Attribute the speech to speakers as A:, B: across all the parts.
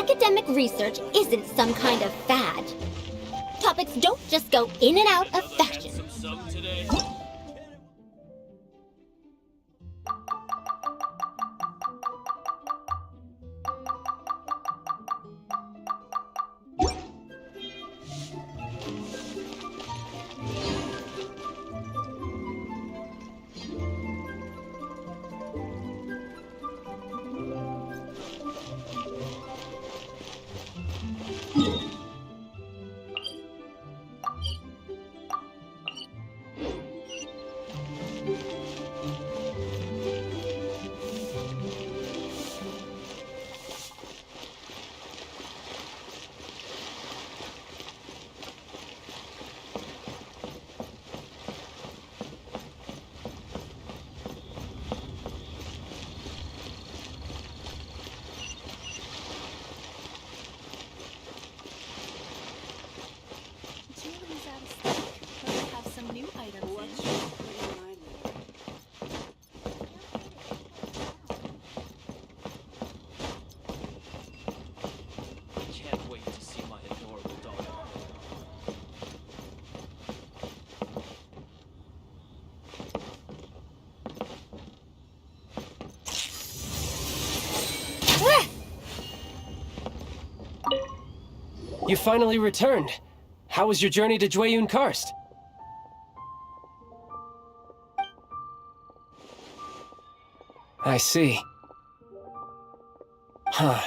A: academic research isn't some kind of fad. Topics don't just go in and out of fashion.
B: You finally returned. How was your journey to Jueyun Karst? I see. Huh.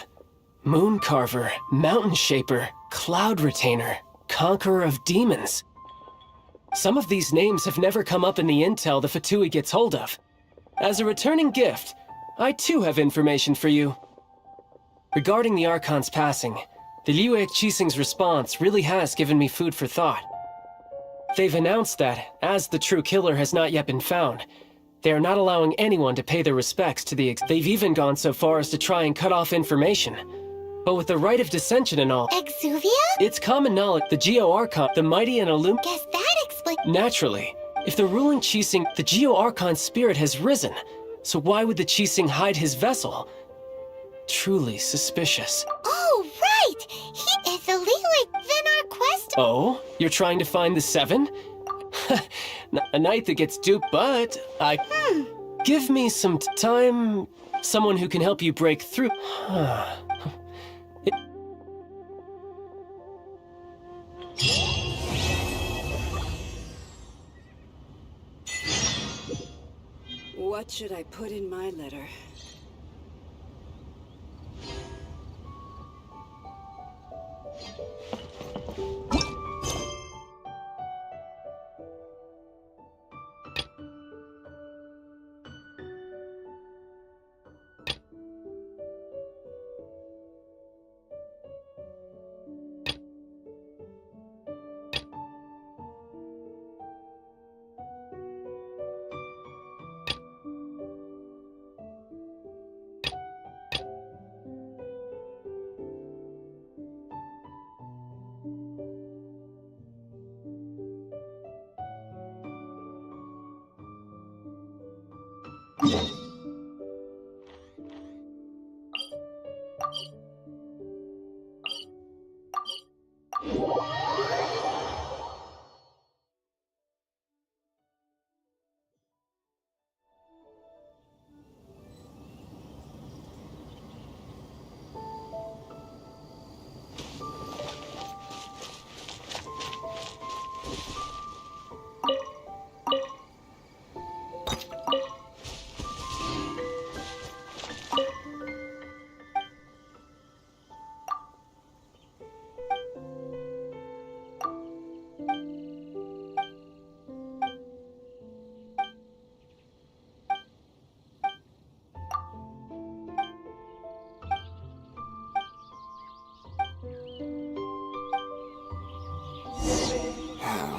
B: Moon Carver, Mountain Shaper, Cloud Retainer, Conqueror of Demons. Some of these names have never come up in the intel the Fatui gets hold of. As a returning gift, I too have information for you. Regarding the Archon's passing, the Liu Qixing's response really has given me food for thought. They've announced that, as the true killer has not yet been found, they are not allowing anyone to pay their respects to the They've even gone so far as to try and cut off information. But with the right of dissension and all...
A: Exuvia?
B: It's common knowledge the Geo Archon, the mighty and
A: Guess that explains...
B: Naturally. If the ruling Qixing, the Geo Archon's spirit has risen, so why would the Qixing hide his vessel? Truly suspicious.
A: Oh, right! He is the Liyue. Then our quest...
B: Oh? You're trying to find the Seven? A knight that gets duped, but Give me some time. Someone who can help you break through.
C: What should I put in my letter?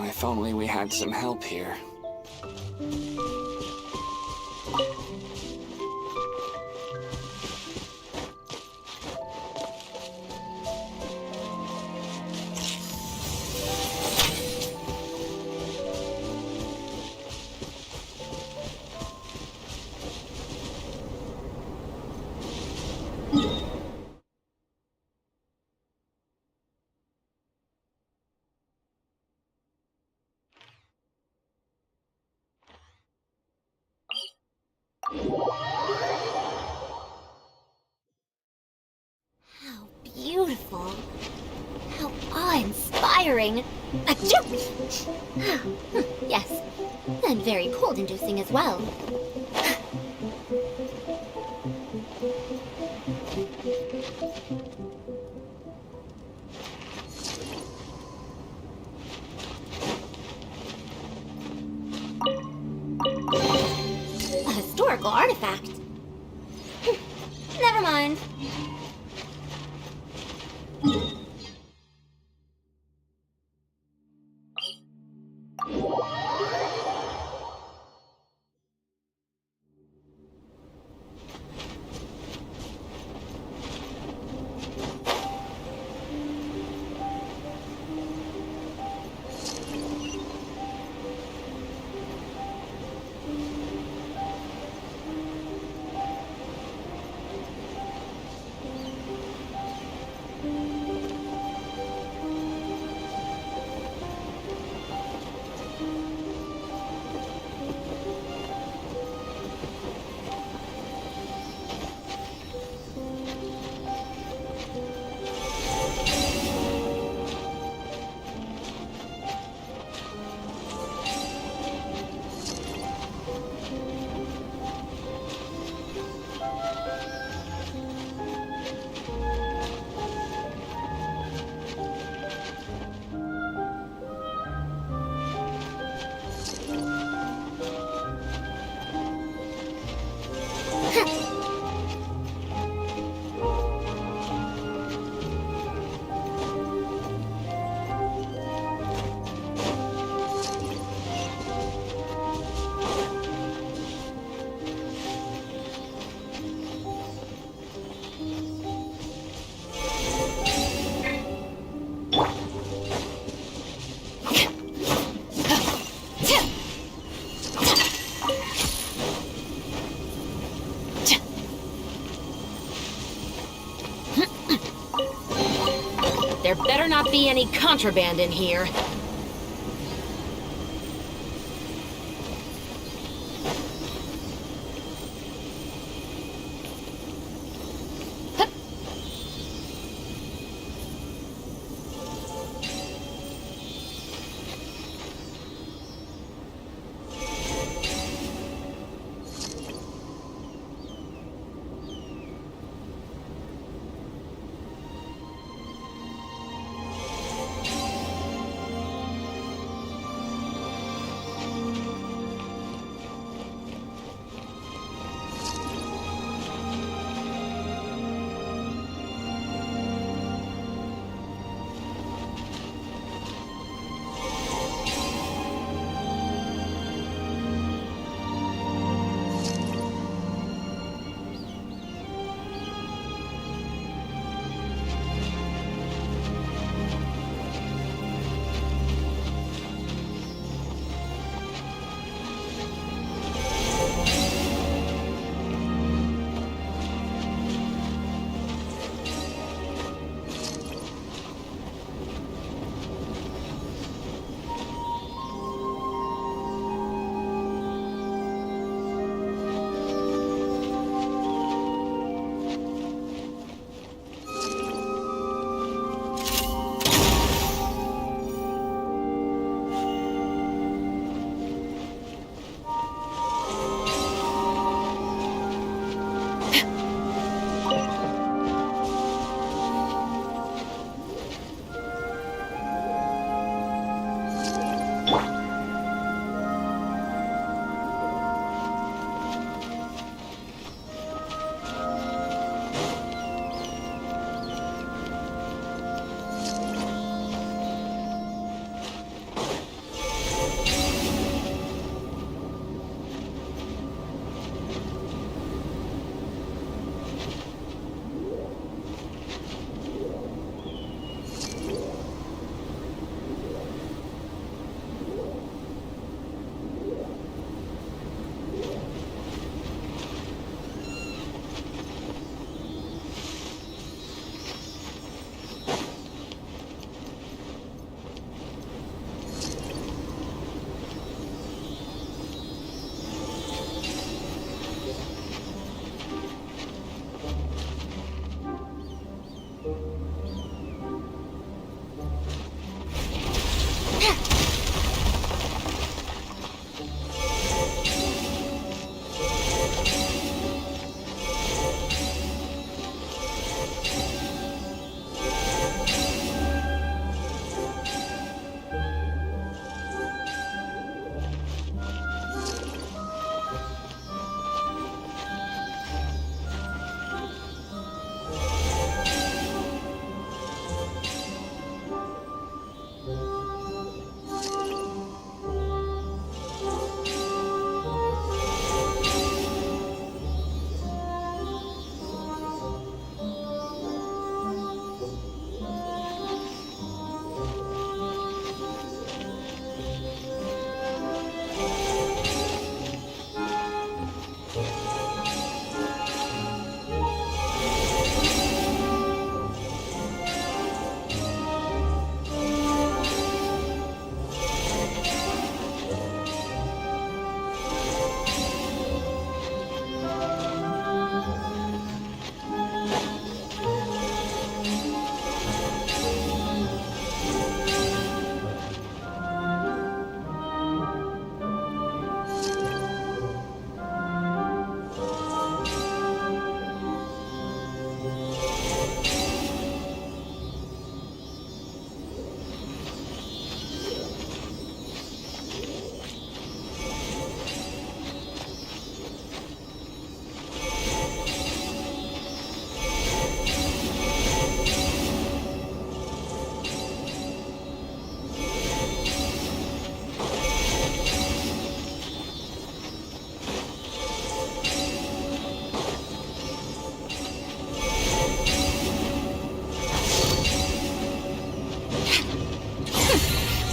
D: If only we had some help here.
A: How awe-inspiring! Achoo! Yes, and very cold-inducing as well. A historical artifact. Never mind.
E: There better not be any contraband in here.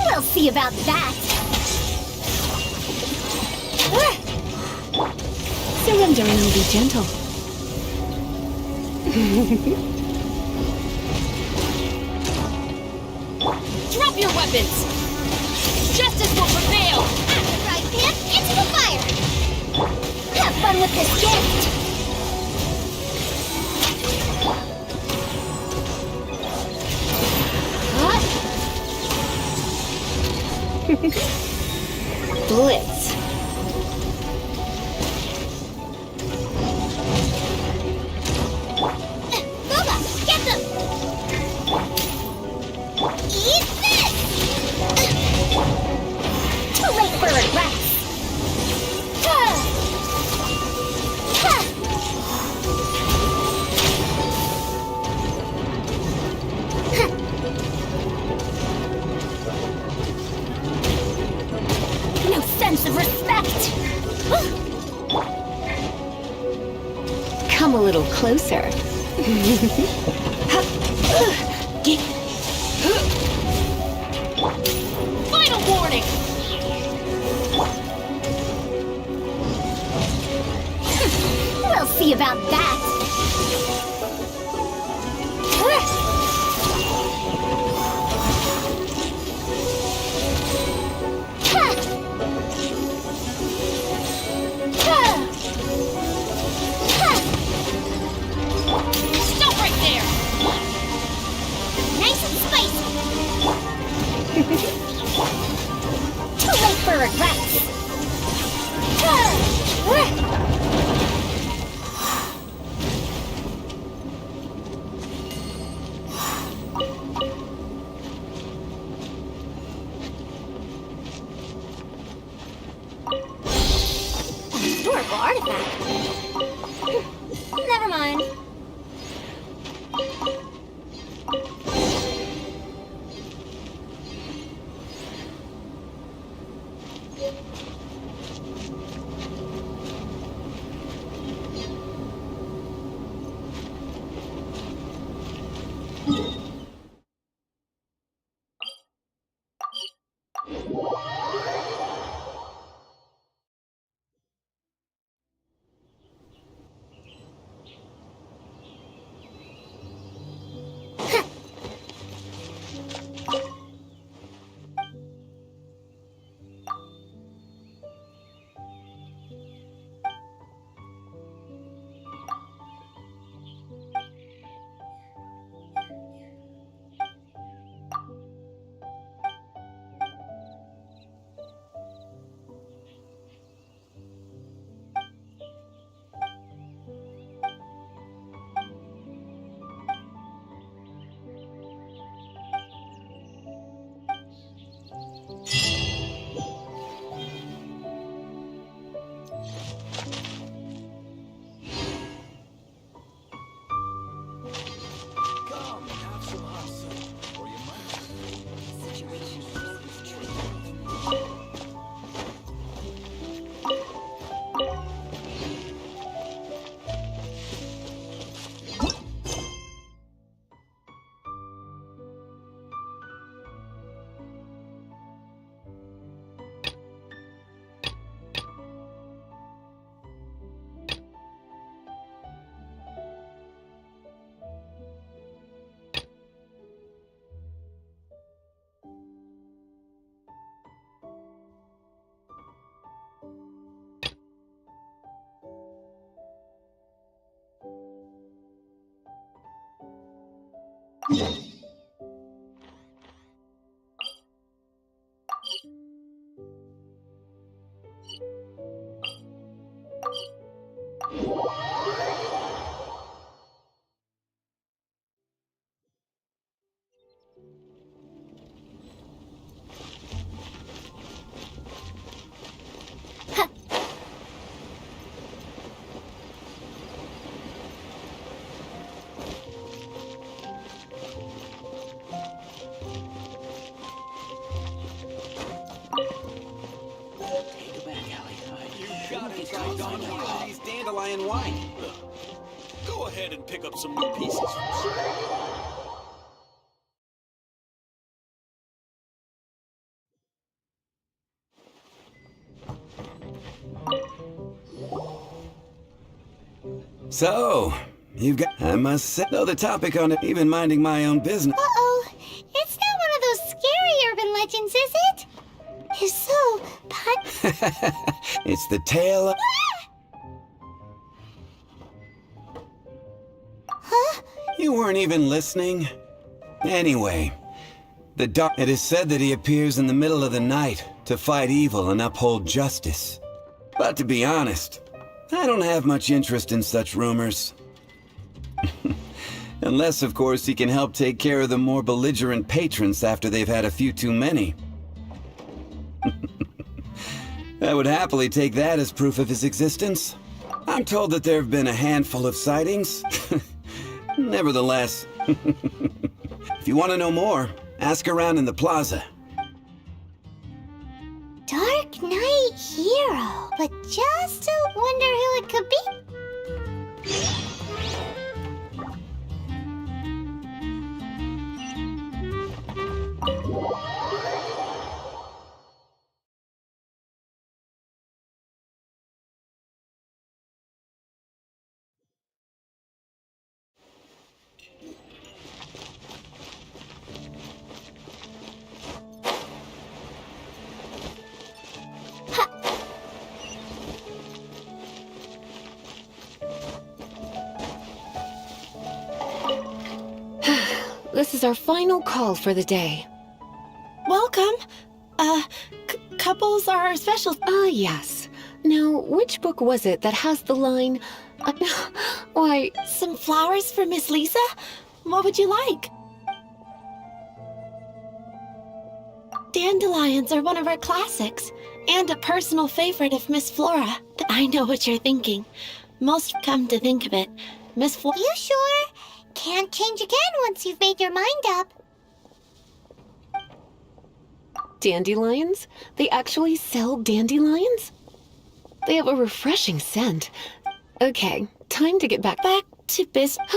A: We'll see about that.
F: Surrendering will be gentle.
E: Drop your weapons! Justice will prevail!
A: After right pants into the fire! Have fun with this gift!
F: Blitz.
A: Boba, get them! Eat this! Too late for regrets! No sense of respect!
F: Come a little closer.
E: Final warning!
A: We'll see about that!
E: Stop right there!
A: Nice and spicy! Too late for regrets! Historical artifact. Never mind.
D: These dandelion wine.
G: Go ahead and pick up some new pieces.
H: So, you've got... I must say, though the topic on it, even minding my own business...
A: Uh-oh. It's not one of those scary urban legends, is it? If so,
H: It's the tale of...
A: Huh?
H: You weren't even listening? Anyway, the dark... It is said that he appears in the middle of the night to fight evil and uphold justice. But to be honest, I don't have much interest in such rumors. Unless, of course, he can help take care of the more belligerent patrons after they've had a few too many. I would happily take that as proof of his existence. I'm told that there have been a handful of sightings. Nevertheless, if you want to know more, ask around in the plaza.
A: Dark Knight hero. But just wonder who it could be.
F: This is our final call for the day.
E: Welcome. Couples are special.
F: Ah, yes. Now, which book was it that has the line... why...
E: Some flowers for Miss Lisa? What would you like? Dandelions are one of our classics, and a personal favorite of Miss Flora. I know what you're thinking. Most come to think of it, Miss Flora...
A: You sure? Can't change again once you've made your mind up.
F: Dandelions? They actually sell dandelions? They have a refreshing scent. Okay, time to get back
E: to business.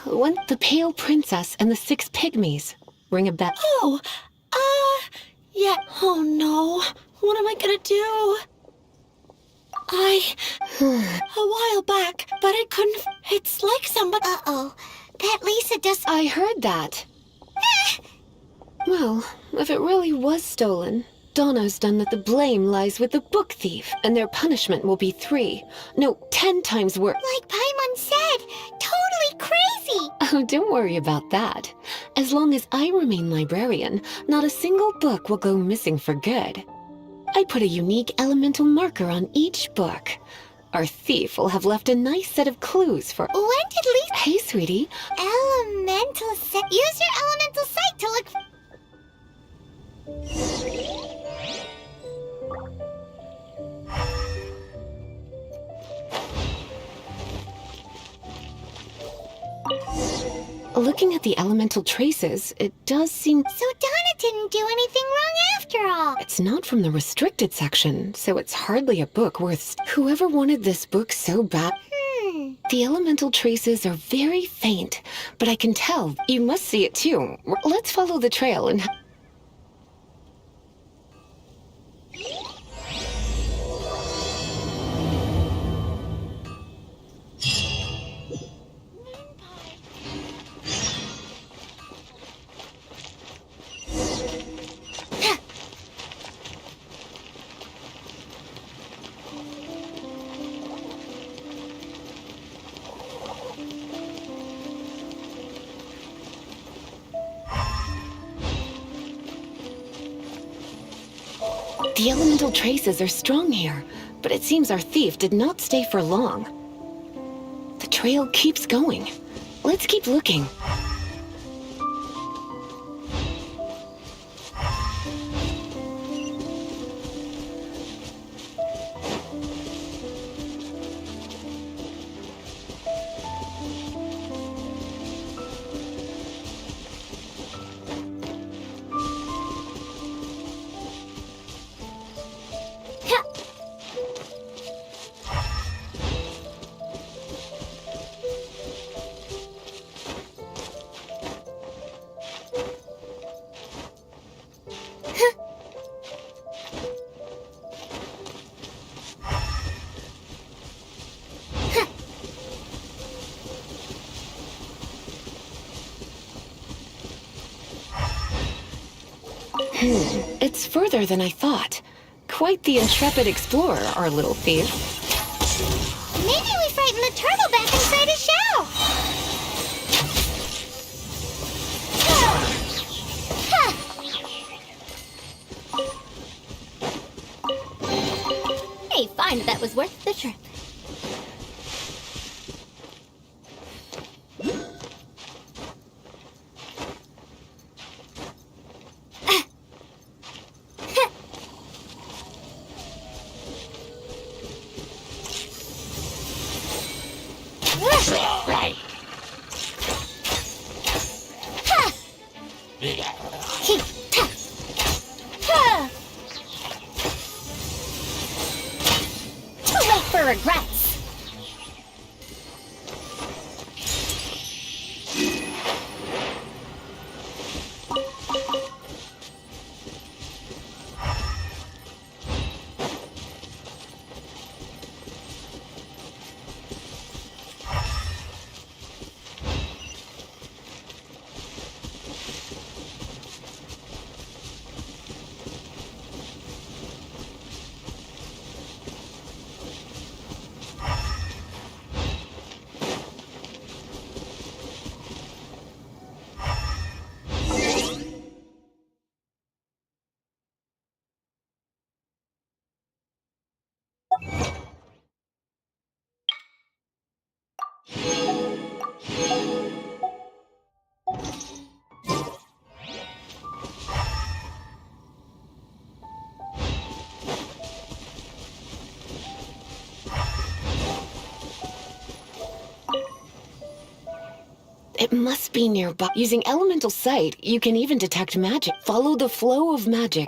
F: When the Pale Princess and the Six Pygmies. Ring a bell.
E: Oh, yeah. Oh no. What am I gonna do? A while back, but I couldn't. It's like somebody.
A: Uh-oh. That Lisa does...
F: I heard that. Well, if it really was stolen, Donna's done that the blame lies with the book thief, and their punishment will be 10 times worse.
A: Like Paimon said, totally crazy!
F: Oh, don't worry about that. As long as I remain librarian, not a single book will go missing for good. I put a unique elemental marker on each book. Our thief will have left a nice set of clues for...
A: When did Lisa...
F: Hey, sweetie.
A: Elemental sight. Use your elemental sight to look...
F: Looking at the elemental traces, it does seem...
A: So Donna didn't do anything wrong after all.
F: It's not from the restricted section, so it's hardly a book worth... Whoever wanted this book so bad... The elemental traces are very faint, but I can tell. You must see it too. Let's follow the trail and... The elemental traces are strong here, but it seems our thief did not stay for long. The trail keeps going. Let's keep looking. It's further than I thought. Quite the intrepid explorer, our little thief.
A: Maybe we frightened the turtle back inside his shell. Hey, fine, that was worth the trip. Too late for regrets.
F: It must be nearby. Using elemental sight, you can even detect magic. Follow the flow of magic.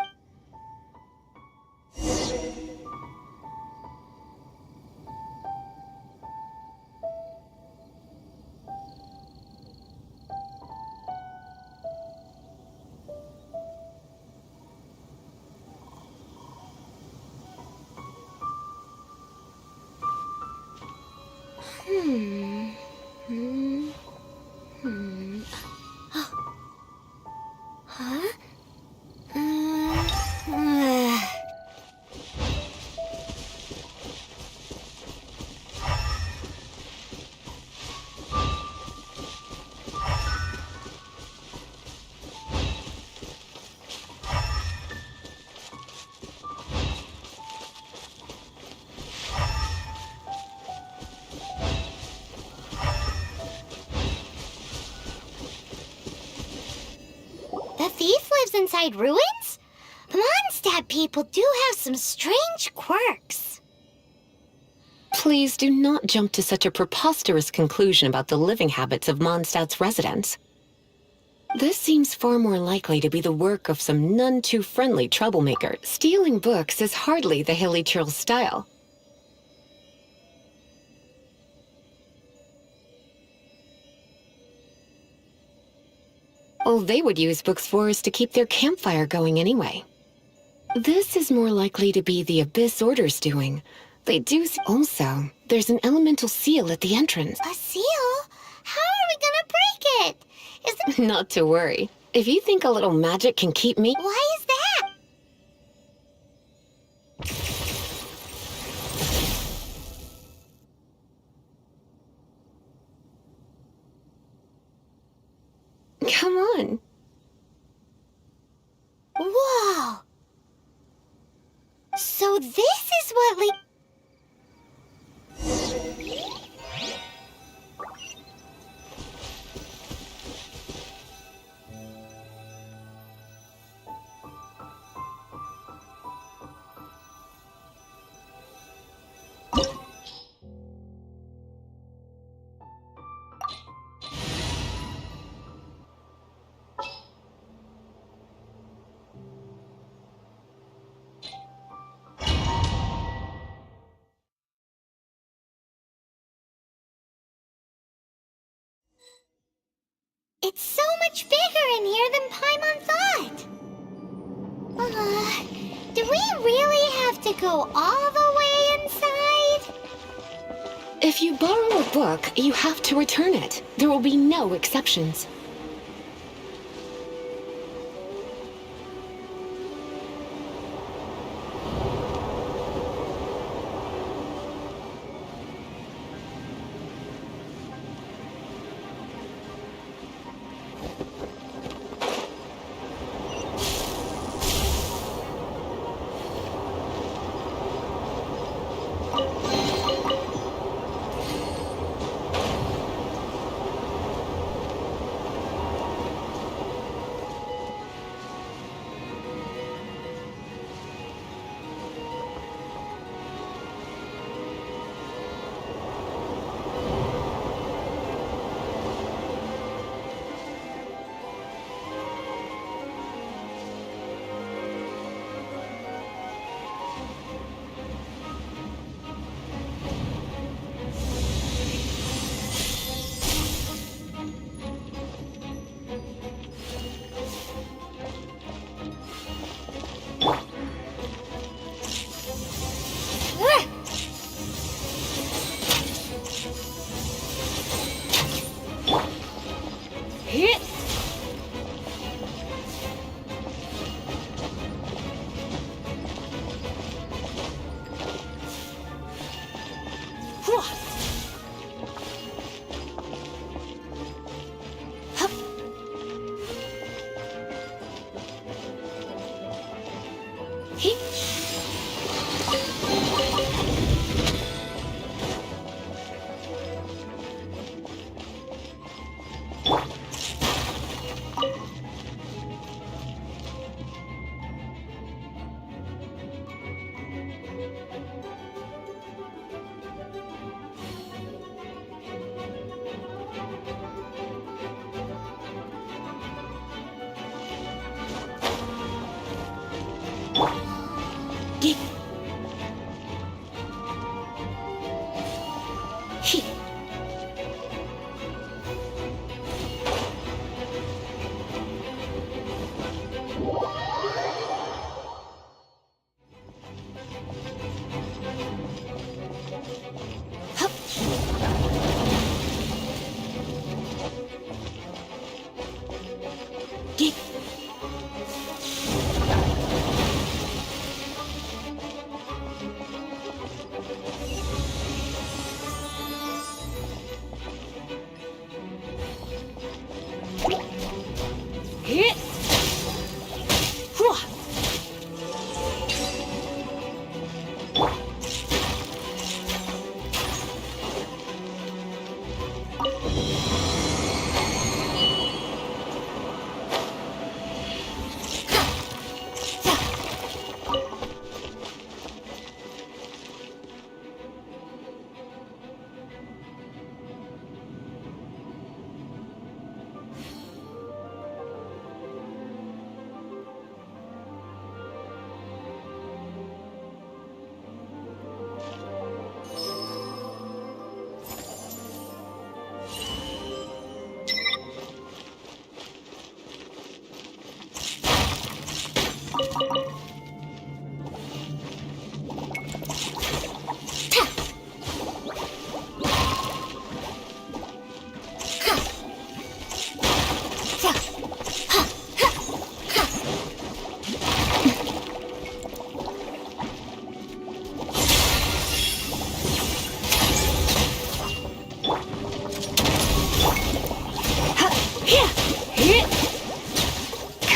A: The thief lives inside ruins? The Mondstadt people do have some strange quirks.
F: Please do not jump to such a preposterous conclusion about the living habits of Mondstadt's residents. This seems far more likely to be the work of some none-too-friendly troublemaker. Stealing books is hardly the Hilly Churl's style. All they would use books for is to keep their campfire going anyway. This is more likely to be the Abyss Order's doing. They do also, there's an elemental seal at the entrance.
A: A seal? How are we gonna break it? Is it...
F: Not to worry. If you think a little magic can keep me...
A: Why is that?
F: Come on.
A: Whoa! this is what It's so much bigger in here than Paimon thought. Do we really have to go all the way inside?
F: If you borrow a book, you have to return it. There will be no exceptions.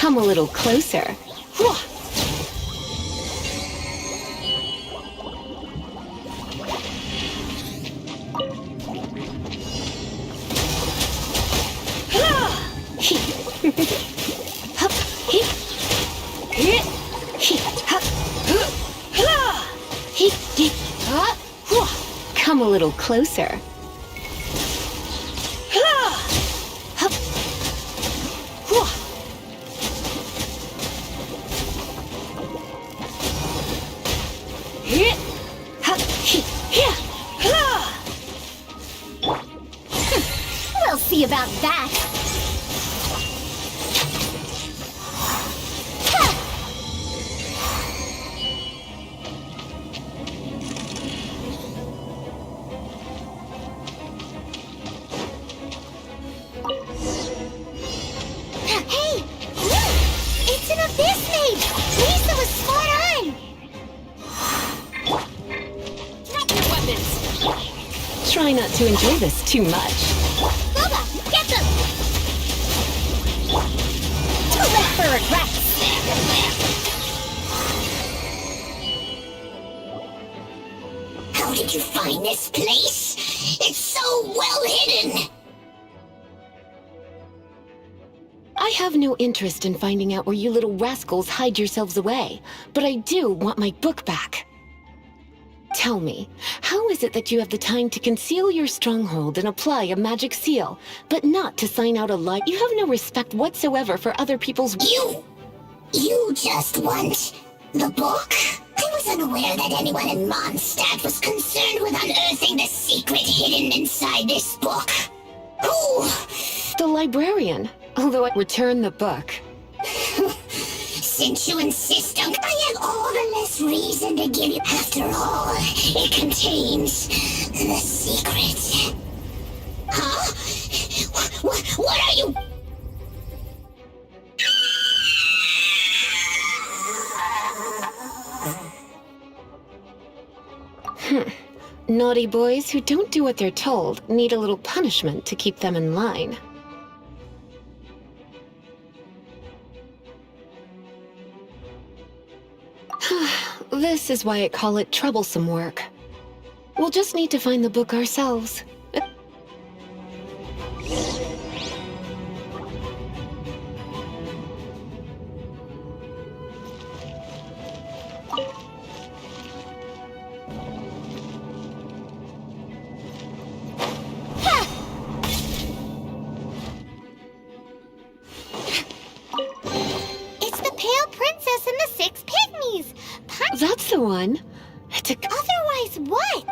F: Come a little closer. Come a little closer.
A: We'll see about that. Hey! Look! It's an abyss maid! Lisa was spot on!
E: Drop your weapons!
F: Try not to enjoy this too much.
A: Boba, get them! Too late for regrets! How did you find this place? It's so well hidden!
F: I have no interest in finding out where you little rascals hide yourselves away, but I do want my book back. Tell me, how is it that you have the time to conceal your stronghold and apply a magic seal, but not to sign out a lie? You have no respect whatsoever for other people's—
A: You just want the book? I was unaware that anyone in Mondstadt was concerned with unearthing the secret hidden inside this book. Who?
F: The librarian, although I return the book.
A: Since you insist on, I have all the less reason to give you. After all, it contains the secret. Huh? What are you?
F: Naughty boys who don't do what they're told need a little punishment to keep them in line. This is why I call it troublesome work. We'll just need to find the book ourselves.
A: It's the Pale Princess and the Six Pygmies.
F: That's the one.
A: Otherwise, what?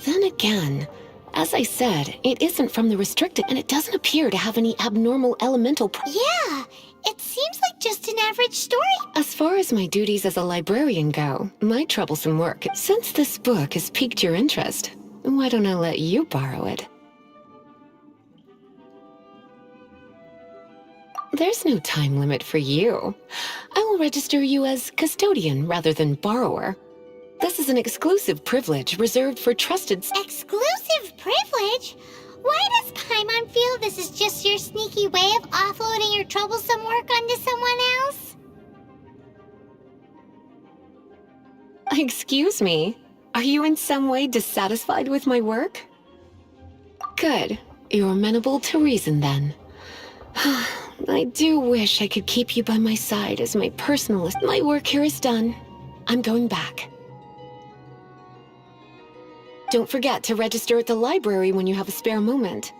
F: Then again, as I said, it isn't from the restricted, and it doesn't appear to have any abnormal elemental
A: Yeah, it seems like just an average story.
F: As far as my duties as a librarian go, my troublesome work, since this book has piqued your interest, why don't I let you borrow it? There's no time limit for you. I will register you as custodian rather than borrower. This is an exclusive privilege reserved for trusted—
A: Exclusive privilege? Why does Paimon feel this is just your sneaky way of offloading your troublesome work onto someone else?
F: Excuse me, are you in some way dissatisfied with my work? Good. You're amenable to reason then. I do wish I could keep you by my side as my personalist. My work here is done. I'm going back. Don't forget to register at the library when you have a spare moment.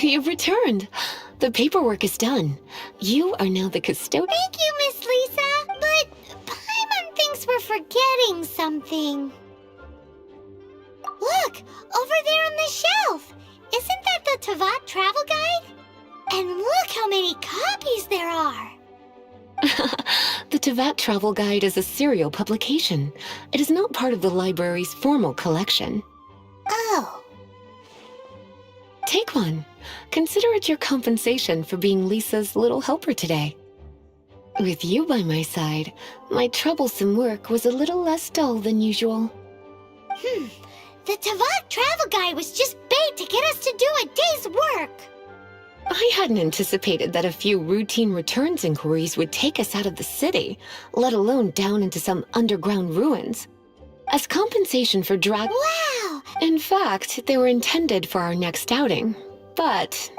F: You've returned. The paperwork is done. You are now the custodian.
A: Thank you, Miss Lisa. But Paimon thinks we're forgetting something. Look, over there on the shelf. Isn't that the Teyvat travel guide? And look how many copies there are.
F: The Teyvat Travel Guide is a serial publication. It is not part of the library's formal collection.
A: Oh.
F: Take one. Consider it your compensation for being Lisa's little helper today. With you by my side, my troublesome work was a little less dull than usual.
A: The Teyvat travel guide was just bait to get us to do a day's work.
F: I hadn't anticipated that a few routine returns inquiries would take us out of the city, let alone down into some underground ruins. As compensation for
A: Wow!
F: In fact, they were intended for our next outing, but...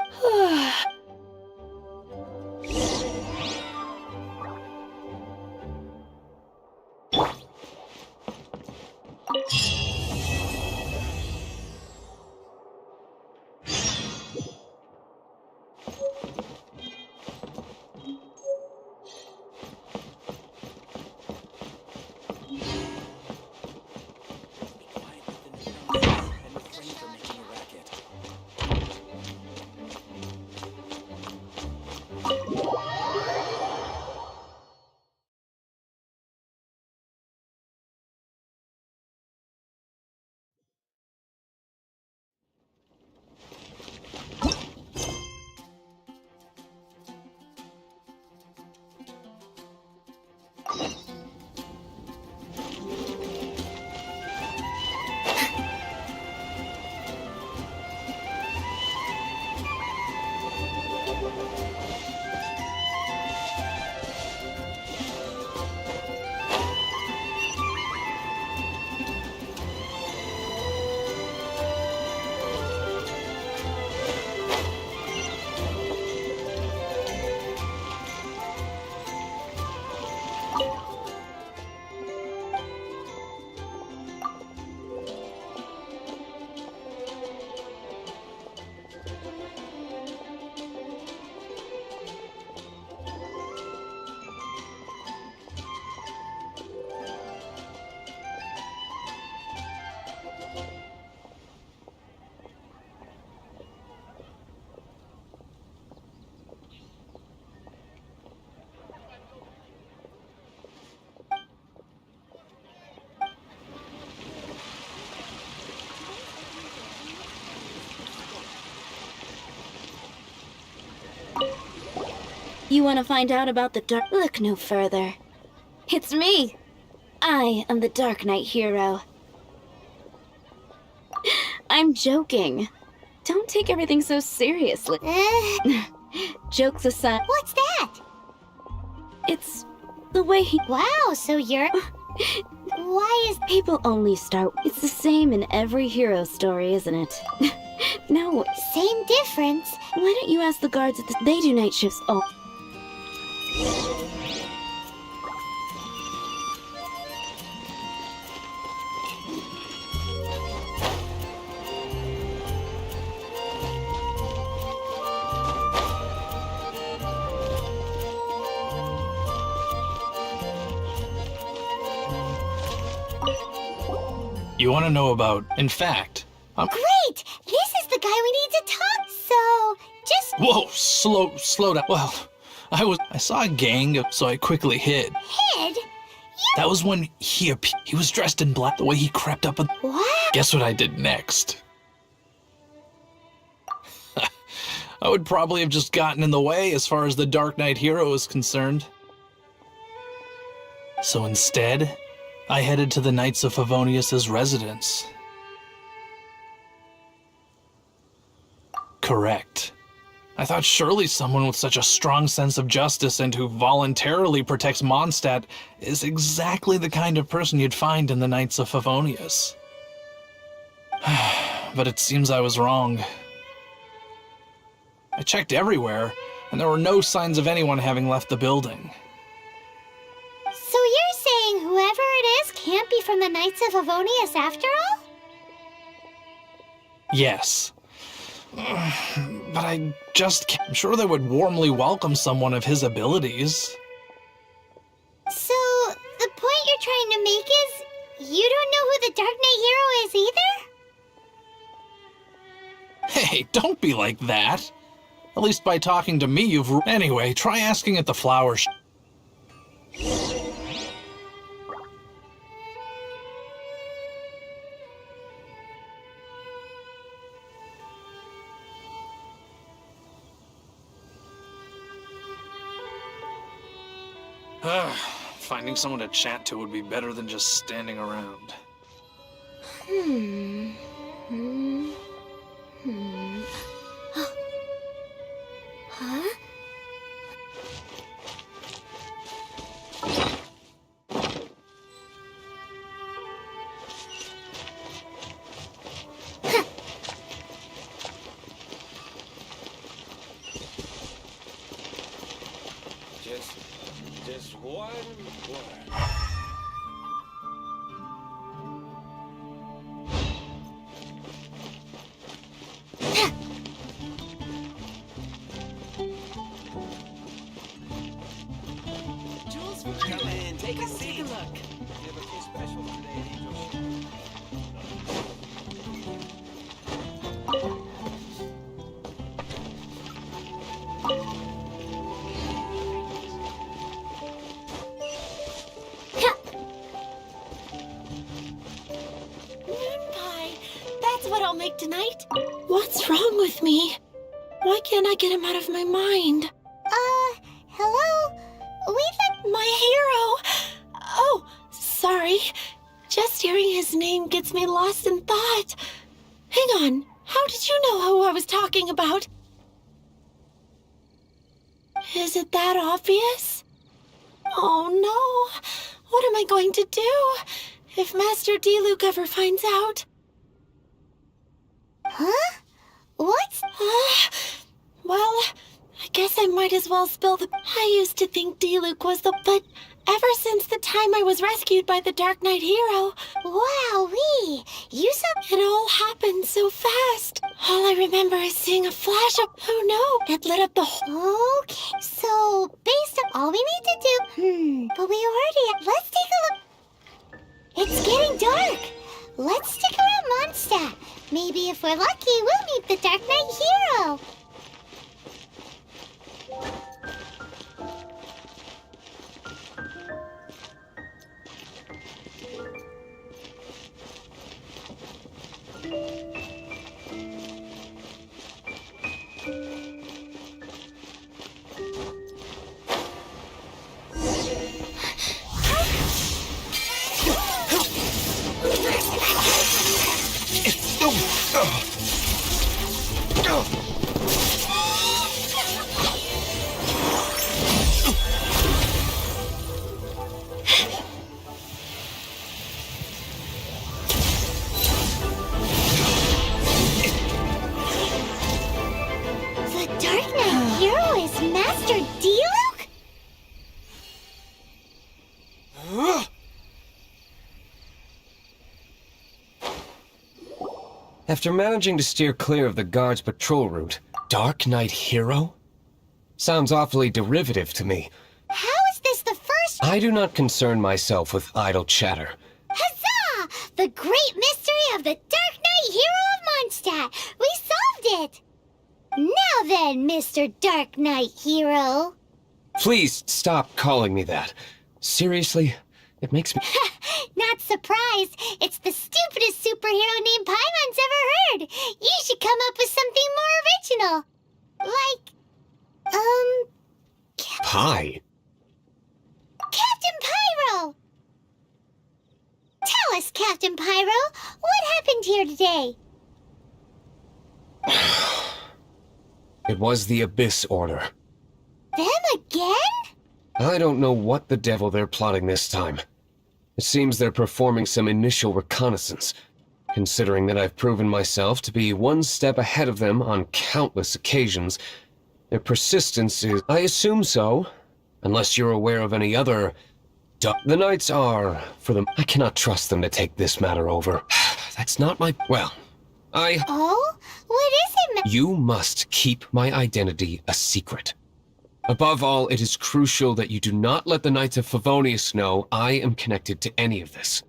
D: And refrain from making a racket.
I: You want to find out about the dark? Look no further. It's me. I am the Dark Knight hero. I'm joking. Don't take everything so seriously. Jokes aside.
A: What's that?
I: It's the way he...
A: Wow, so you're... Why is...
I: People only start... It's the same in every hero story, isn't it? No.
A: Same difference.
I: Why don't you ask the guards at the... They do night shifts. Oh.
J: You want to know about... In fact,
A: Great! This is the guy we need to talk, so... Just...
J: Whoa, slow down. Well, I saw a gang, so I quickly hid.
A: Hid?
J: That was when he was dressed in black, the way he crept up.
A: What?
J: Guess what I did next? I would probably have just gotten in the way as far as the Dark Knight hero is concerned. So instead, I headed to the Knights of Favonius' residence. Correct. I thought surely someone with such a strong sense of justice and who voluntarily protects Mondstadt is exactly the kind of person you'd find in the Knights of Favonius. But it seems I was wrong. I checked everywhere, and there were no signs of anyone having left the building.
A: So you're saying whoever it is can't be from the Knights of Favonius after all?
J: Yes. But I just can't. I'm sure they would warmly welcome someone of his abilities.
A: So, the point you're trying to make is you don't know who the Dark Knight Hero is either?
J: Hey, don't be like that. At least by talking to me, you've... Anyway, try asking at the flower shop. Finding someone to chat to would be better than just standing around.
A: Huh?
G: Just one word.
D: Come in, take a seat. Take a look. We have a few specials today at Angel Ship.
E: Moon pie. That's what I'll make tonight. What's wrong with me? Why can't I get him out of my mind?
A: Hello?
E: My hero! Oh, sorry. Just hearing his name gets me lost in thought. Hang on. How did you know who I was talking about? Is it that obvious? Oh no. What am I going to do if Master Diluc ever finds out?
A: Huh? What?
E: Well, I guess I might as well spill the... I used to think Diluc was the... But ever since the time I was rescued by the Dark Knight Hero...
A: Wowee! You saw...
E: It all happened so fast. All I remember is seeing a flash of... Oh no, it lit up the whole...
A: Okay, so based on all we need to do... But we already... Let's take a look... It's getting dark. Let's stick around Mondstadt. Maybe if we're lucky, we'll meet the Dark Knight Hero. The Dark Knight Hero is Master Diluc?
B: After managing to steer clear of the guard's patrol route, Dark Knight Hero? Sounds awfully derivative to me.
A: How is this the first...
B: I do not concern myself with idle chatter.
A: Huzzah! The great mystery of the Dark Knight Hero of Mondstadt! We solved it! Now then, Mr. Dark Knight Hero.
B: Please stop calling me that. Seriously, it makes me...
A: Not surprised. It's the stupidest superhero name Paimon's ever heard. You should come up with something more original. Like,
B: Pie?
A: Captain Pyro! Tell us, Captain Pyro, what happened here today?
B: It was the Abyss Order.
A: Them again?
B: I don't know what the devil they're plotting this time. It seems they're performing some initial reconnaissance, considering that I've proven myself to be one step ahead of them on countless occasions. Their persistence is... I assume so, unless you're aware of any other... The Knights are, for them... I cannot trust them to take this matter over. That's not my... Well,
A: Oh? What is
I: him!
K: You must keep my identity a secret. Above all, it is crucial that you do not let the Knights of Favonius know I am connected to any of this.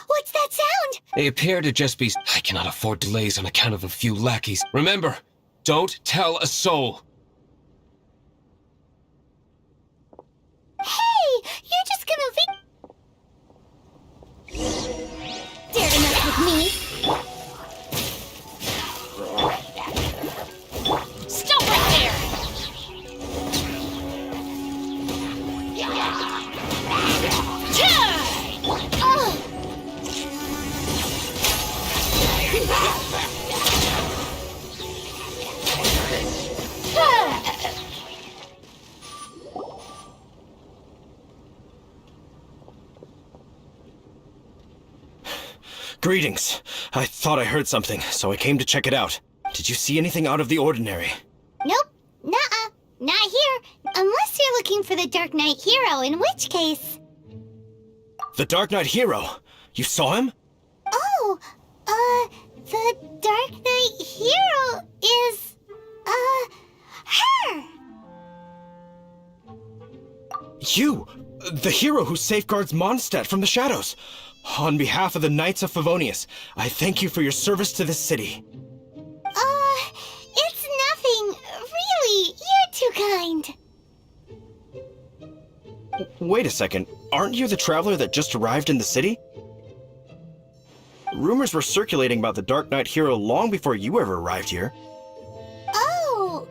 I: What's that sound?
K: They appear to just be... I cannot afford delays on account of a few lackeys. Remember, don't tell a soul.
I: Hey! You're just gonna dare to mess with me? Stop right there!
L: Greetings. I thought I heard something, so I came to check it out. Did you see anything out of the ordinary?
I: Nope. Nuh-uh. Not here. Unless you're looking for the Dark Knight hero, in which case...
L: The Dark Knight hero? You saw him?
I: Oh, the Dark Knight hero is, her!
L: You! The hero who safeguards Mondstadt from the shadows! On behalf of the Knights of Favonius, I thank you for your service to this city.
I: It's nothing. Really, you're too kind.
L: Wait a second, aren't you the traveler that just arrived in the city? Rumors were circulating about the Dark Knight hero long before you ever arrived here.
I: Oh!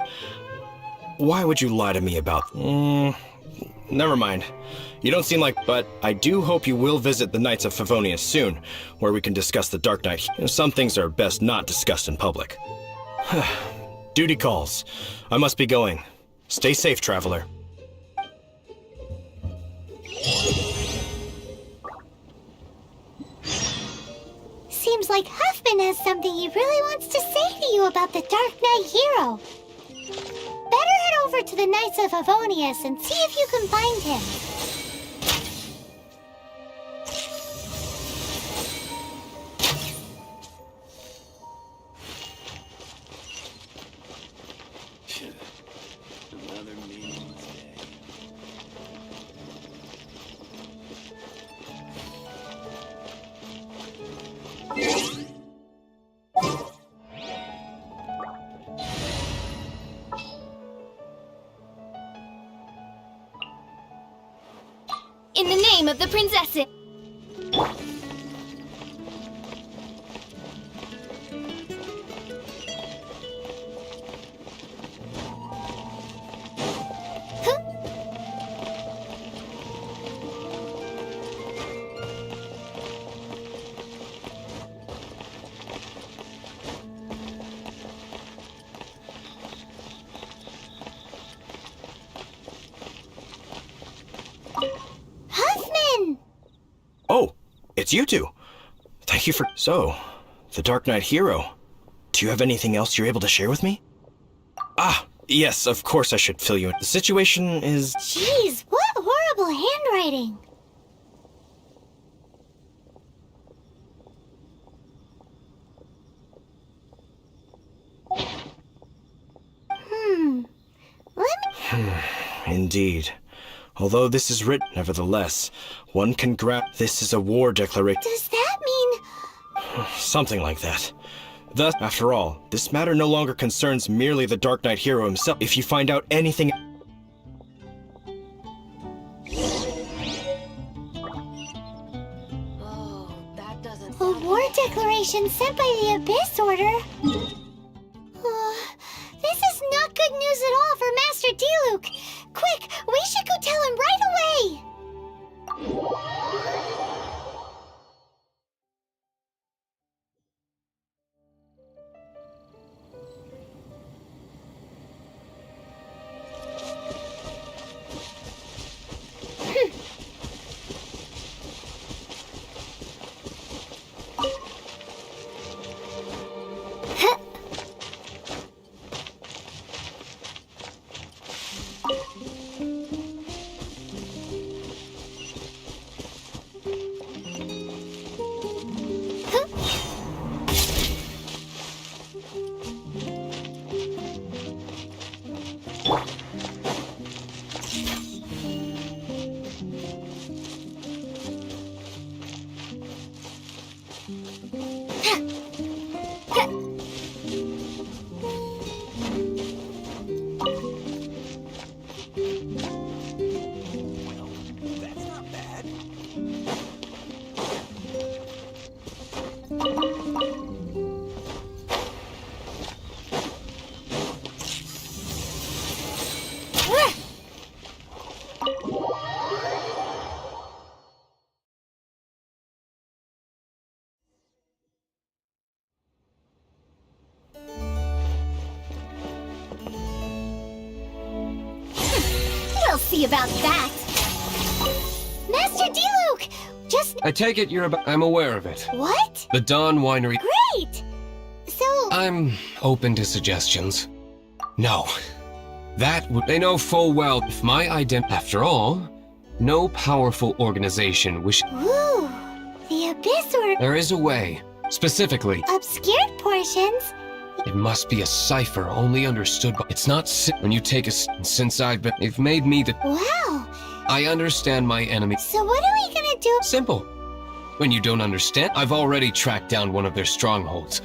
L: Why would you lie to me about... Never mind. You don't seem like... But I do hope you will visit the Knights of Favonius soon, where we can discuss the Dark Knight. Some things are best not discussed in public. Duty calls. I must be going. Stay safe, traveler.
I: Seems like Huffman has something he really wants to say to you about the Dark Knight hero. Better head over to the Knights of Favonius and see if you can find him.
D: Another meaningless day.
I: In the name of the princess.
L: Oh, it's you two. Thank you for... So, the Dark Knight hero. Do you have anything else you're able to share with me? Ah, yes, of course I should fill you in. The situation is...
I: Jeez, what horrible handwriting. Let me...
L: Indeed. Although this is written, nevertheless, one can grab... This is a war declaration.
I: Does that mean...
L: Something like that. Thus, after all, this matter no longer concerns merely the Dark Knight hero himself. If you find out anything...
E: Oh, that doesn't...
I: A war declaration sent by the Abyss Order? This is not good news at all for Master Diluc. Quick, we should go tell him right away! see about that. Master Diluc! Just...
K: I take it you're about... I'm aware of it.
I: What?
K: The Dawn Winery...
I: Great! So...
K: I'm open to suggestions. No. That would... They know full well if my After all, no powerful organization wishes...
I: Ooh, the Abyss or...
K: There is a way. Specifically...
I: Obscured portions?
K: It must be a cipher only understood by... It's not when you take a... Since I've been... They've made me the...
I: Wow.
K: I understand my enemy.
I: So what are we gonna do?
K: Simple. When you don't understand, I've already tracked down one of their strongholds.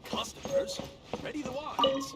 D: Customers, ready the wines.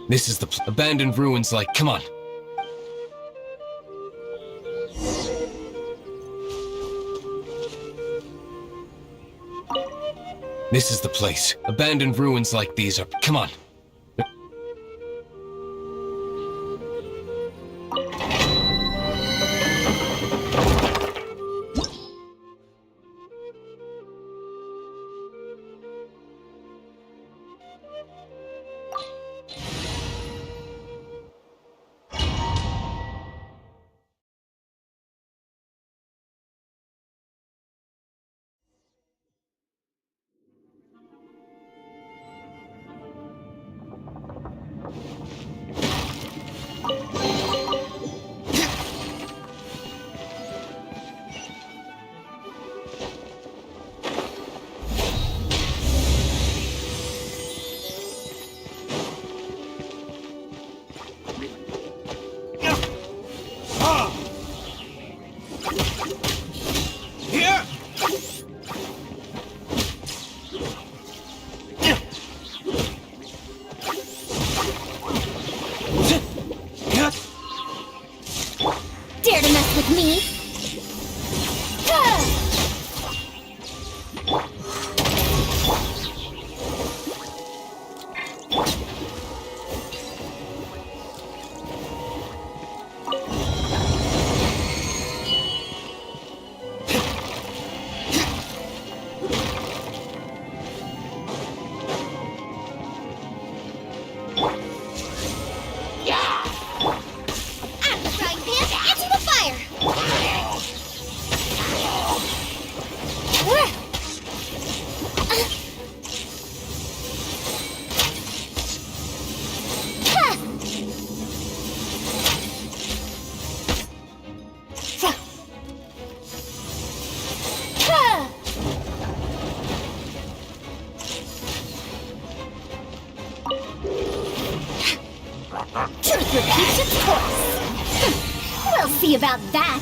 K: This is the abandoned ruins like, come on. This is the place. Abandoned ruins like these are, come on.
I: Dare to mess with me? Truth repeats its course. We'll see about that.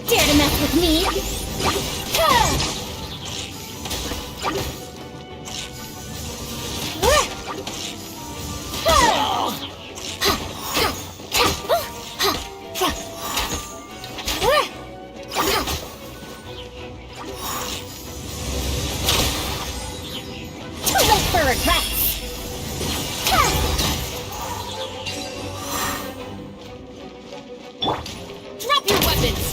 I: Dare to mess with me? Too late for regrets.
E: Drop your weapons!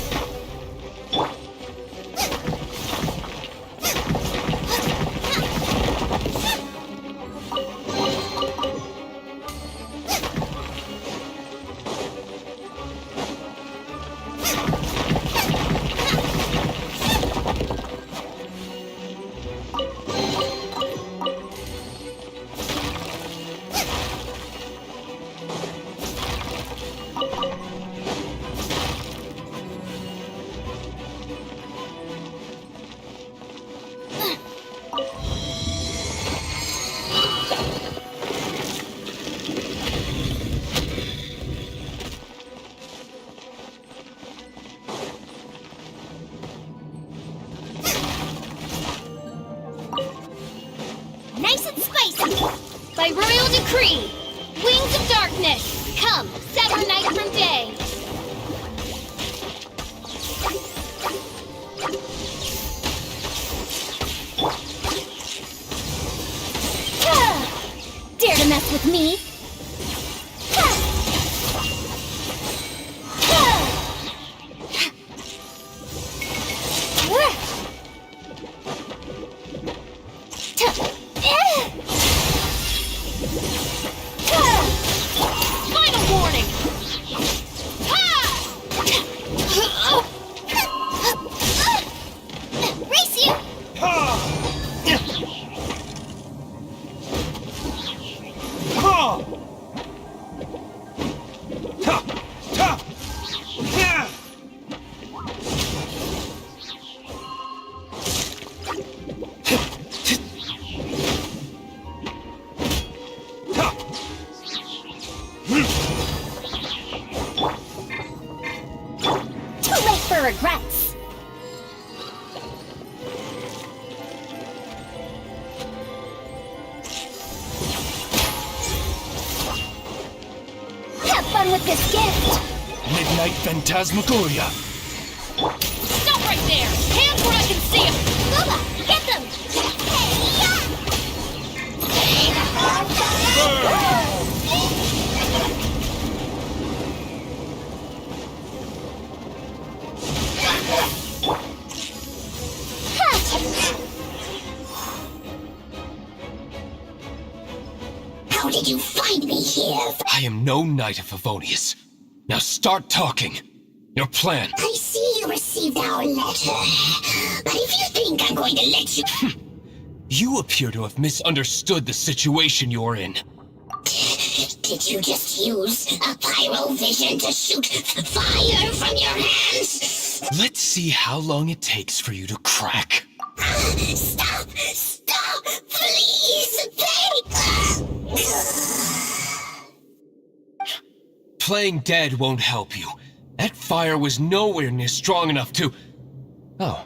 I: Nice and spicy. By royal decree, wings of darkness, come, sever night from day. Dare to mess with me?
E: Final warning!
I: Race you! Too late for regrets. Have fun with this gift.
J: Midnight Phantasmagoria.
E: Stop right there! Hands where I can see them!
I: Booba, get them!
A: How did you find me here?
K: I am no Knight of Favonius. Now start talking. Your plan.
A: I see you received our letter. But if you think I'm going to let you...
K: You appear to have misunderstood the situation you're in.
A: Did you just use a pyro vision to shoot fire from your hands?
K: Let's see how long it takes for you to crack.
A: Stop! Stop! Please!
K: Playing dead won't help you. That fire was nowhere near strong enough to... Oh.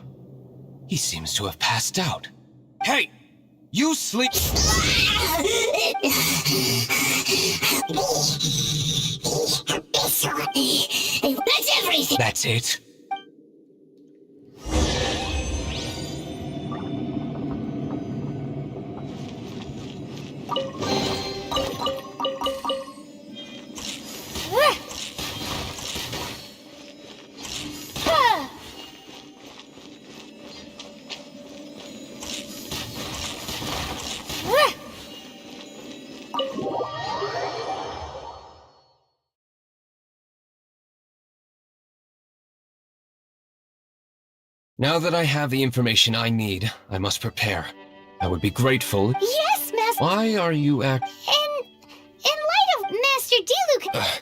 K: He seems to have passed out. Hey! You sleep...
A: That's everything!
K: That's it? Now that I have the information I need, I must prepare. I would be grateful.
I: Yes, Master.
K: Why are you act...
I: In light of Master Diluc...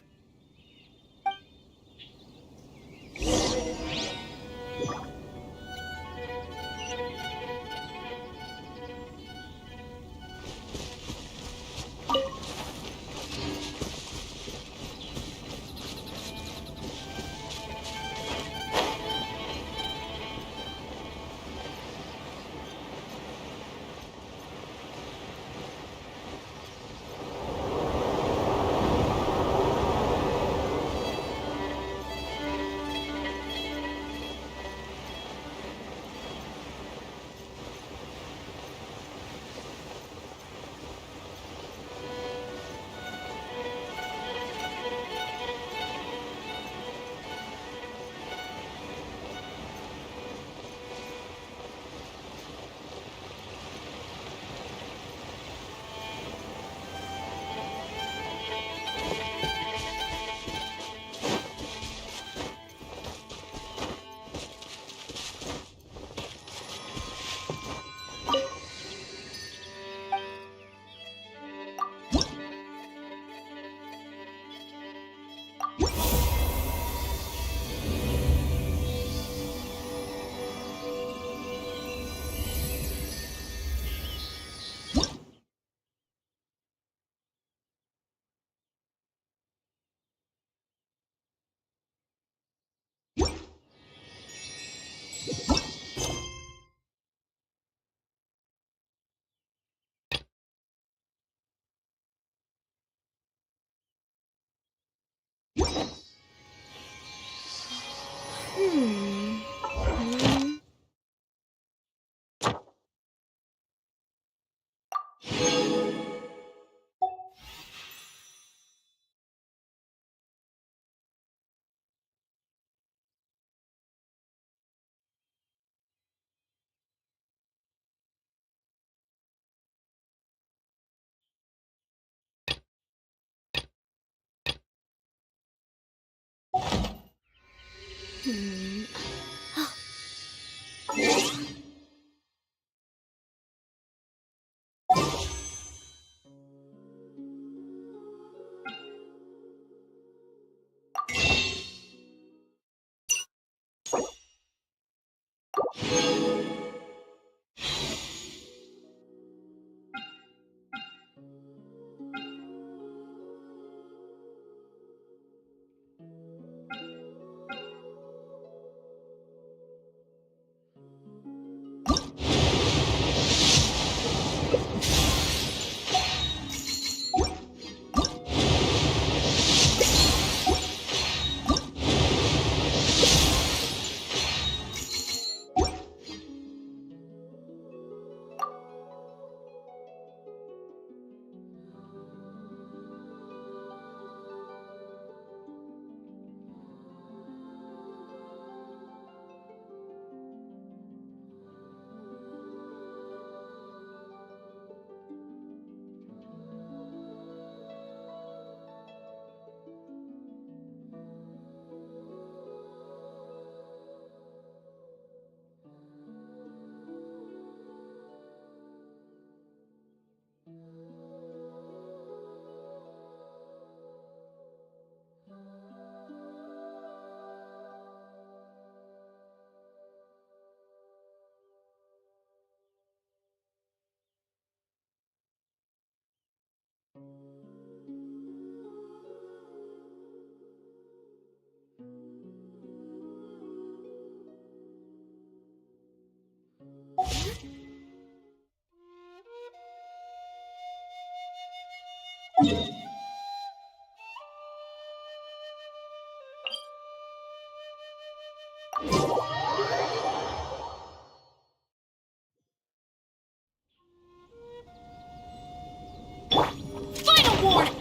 E: Final warning!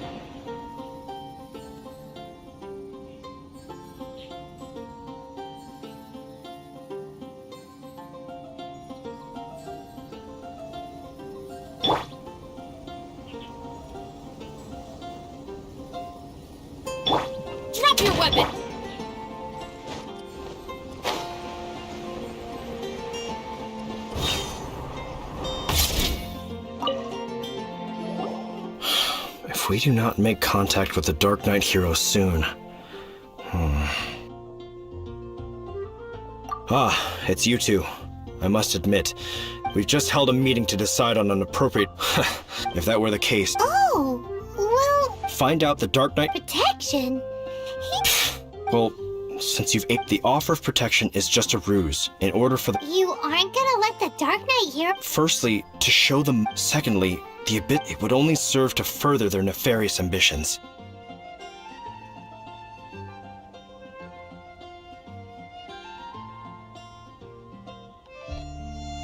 E: Drop your weapon!
L: we do not make contact with the Dark Knight hero soon... Ah, it's you two. I must admit, we've just held a meeting to decide on an appropriate... If that were the case...
I: Oh, well...
L: Find out the Dark Knight...
I: Protection?
L: Well, since you've aped, the offer of protection is just a ruse, in order for the...
I: You aren't gonna let the Dark Knight hero...
L: Firstly, to show them... Secondly, it would only serve to further their nefarious ambitions.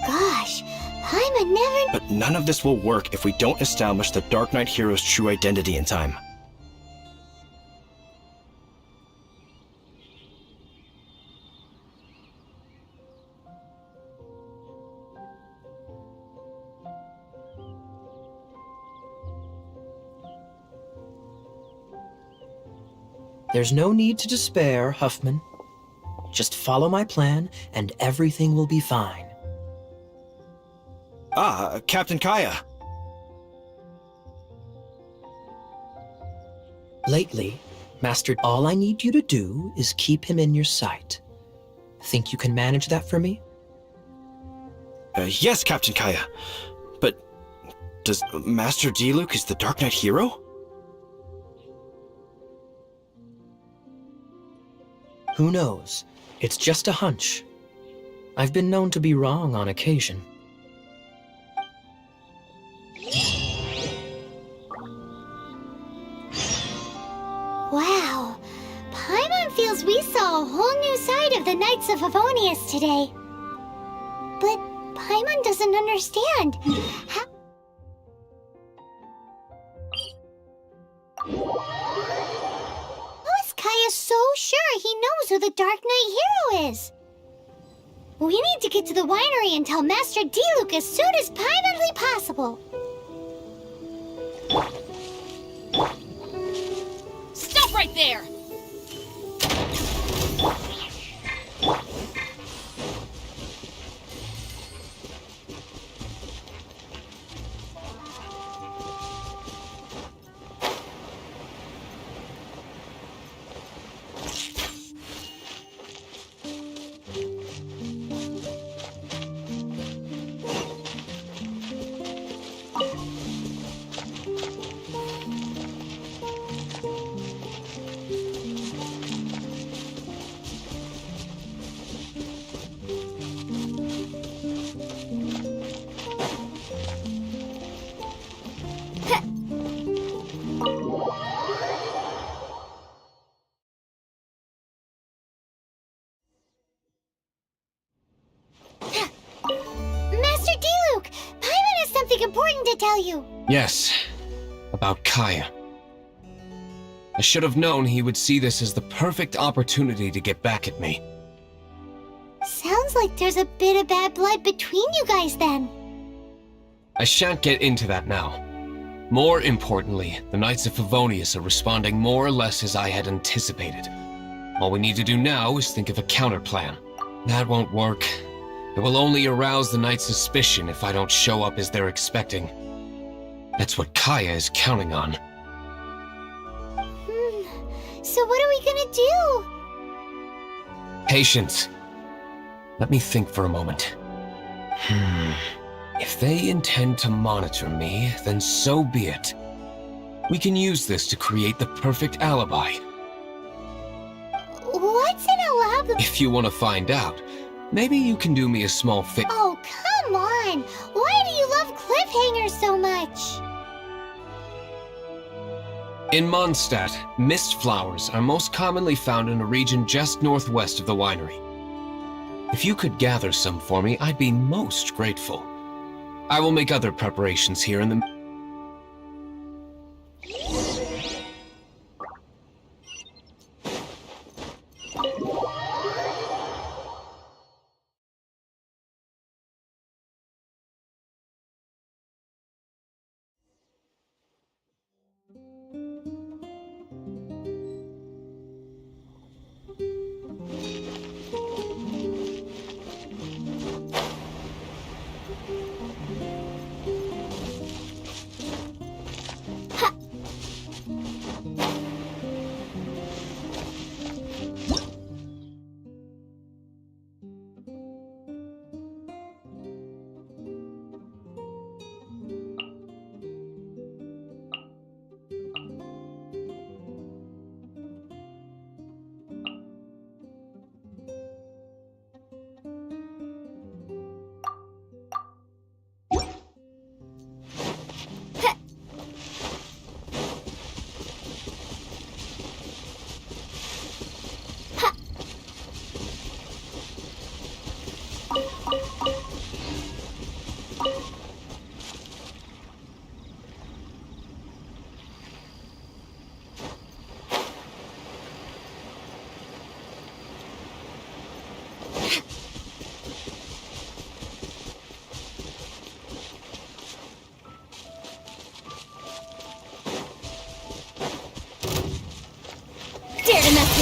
I: Gosh, Paimon never...
L: But none of this will work if we don't establish the Dark Knight hero's true identity in time.
M: There's no need to despair, Huffman. Just follow my plan, and everything will be fine.
L: Ah, Captain Kaya.
M: Lately, Master, all I need you to do is keep him in your sight. Think you can manage that for me?
L: Yes, Captain Kaya. But does Master Diluc is the Dark Knight hero?
M: Who knows? It's just a hunch. I've been known to be wrong on occasion.
I: Wow. Paimon feels we saw a whole new side of the Knights of Favonius today. But Paimon doesn't understand. How is Kaya so sure he knows who the Dark Knight hero is? We need to get to the winery and tell Master Diluc as soon as privately possible.
E: Stop right there!
I: Master Diluc! Paimon has something important to tell you.
K: Yes, about Kaya. I should have known he would see this as the perfect opportunity to get back at me.
I: Sounds like there's a bit of bad blood between you guys then.
K: I shan't get into that now. More importantly, the Knights of Favonius are responding more or less as I had anticipated. All we need to do now is think of a counterplan. That won't work. It will only arouse the Knights' suspicion if I don't show up as they're expecting. That's what Kaya is counting on.
I: So what are we gonna do?
K: Patience. Let me think for a moment. If they intend to monitor me, then so be it. We can use this to create the perfect alibi.
I: What's an alibi?
K: If you want to find out, maybe you can do me a small favor.
I: Oh, come on! Why do you love cliffhangers so much?
K: In Mondstadt, mist flowers are most commonly found in a region just northwest of the winery. If you could gather some for me, I'd be most grateful. I will make other preparations here in the...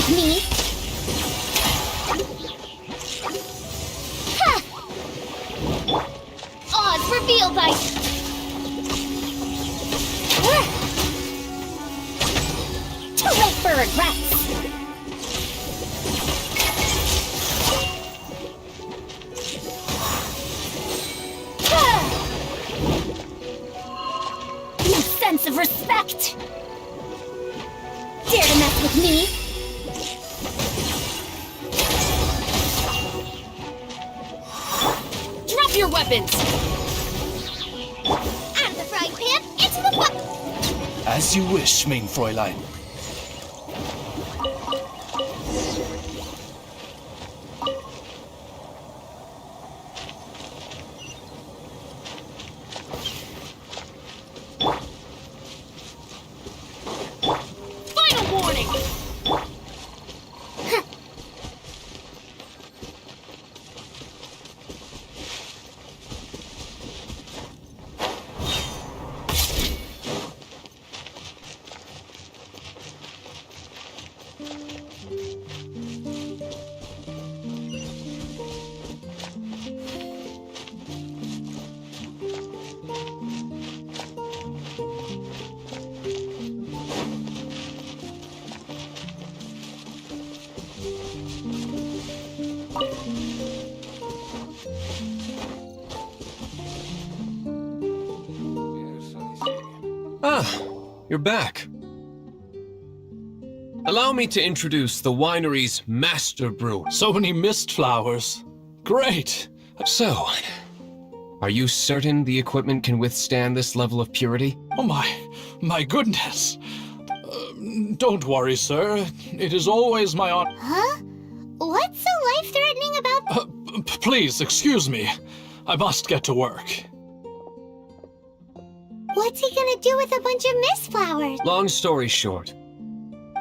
I: with me. Ha! Odds revealed by... Too late for regrets. No sense of respect. Dare to mess with me?
E: Drop your weapons!
I: Out of the frying pan, into the pot!
D: As you wish, mein Fräulein.
E: Final warning!
K: Ah, you're back. Allow me to introduce the winery's master brewer.
J: So many mist flowers. Great.
K: So, are you certain the equipment can withstand this level of purity?
J: Oh my goodness. Don't worry, sir. It is always my honor.
I: Huh? What's so life-threatening about...
J: Please, excuse me. I must get to work.
I: What's he gonna do with a bunch of mist flowers?
K: Long story short,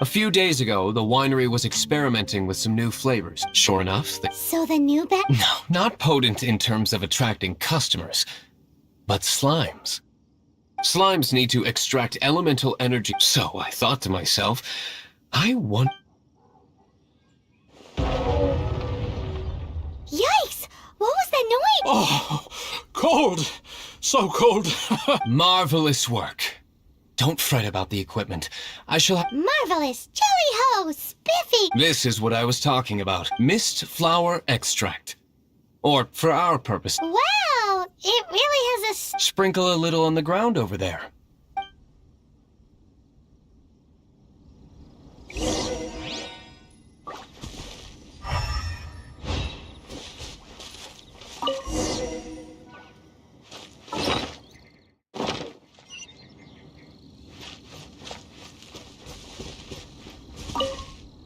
K: a few days ago, the winery was experimenting with some new flavors. Sure enough,
I: So the new
K: No, not potent in terms of attracting customers, but slimes. Slimes need to extract elemental energy, so I thought to myself, I want...
I: Yikes! What was that noise?
J: Oh, cold! So cold.
K: Marvelous work. Don't fret about the equipment. I shall have...
I: Marvelous! Jolly-ho! Spiffy!
K: This is what I was talking about. Mist flower extract. Or, for our purpose,
I: Wow! It really has a...
K: sprinkle a little on the ground over there.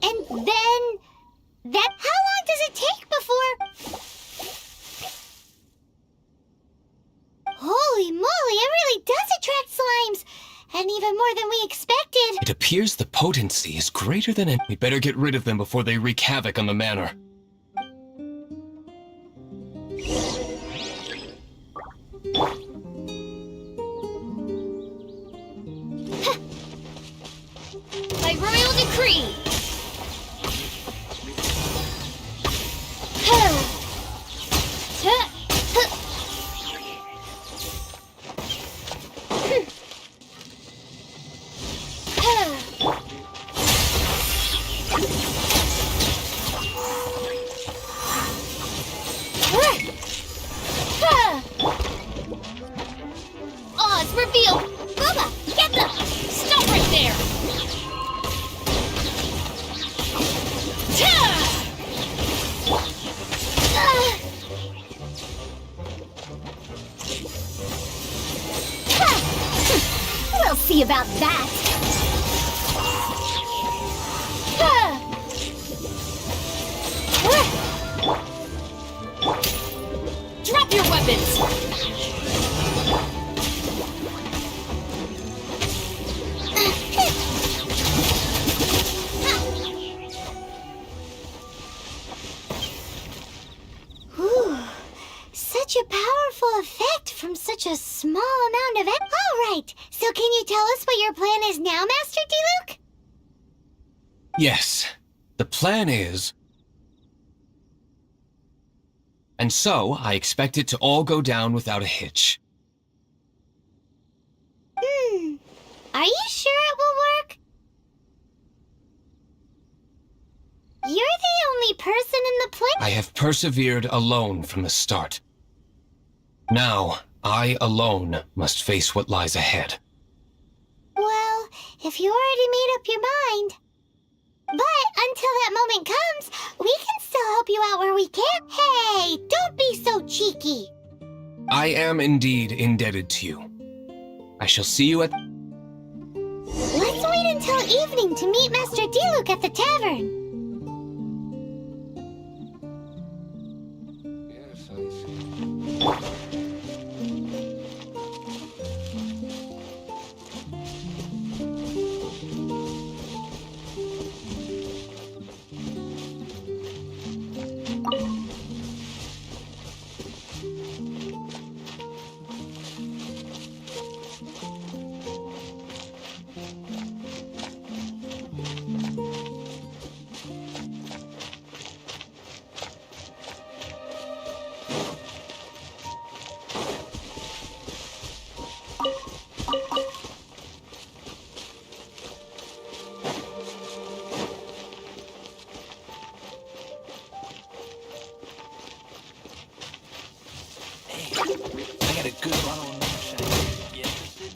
I: And then... That... How long does it take before... Holy moly, it really does attract slimes! And even more than we expected!
K: It appears the potency is greater than... We better get rid of them before they wreak havoc on the manor.
I: By royal decree! Odds revealed! Bubba, get them!
E: Stop right there!
I: We'll see about that!
E: Drop your weapons!
I: Whew. Such a powerful effect from such a small amount of... All right, so can you tell us what your plan is now, Master Diluc?
K: Yes. The plan is... And so, I expect it to all go down without a hitch.
I: Are you sure it will work? You're the only person in the place.
K: I have persevered alone from the start. Now, I alone must face what lies ahead.
I: Well, if you already made up your mind. But until that moment comes, we can still help you out where we can. Hey, don't be so cheeky.
K: I am indeed indebted to you. I shall see you at...
I: Let's wait until evening to meet Master Diluc at the tavern.
G: Yes, I see.
D: I got a good bottle of moonshine. You interested?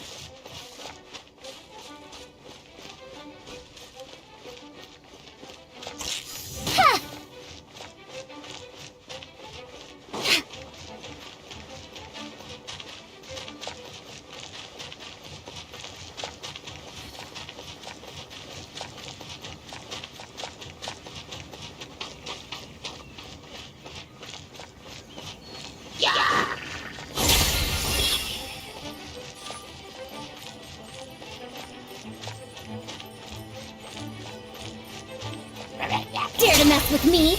I: Dare to mess with me?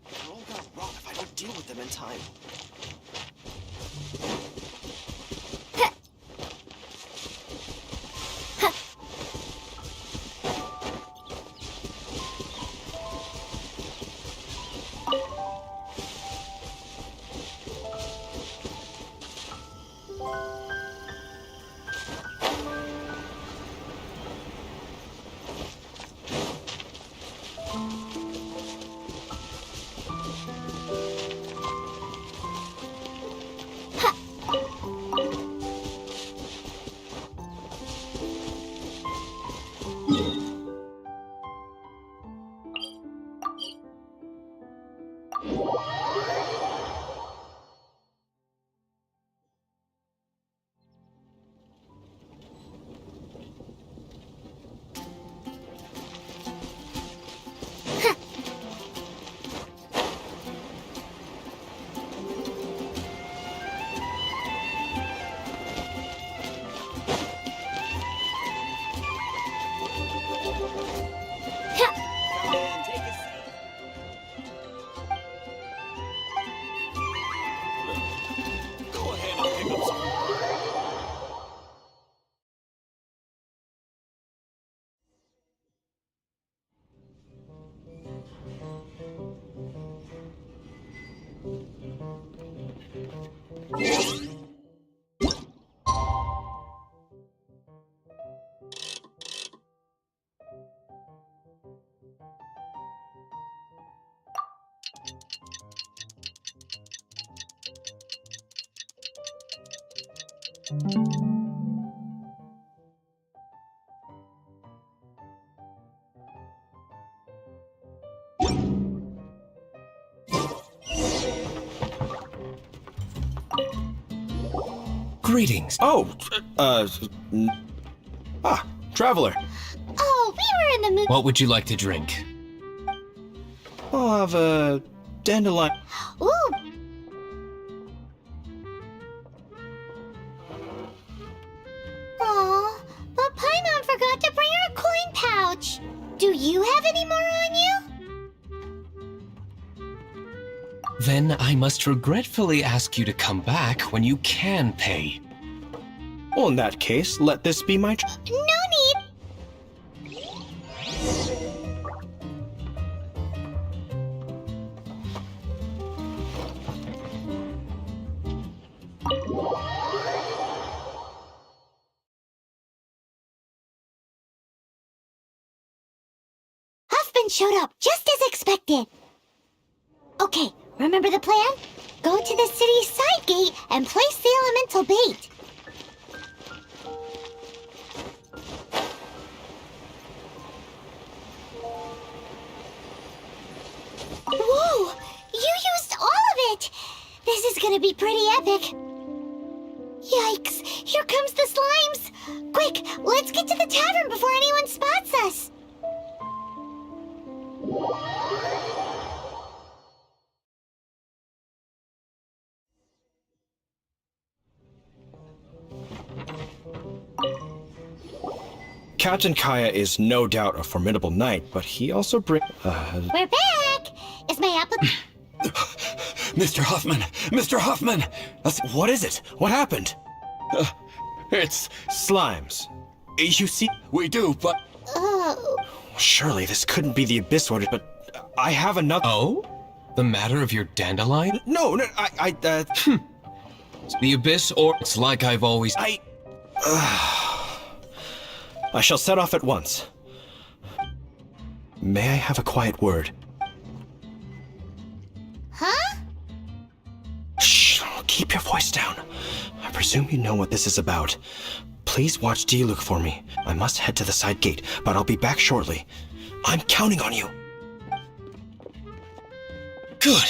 M: They're all gonna rot if I don't deal with them in time.
D: Go ahead and pick up some.
K: Greetings.
L: Oh, traveler.
I: Oh, we were in the mood.
K: What would you like to drink?
L: I'll have a dandelion.
I: Ooh. Aw, but Paimon forgot to bring her coin pouch. Do you have any more on you?
K: Then I must regretfully ask you to come back when you can pay.
L: Well, in that case, let this be my...
I: No need. Huffman showed up just as expected. Okay, remember the plan? Go to the city's side gate and place the elemental bait. Whoa! You used all of it! This is gonna be pretty epic. Yikes! Here comes the slimes! Quick, let's get to the tavern before anyone spots us!
L: Captain Kaya is no doubt a formidable knight, but he also brings...
I: We're back! Is my apple...
H: Mr. Huffman! Mr. Huffman!
L: What is it? What happened?
H: It's...
L: Slimes. You see...
H: We do, but...
I: Oh...
L: Surely this couldn't be the Abyss Order, but I have another...
K: Oh? The matter of your dandelion?
L: No,
K: The Abyss, or it's like I've always...
L: I shall set off at once. May I have a quiet word?
I: Huh?
L: Shh, keep your voice down. I presume you know what this is about. Please watch Diluc for me. I must head to the side gate, but I'll be back shortly. I'm counting on you.
K: Good.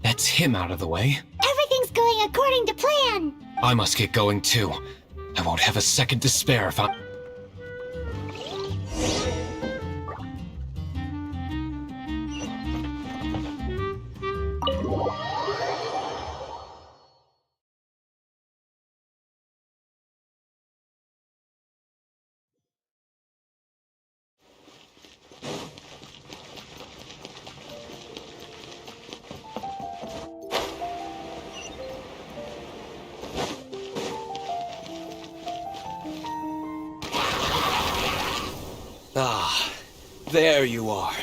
K: That's him out of the way.
I: Everything's going according to plan.
K: I must get going too. I won't have a second to spare if I'm...
H: Ah, there you are.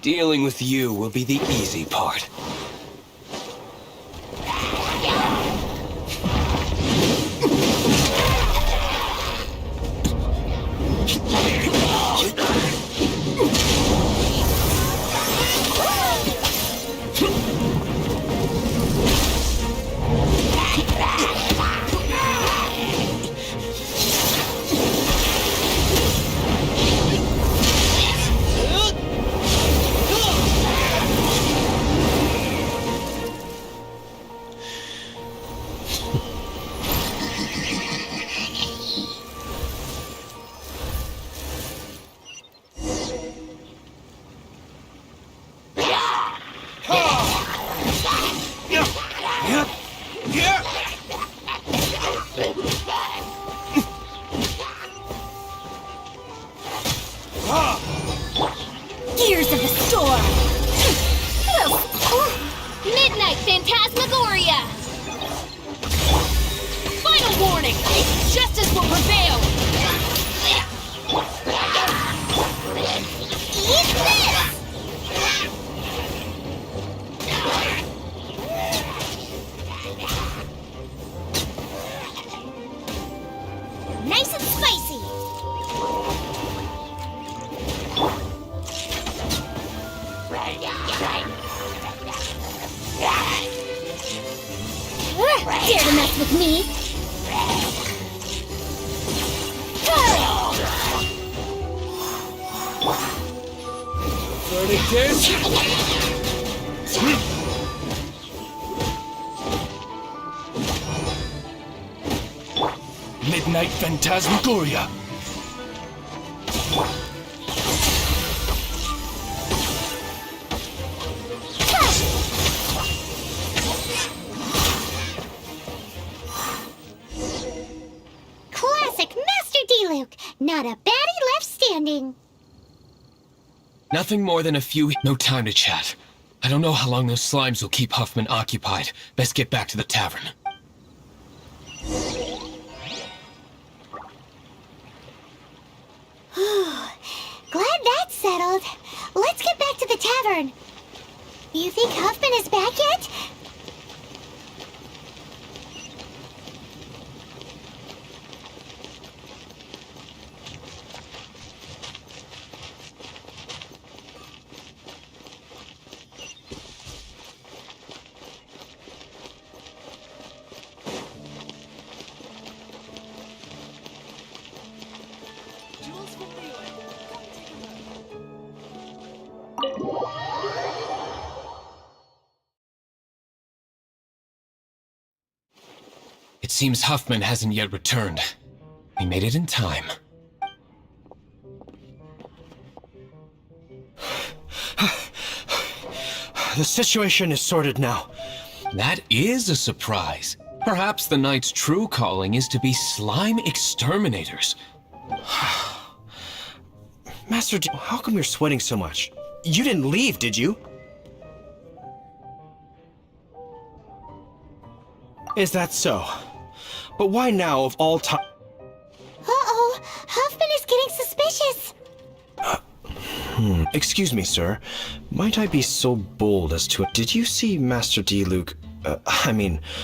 H: Dealing with you will be the easy part.
E: Gears of the storm! Midnight Phantasmagoria! Final warning! Justice will prevail!
I: Eat this! Nice and spicy! Dare to mess with me?
B: Midnight Phantasmagoria.
I: Classic Master D-Luke. Not a baddie left standing.
K: Nothing more than a few... No time to chat. I don't know how long those slimes will keep Huffman occupied. Best get back to the tavern.
I: Glad that's settled. Let's get back to the tavern. You think Huffman is back yet?
K: It seems Huffman hasn't yet returned. He made it in time.
L: The situation is sorted now.
K: That is a surprise. Perhaps the Knight's true calling is to be slime exterminators.
L: Master D, how come you're sweating so much? You didn't leave, did you? Is that so? But why now of all time?
I: Uh-oh, Huffman is getting suspicious.
L: Excuse me, sir. Might I be so bold as to... Did you see Master D-Luke...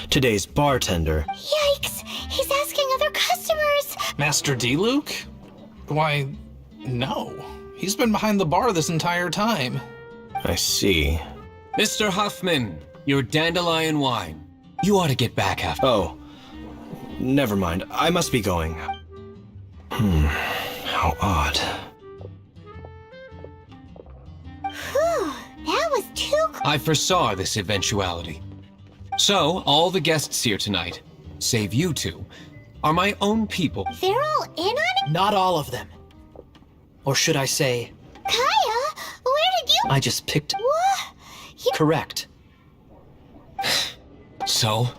L: today's bartender?
I: Yikes, he's asking other customers.
J: Master D-Luke? Why, no. He's been behind the bar this entire time.
L: I see.
K: Mr. Huffman, your dandelion wine. You ought to get back after.
L: Oh. Never mind. I must be going. How odd.
I: Whew, that was too...
K: I foresaw this eventuality. So, all the guests here tonight, save you two, are my own people.
I: They're all in on it?
M: Not all of them. Or should I say...
I: Kaya, where did you...
M: I just picked...
I: What?
M: Correct.
K: So?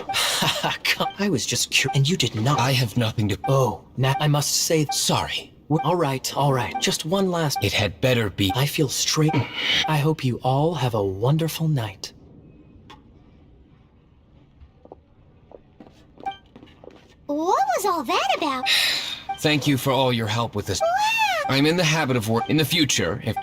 M: I was just curious, and you did not.
K: I have nothing to...
M: Oh, now I must say...
K: Sorry.
M: All right. Just one last...
K: It had better be...
M: I feel straight... I hope you all have a wonderful night.
I: What was all that about?
K: Thank you for all your help with this.
I: Wow.
K: I'm in the habit of work... In the future, if...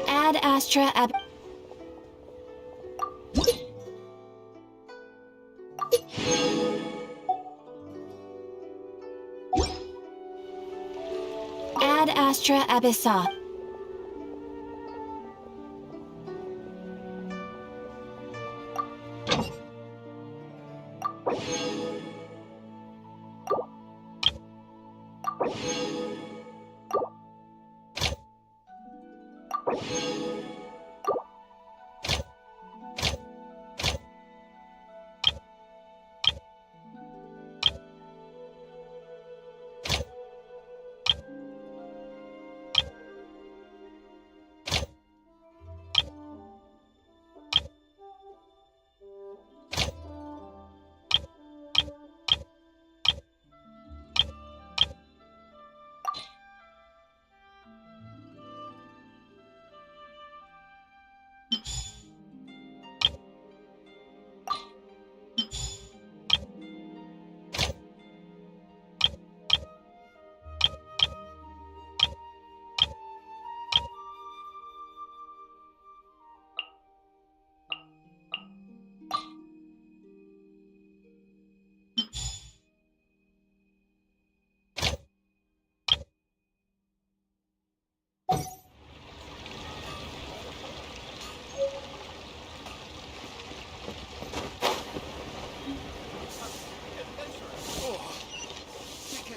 E: Ad Astra Ab. Ad Astra Abyssa.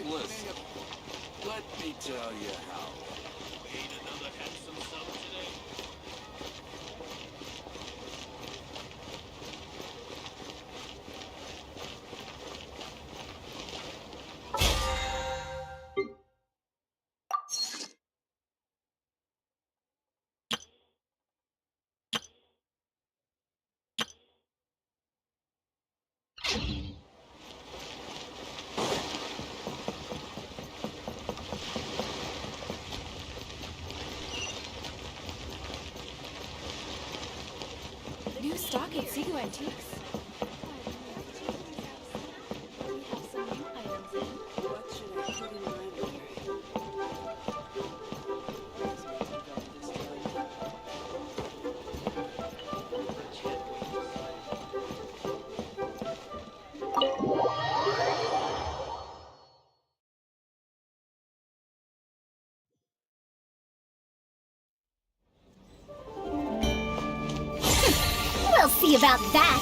D: Listen, let me tell you how. Ain't another handsome sum today?
E: New stock at Seago Antiques. We have some new items in.
C: What should I put in my letter?
I: We'll see about that.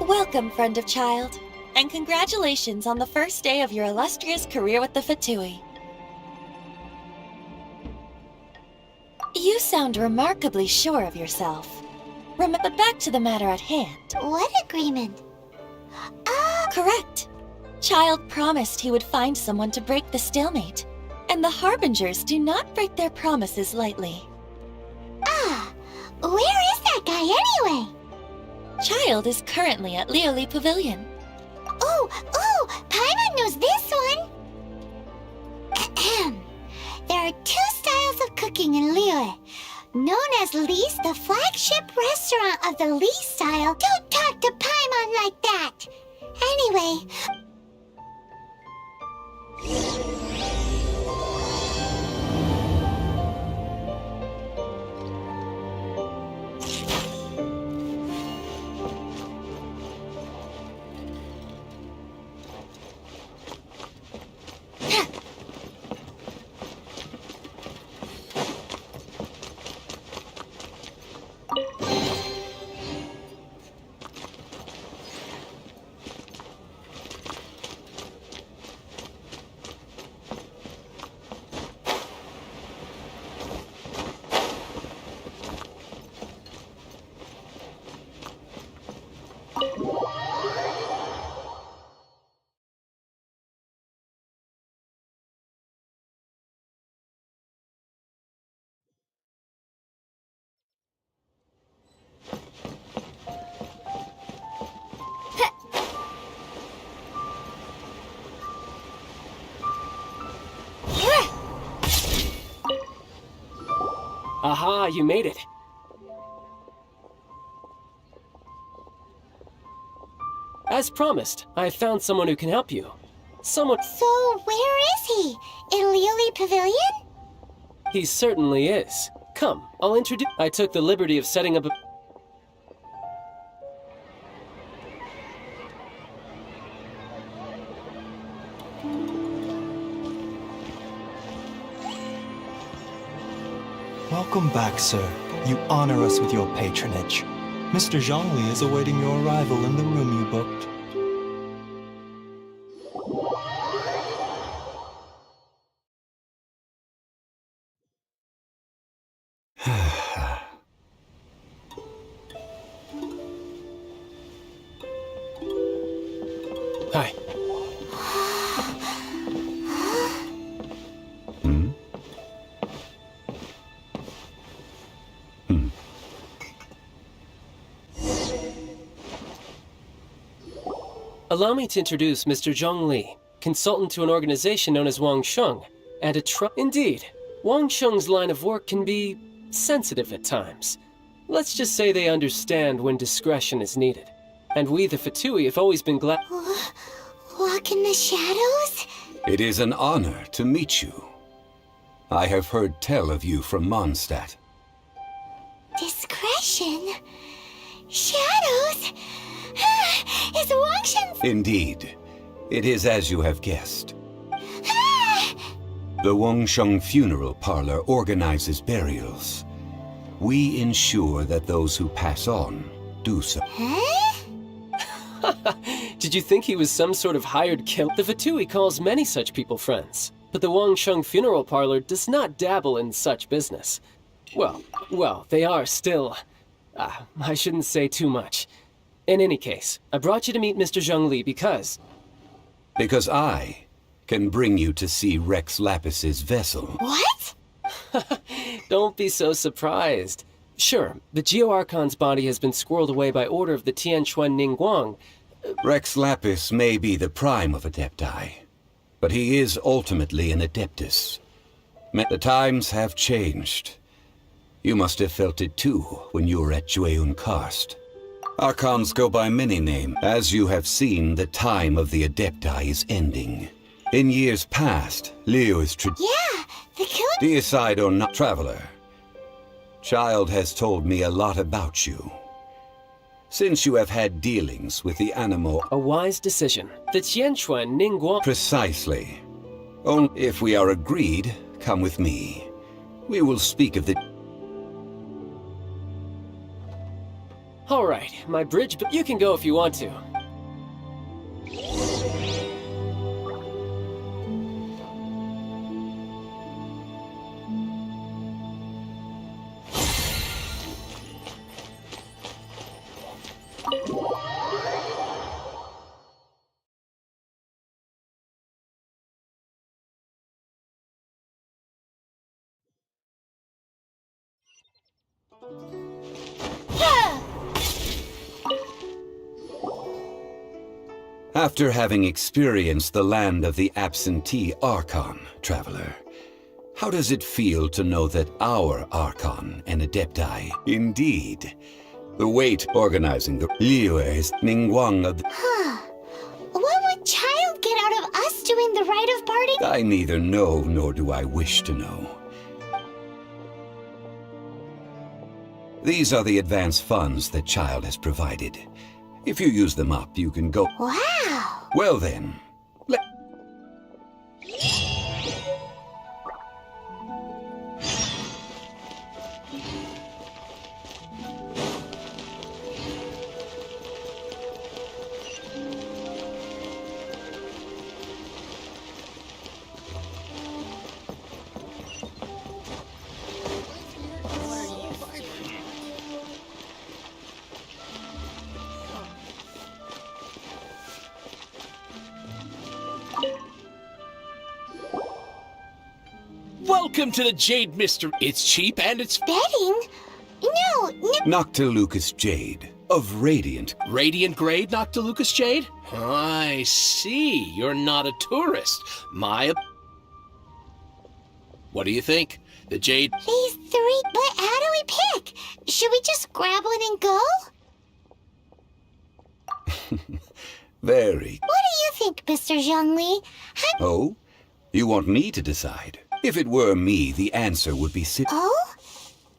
E: Welcome, friend of child, and congratulations on the first day of your illustrious career with the Fatui. You sound remarkably sure of yourself. But back to the matter at hand.
I: What agreement?
E: Correct. Child promised he would find someone to break the stalemate, and the Harbingers do not break their promises lightly.
I: Where is that guy anyway?
E: Child is currently at Leoli Pavilion.
I: Oh, Paimon knows this one. There are two styles of cooking in Liyue. Known as Li's, the flagship restaurant of the Li style. Don't talk to Paimon like that. Anyway...
B: Aha, you made it. As promised, I found someone who can help you. Someone...
I: So, where is he? In Liuli Pavilion?
B: He certainly is. Come, I'll introduce... I took the liberty of setting up a...
N: Welcome back, sir. You honor us with your patronage. Mr. Zhongli is awaiting your arrival in the room you booked.
B: Hi. Allow me to introduce Mr. Zhong Li, consultant to an organization known as Wang Sheng, and Indeed, Wang Sheng's line of work can be sensitive at times. Let's just say they understand when discretion is needed. And we, the Fatui, have always been glad...
I: Walk in the shadows?
H: It is an honor to meet you. I have heard tell of you from Mondstadt.
I: Discretion? Shadows? Is Wang Shen's...
H: Indeed. It is as you have guessed. The Wangsheng Funeral Parlor organizes burials. We ensure that those who pass on do so.
B: Did you think he was some sort of hired killer? The Fatui calls many such people friends, but the Wangsheng Funeral Parlor does not dabble in such business. Well, they are still... I shouldn't say too much. In any case, I brought you to meet Mr. Zhong Li because...
H: Because I can bring you to see Rex Lapis's vessel.
I: What?
B: Don't be so surprised. Sure, the Geo-Archon's body has been squirreled away by order of the Tianquan Ningguang.
H: Rex Lapis may be the prime of Adepti, but he is ultimately an Adeptus. The times have changed. You must have felt it too when you were at Jueyun Karst. Archons go by many names. As you have seen, the time of the Adepti is ending. In years past, Leo is
I: Yeah, the killer...
H: Deicide or not, Traveler. Child has told me a lot about you. Since you have had dealings with the animal...
B: A wise decision. The Tianquan Ningguang...
H: Precisely. Only if we are agreed, come with me. We will speak of the...
B: All right, my bridge... You can go if you want to.
H: After having experienced the land of the absentee Archon, Traveler, how does it feel to know that our Archon and Adepti, indeed, the weight organizing the Liyue is Ningguang of the...
I: What would Child get out of us doing the rite of parting?
H: I neither know nor do I wish to know. These are the advance funds that Child has provided. If you use them up, you can go...
I: Wow!
H: Well then,
D: Welcome to the Jade Mystery. It's cheap and it's
I: Betting? No.
H: Noctilucus Jade of Radiant.
D: Radiant grade, Noctilucus Jade? I see. You're not a tourist. What do you think?
O: The jade.
I: These three, but how do we pick? Should we just grab one and go?
H: Very.
I: What do you think, Mr. Zhongli?
H: Oh? You want me to decide? If it were me, the answer would be
I: Oh?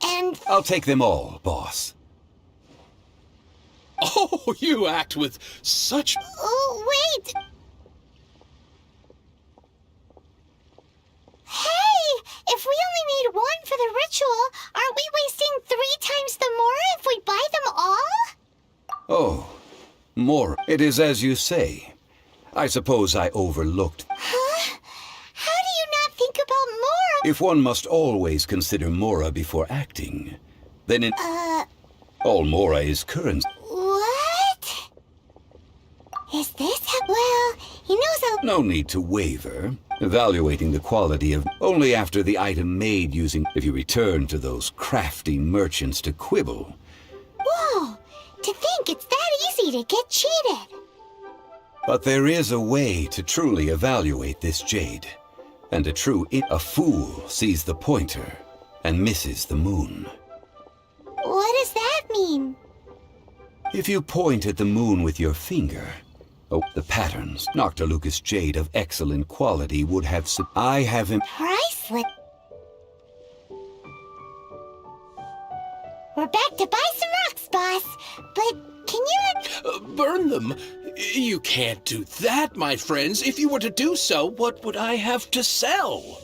I: And...
H: I'll take them all, boss.
O: Oh, you act with such...
I: Oh, wait! Hey! If we only need one for the ritual, aren't we wasting 3 times the Mora if we buy them all?
H: Oh, more. It is as you say. I suppose I overlooked.
I: Huh? How do you not think about Mora?
H: If one must always consider Mora before acting, then all Mora is currency.
I: What? Is this how... Well, he knows how...
H: No need to waver. Evaluating the quality of... Only after the item made using... If you return to those crafty merchants to quibble.
I: Whoa! To think it's that easy to get cheated.
H: But there is a way to truly evaluate this jade. And a fool sees the pointer and misses the moon.
I: What does that mean?
H: If you point at the moon with your finger... Oh, the patterns. Noctilucous jade of excellent quality would have... I have him...
I: Priceless. We're back to buy some rocks, boss. But can you...
O: burn them? You can't do that, my friends. If you were to do so, what would I have to sell?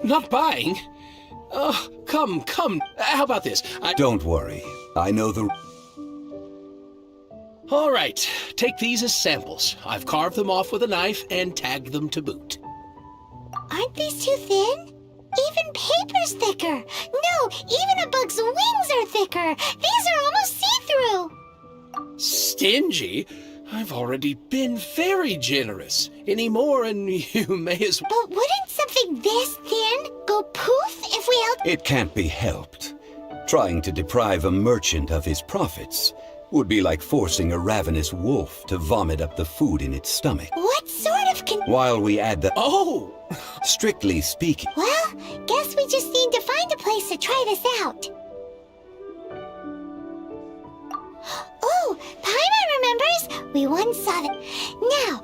O: Not buying? Come. How about this?
H: Don't worry. I know the...
O: All right. Take these as samples. I've carved them off with a knife and tagged them to boot.
I: Aren't these too thin? Even paper's thicker. No, even a bug's wings are thicker. These are almost see-through.
O: Stingy? I've already been very generous. Any more and you may as well...
I: But wouldn't something this thin go poof if we held...
H: It can't be helped. Trying to deprive a merchant of his profits would be like forcing a ravenous wolf to vomit up the food in its stomach.
I: What sort of
H: While we add the...
O: Oh!
H: Strictly speaking...
I: Well, guess we just need to find a place to try this out. Oh, Paimon remembers! We once saw that... Now...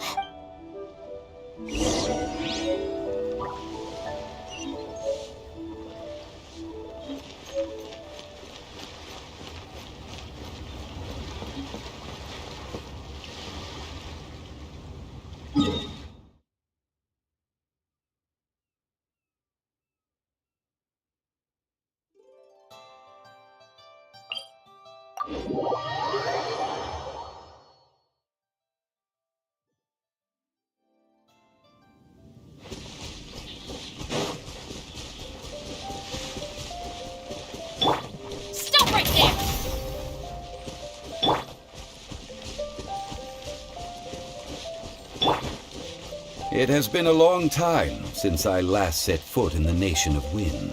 E: Stop right there!
H: It has been a long time since I last set foot in the Nation of Wind.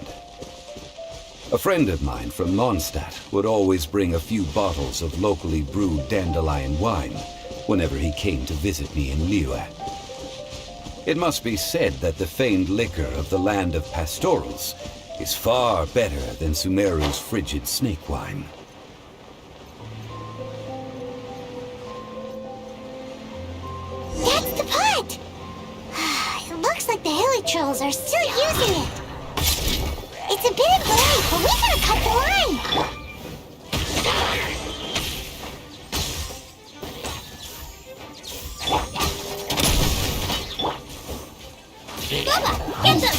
H: A friend of mine from Mondstadt would always bring a few bottles of locally brewed dandelion wine whenever he came to visit me in Liyue. It must be said that the famed liquor of the land of pastorals is far better than Sumeru's frigid snake wine.
I: That's the pot! It looks like the hilly trolls are still using it. It's a bit late, but we gotta cut the line! Bubba, get them!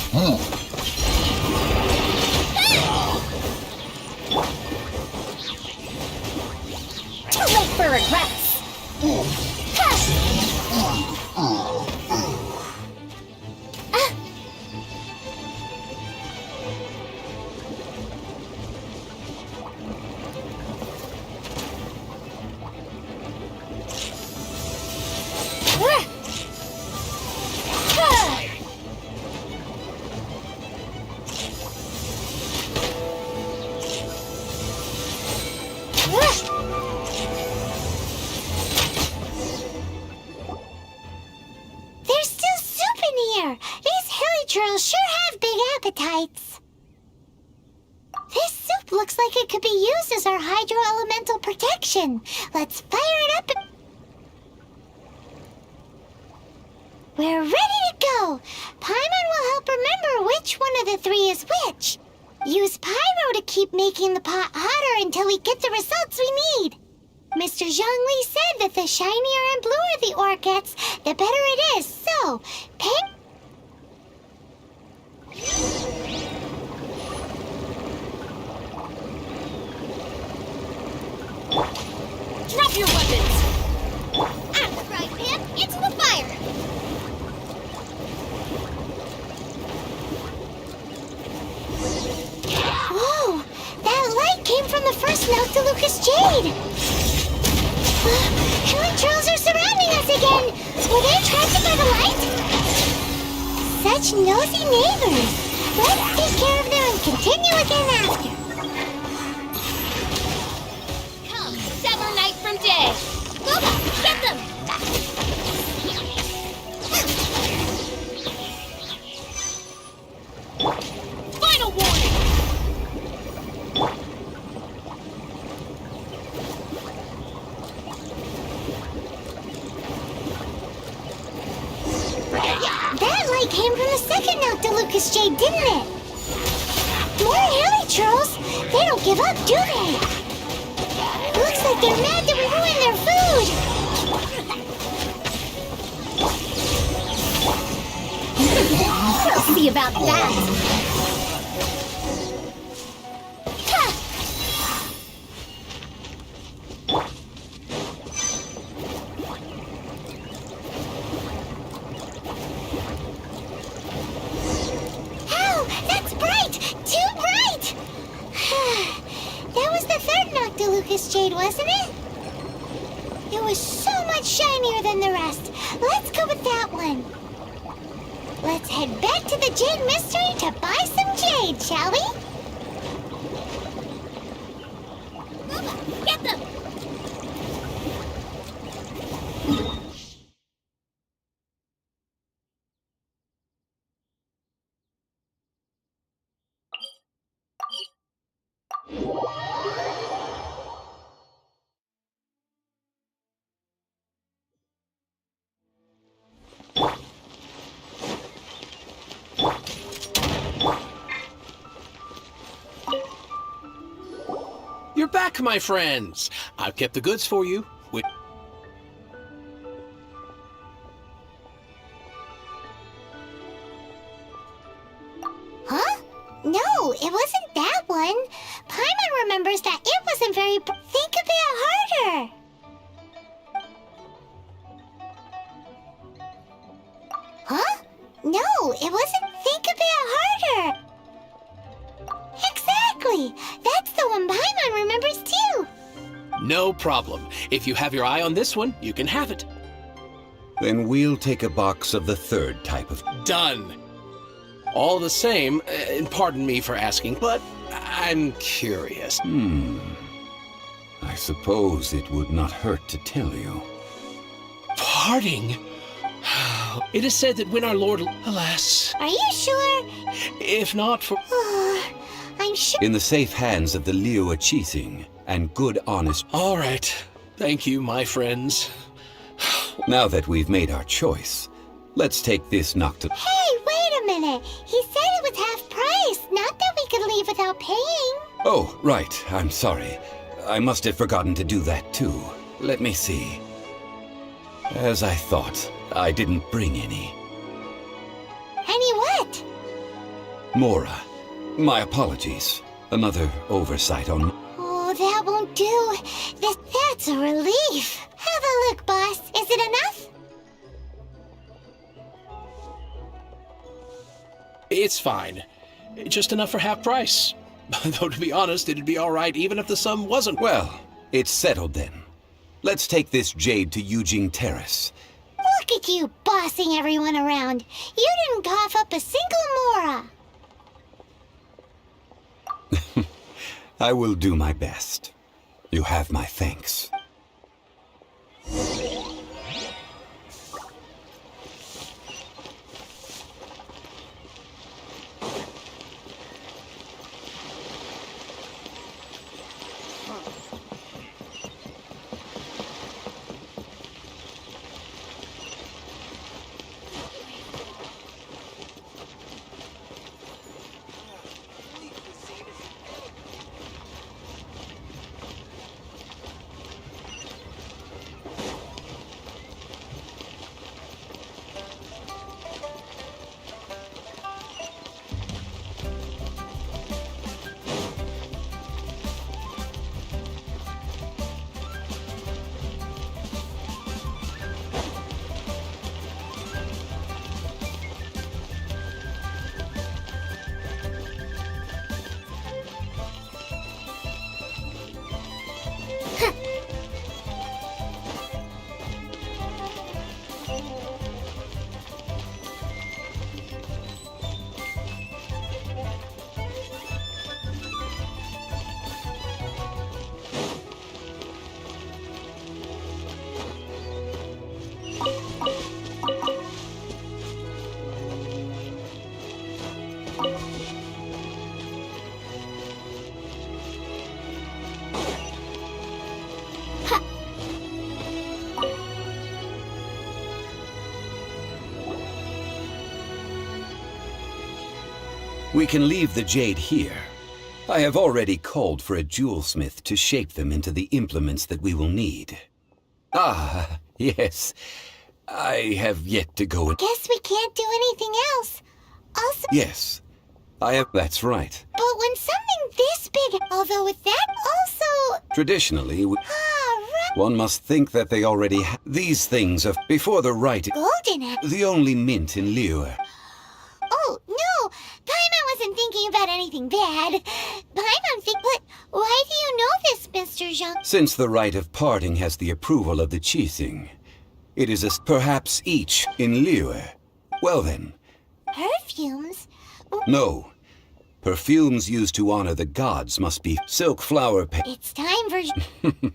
I: Too late for regrets! looks like it could be used as our hydro-elemental protection. Let's fire it up. We're ready to go. Paimon will help remember which one of the three is which. Use pyro to keep making the pot hotter until we get the results we need. Mr. Zhongli said that the shinier and bluer the ore gets, the better it is. So, pay...
E: Drop your weapons!
I: Out of the frying pan, into the fire! Whoa! That light came from the first Noctilucous Jade! Helen trolls are surrounding us again! Were they attracted by the light? Such nosy neighbors! Let's take care of them and continue again after.
E: Come, sever night from day! Boba, get them! Final warning!
I: That light came from the second Noctilucous Jade, didn't it? More heli trolls! They don't give up, do they? Looks like they're mad that we ruined their food! We'll see about that! Jade, wasn't it? It was so much shinier than the rest. Let's go with that one. Let's head back to the Jade Mystery to buy some jade, shall we? Boba, get them!
O: You're back, my friends. I've kept the goods for you.
I: Huh? No, it wasn't that one. Paimon remembers that it wasn't very... Think a bit harder. Huh? No, it wasn't... Think a bit harder. Exactly! That's the one Paimon remembers too!
O: No problem. If you have your eye on this one, you can have it.
H: Then we'll take a box of the third type of...
O: Done! All the same, and pardon me for asking, but I'm curious.
H: I suppose it would not hurt to tell you.
O: Parting? It is said that when our Lord... Alas...
I: Are you sure?
O: If not for...
I: I'm sure...
H: In the safe hands of the Liu Qixing and good honest...
O: All right. Thank you, my friends.
H: Now that we've made our choice, let's take this Noctil...
I: Hey, wait a minute! He said it was half price, not that we could leave without paying.
H: Oh, right. I'm sorry. I must have forgotten to do that too. Let me see. As I thought, I didn't bring any.
I: Any what?
H: Mora, my apologies. Another oversight on...
I: Oh, that won't do. That's a relief. Have a look, boss. Is it enough?
O: It's fine. Just enough for half price. Though, to be honest, it'd be all right even if the sum wasn't...
H: Well, it's settled then. Let's take this jade to Yujing Terrace.
I: Look at you bossing everyone around. You didn't cough up a single Mora.
H: I will do my best. You have my thanks. We can leave the jade here. I have already called for a jewelsmith to shape them into the implements that we will need. Ah, yes. I have yet to go.
I: Guess we can't do anything else. Also,
H: Yes, I have. That's right.
I: but when something this big, although with that also...
H: Traditionally,
I: right.
H: one must think that they already have these things of before the right.
I: Golden apple.
H: The only mint in Liyue.
I: Oh, no! Paimon wasn't thinking about anything bad. Paimon but why do you know this, Mr. Zhang?
H: Since the rite of parting has the approval of the Qixing, it is perhaps each in Liyue. Well then.
I: Perfumes?
H: No. Perfumes used to honor the gods must be silk flower
I: It's time for...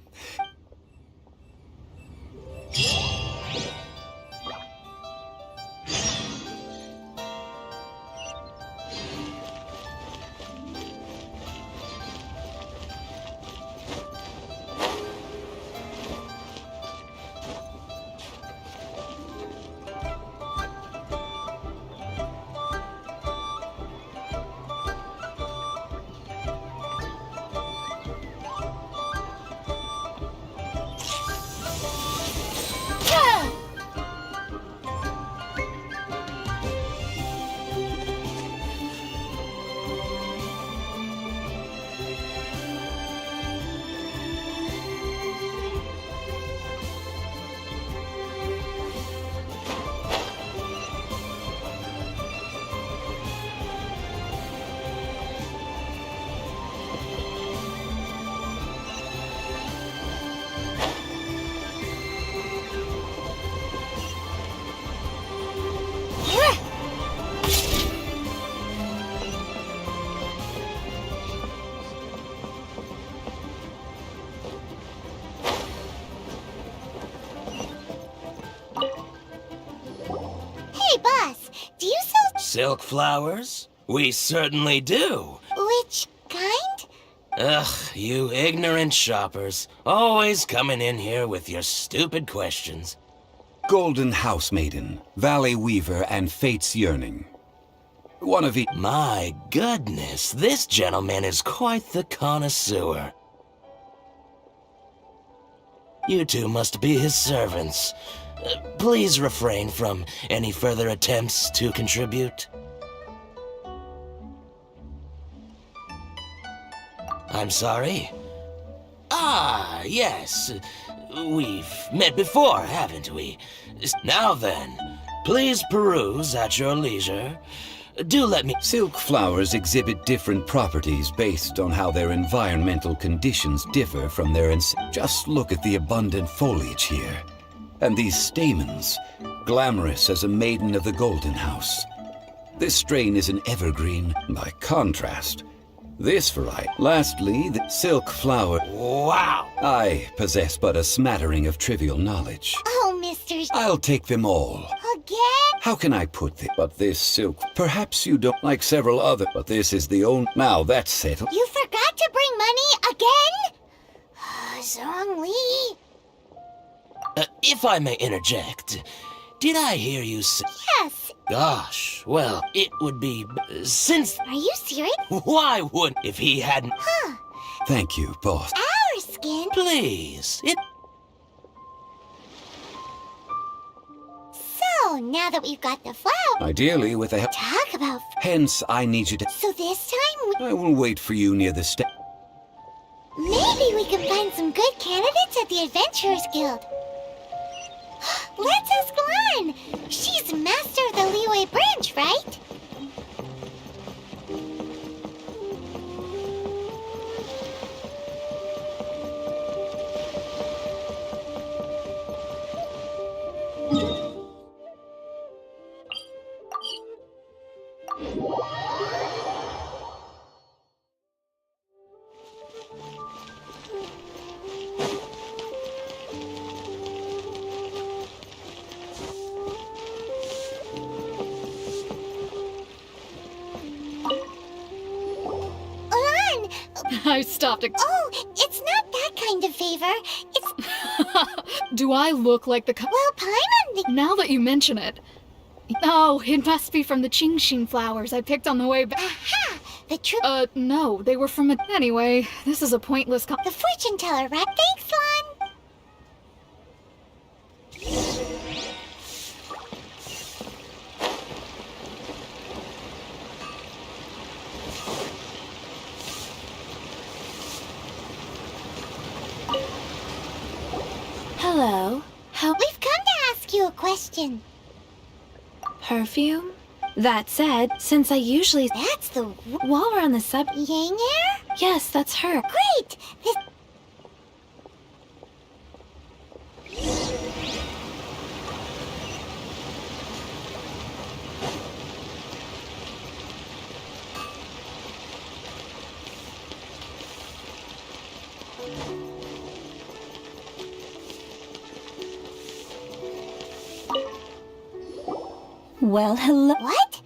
I: Hey, boss, do you sell...
P: Silk flowers? We certainly do.
I: Which kind?
P: Ugh, you ignorant shoppers. Always coming in here with your stupid questions.
H: Golden Housemaiden, Valley Weaver, and Fate's Yearning. One of each.
P: My goodness, this gentleman is quite the connoisseur. You two must be his servants. Please refrain from any further attempts to contribute. I'm sorry? Ah, yes. We've met before, haven't we? Now then, please peruse at your leisure. Do let me...
H: Silk flowers exhibit different properties based on how their environmental conditions differ from their Just look at the abundant foliage here. And these stamens, glamorous as a maiden of the Golden House. This strain is an evergreen. By contrast, this variety. Lastly, the silk flower.
P: Wow!
H: I possess but a smattering of trivial knowledge.
I: Oh, Mr.
H: I'll take them all.
I: Again?
H: How can I put this? But this silk, perhaps you don't like several other, but this is the only. Now that's settled.
I: You forgot to bring money again? Zhongli.
P: If I may interject, did I hear you say...
I: Yes.
P: Gosh, well, it would be... since...
I: Are you serious?
P: Why would... if he hadn't...
I: Huh.
H: Thank you, boss.
I: Our skin?
P: Please, it...
I: So, now that we've got the flower...
H: Ideally, with a...
I: Talk about...
H: Hence, I need you to...
I: So this time
H: I will wait for you near the
I: Maybe we can find some good candidates at the Adventurers Guild. Let's ask Lan. She's master of the Liyue branch, right?
Q: I stopped.
I: Oh, it's not that kind of favor. It's...
Q: Do I look like the...
I: Well, Paimon...
Q: Now that you mention it, Oh, it must be from the Genshin flowers I picked on the way back.
I: Aha! The true.
Q: No, they were from a. Anyway, this is a pointless.
I: The fortune teller, right? Thanks, Lon.
E: Hello.
I: We've come to ask you a question.
E: Perfume? That said, since I usually.
I: That's the.
E: While we're on the sub.
I: Yang Air?
E: Yes, that's her.
I: Great! This.
R: Well, hello.
I: What?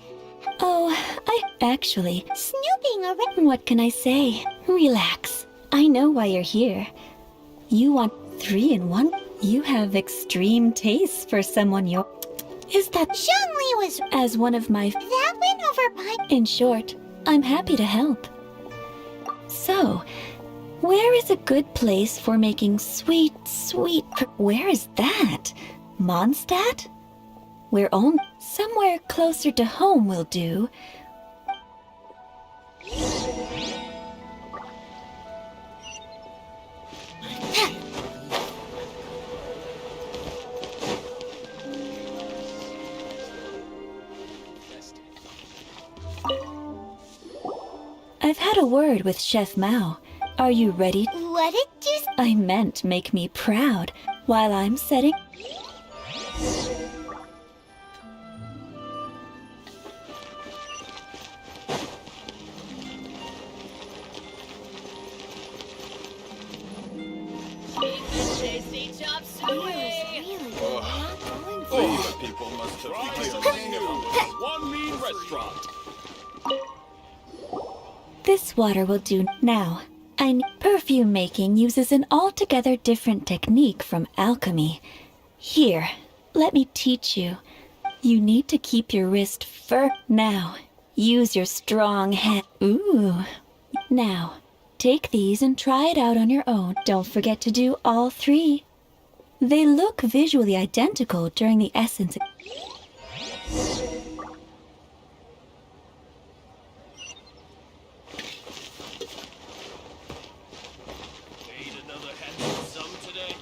R: Oh, I actually.
I: Snooping around.
R: What can I say? Relax. I know why you're here. You want 3 in 1? You have extreme taste for someone you're. Is that.
I: Zhongli was.
R: As one of my.
I: That went over by.
R: In short, I'm happy to help. So, where is a good place for making sweet. Where is that? Mondstadt? We're on. Somewhere closer to home will do. I've had a word with Chef Mao. Are you ready?
I: What did you say?
R: I meant make me proud while I'm setting.
O: People must have something new. One mean restaurant.
R: This water will do now. Perfume making uses an altogether different technique from alchemy. Here, let me teach you. You need to keep your wrist firm. Now, use your strong hand. Ooh. Now, take these and try it out on your own. Don't forget to do all 3. They look visually identical during the essence.
O: Need another handsome sum today?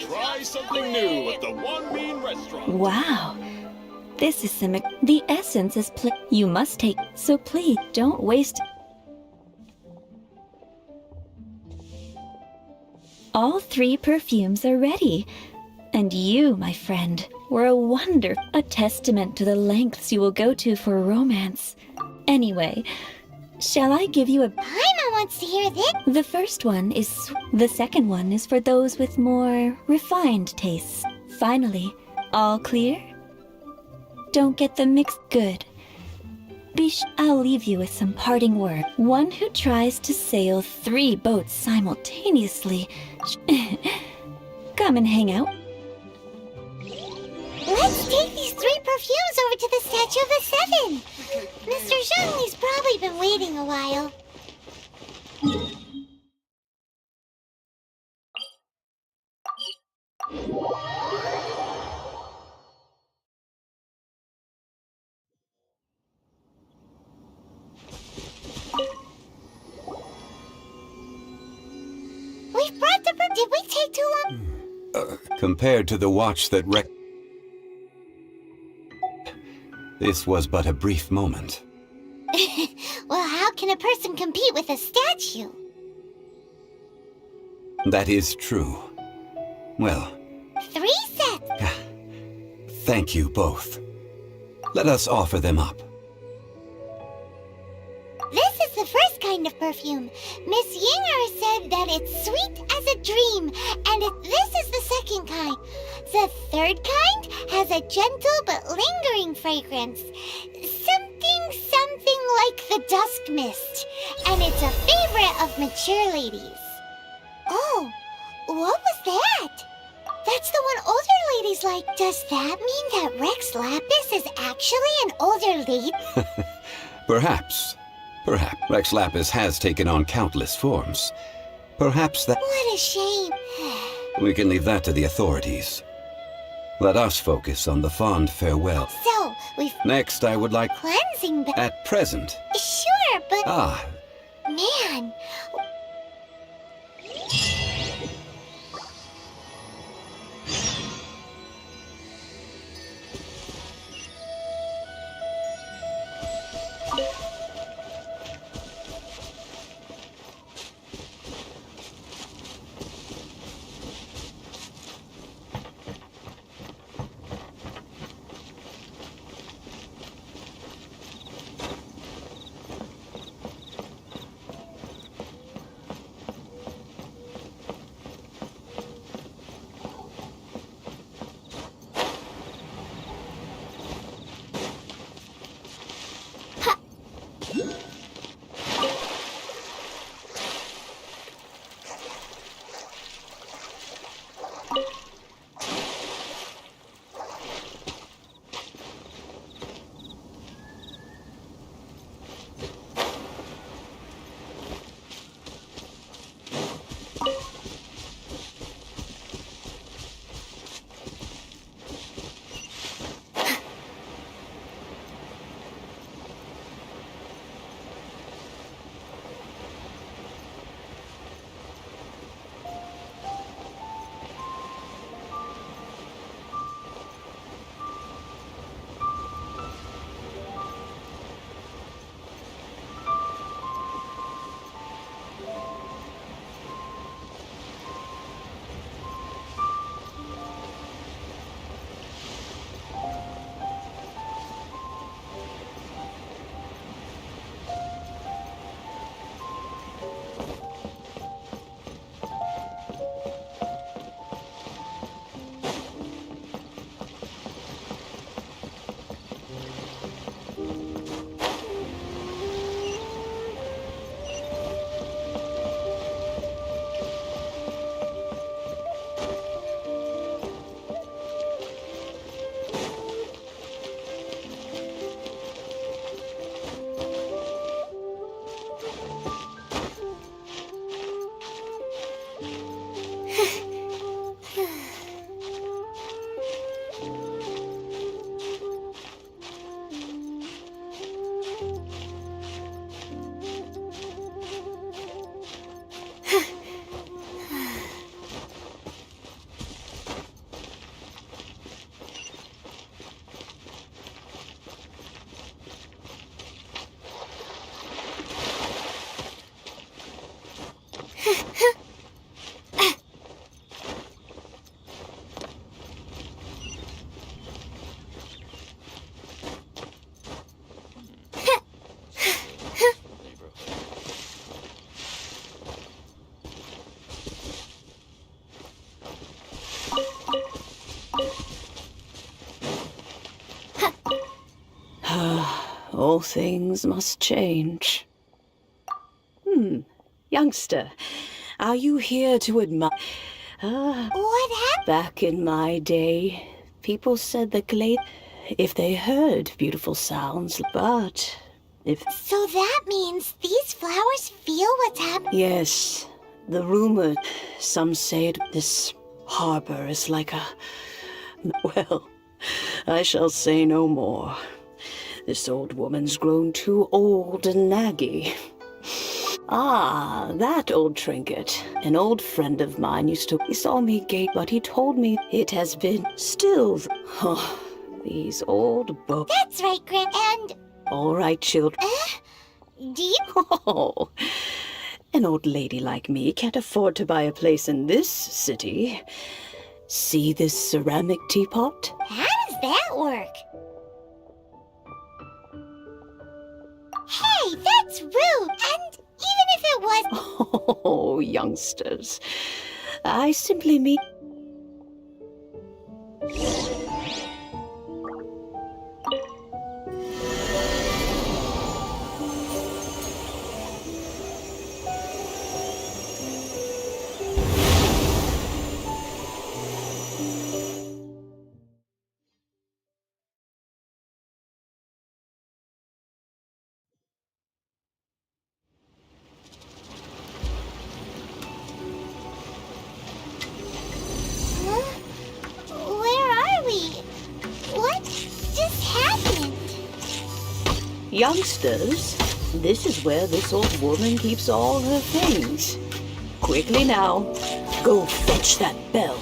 O: Try something new at the One Mean Restaurant.
R: Wow. This is the essence is you must take, so please don't waste. All 3 perfumes are ready. And you, my friend, were a wonder, a testament to the lengths you will go to for romance. Anyway, shall I give you a...
I: Paimon wants to hear this.
R: The first one is... The second one is for those with more refined tastes. Finally, all clear? Don't get them mixed. Good. I'll leave you with some parting word. One who tries to sail 3 boats simultaneously. Come and hang out.
I: Let's take these 3 perfumes over to the Statue of the 7. Mr. Zhongli's probably been waiting a while. Did we take too long?
H: Compared to the watch that wrecked... This was but a brief moment.
I: Well, how can a person compete with a statue?
H: That is true. Well,
I: 3 sets!
H: thank you both. Let us offer them up.
I: This is the first kind of perfume. Miss Yinger said that it's sweet as a dream, and this is the second kind. The third kind has a gentle but lingering fragrance. Something like the dusk mist, and it's a favorite of mature ladies. Oh, what was that? That's the one older ladies like. Does that mean that Rex Lapis is actually an older lady?
H: Perhaps. Perhaps. Rex Lapis has taken on countless forms. Perhaps that...
I: What a shame.
H: We can leave that to the authorities. Let us focus on the fond farewell.
I: So, we've...
H: Next, I would like...
I: Cleansing bath.
H: At present.
I: Sure, but...
H: Ah.
I: Man.
S: All things must change. Youngster, are you here to admire...
I: What happened?
S: Back in my day, people said that if they heard beautiful sounds, but if...
I: So that means these flowers feel what's happening?
S: Yes, the rumor, some say this harbor is like a... Well, I shall say no more. This old woman's grown too old and naggy. Ah, that old trinket. An old friend of mine used to... He saw me gate, but he told me it has been still... Oh, these old books.
I: That's right, Gran. And
S: All right, children.
I: do you?
S: Oh, an old lady like me can't afford to buy a place in this city. See this ceramic teapot?
I: How does that work? Hey, that's rude. And even if it was...
S: Oh, youngsters. I simply mean...
I: Where are we? What just happened?
S: Youngsters, this is where this old woman keeps all her things. Quickly now, go fetch that bell.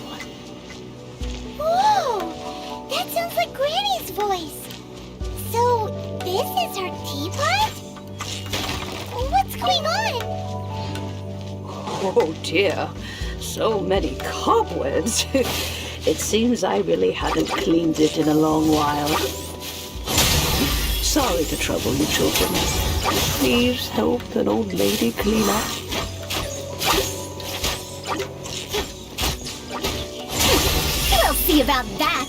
I: Whoa! That sounds like Granny's voice. So, this is her teapot? What's going on?
S: Oh dear, so many cobwebs. It seems I really haven't cleaned it in a long while. Sorry to trouble you, children. Please help an old lady clean up.
I: We'll see about that.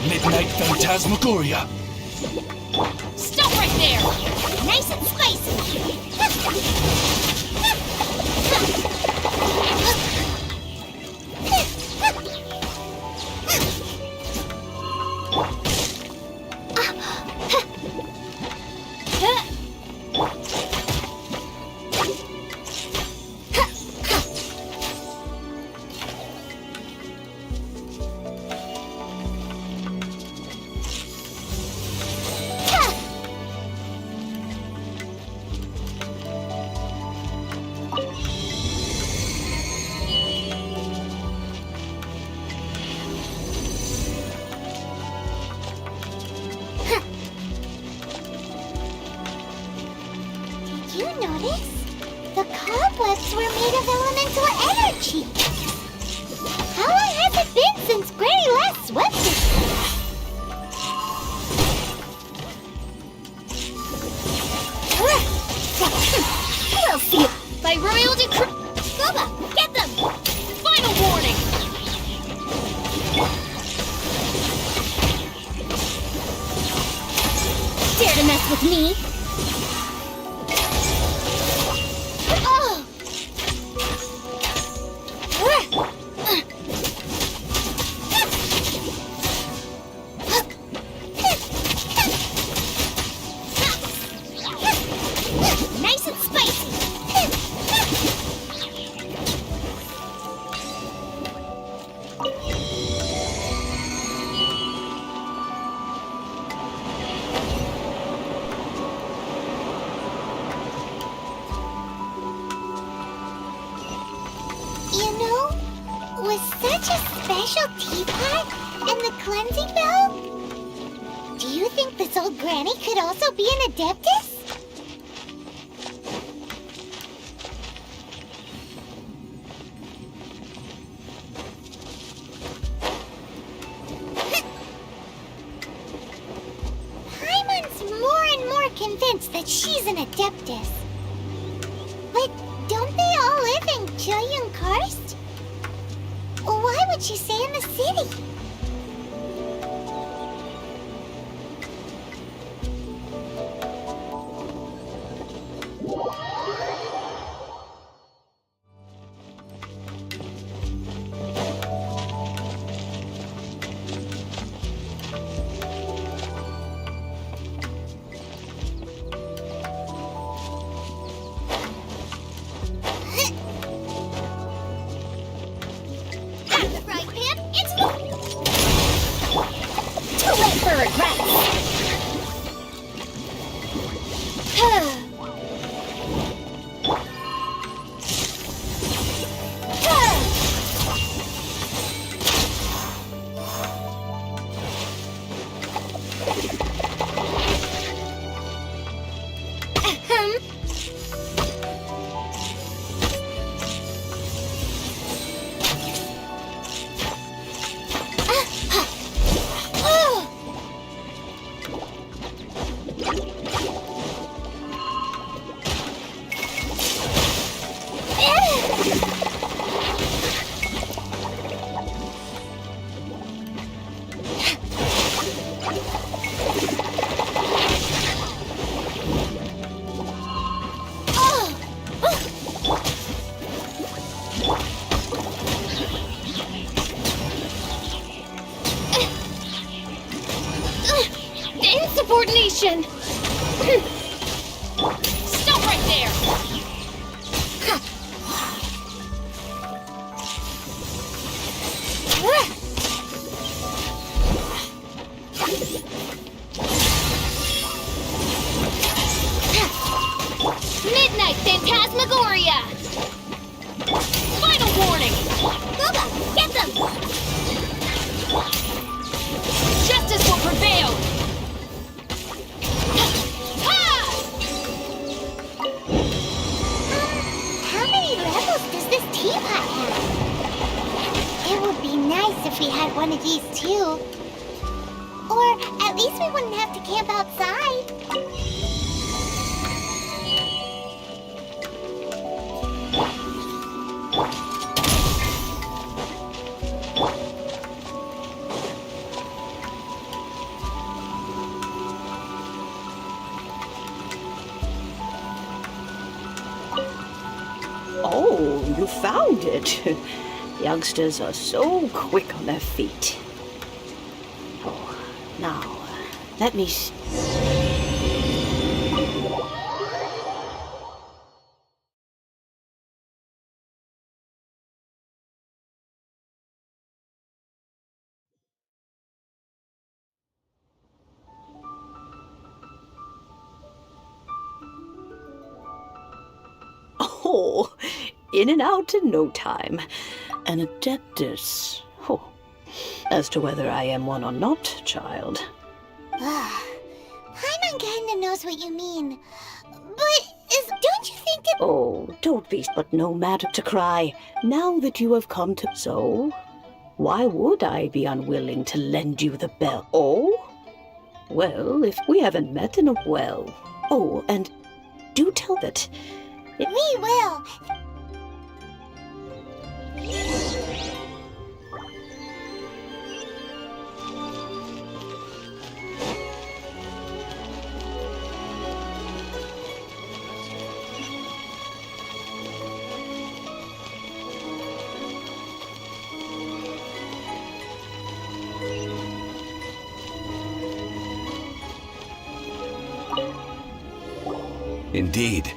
J: Midnight Phantasmagoria.
I: Stop right there! Nice and spicy! Did you notice? The cobwebs were made of elemental energy. How long has it been since Granny last swept it? We'll see. By royal decree. Bubba, get them! Final warning! Dare to mess with me? Oh! Nice and spicy! You know, with such a special teapot and the cleansing bell, do you think this old granny could also be an adeptus? Paimon's more and more convinced that she's an adeptus. But don't they all live in Julian Karst? Why would she stay in the city? Out of the frying pan, into the...
E: attention! Stop right there! Midnight Phantasmagoria! Final warning!
I: Booba, get them!
E: Justice will prevail!
I: How many levels does this teapot have? It would be nice if we had one of these too. Or at least we wouldn't have to camp outside.
S: Oh, you found it. Youngsters are so quick on their feet. Oh, now, let me see. Oh, in and out in no time. An adeptus. Oh, as to whether I am one or not, child.
I: Paimon kinda knows what you mean. But don't you think that—
S: Oh, don't be, but no matter to cry. Now that you have come to so, why would I be unwilling to lend you the bell? Oh? Well, if we haven't met in a well. Oh, and do tell that.
I: We will.
H: Indeed,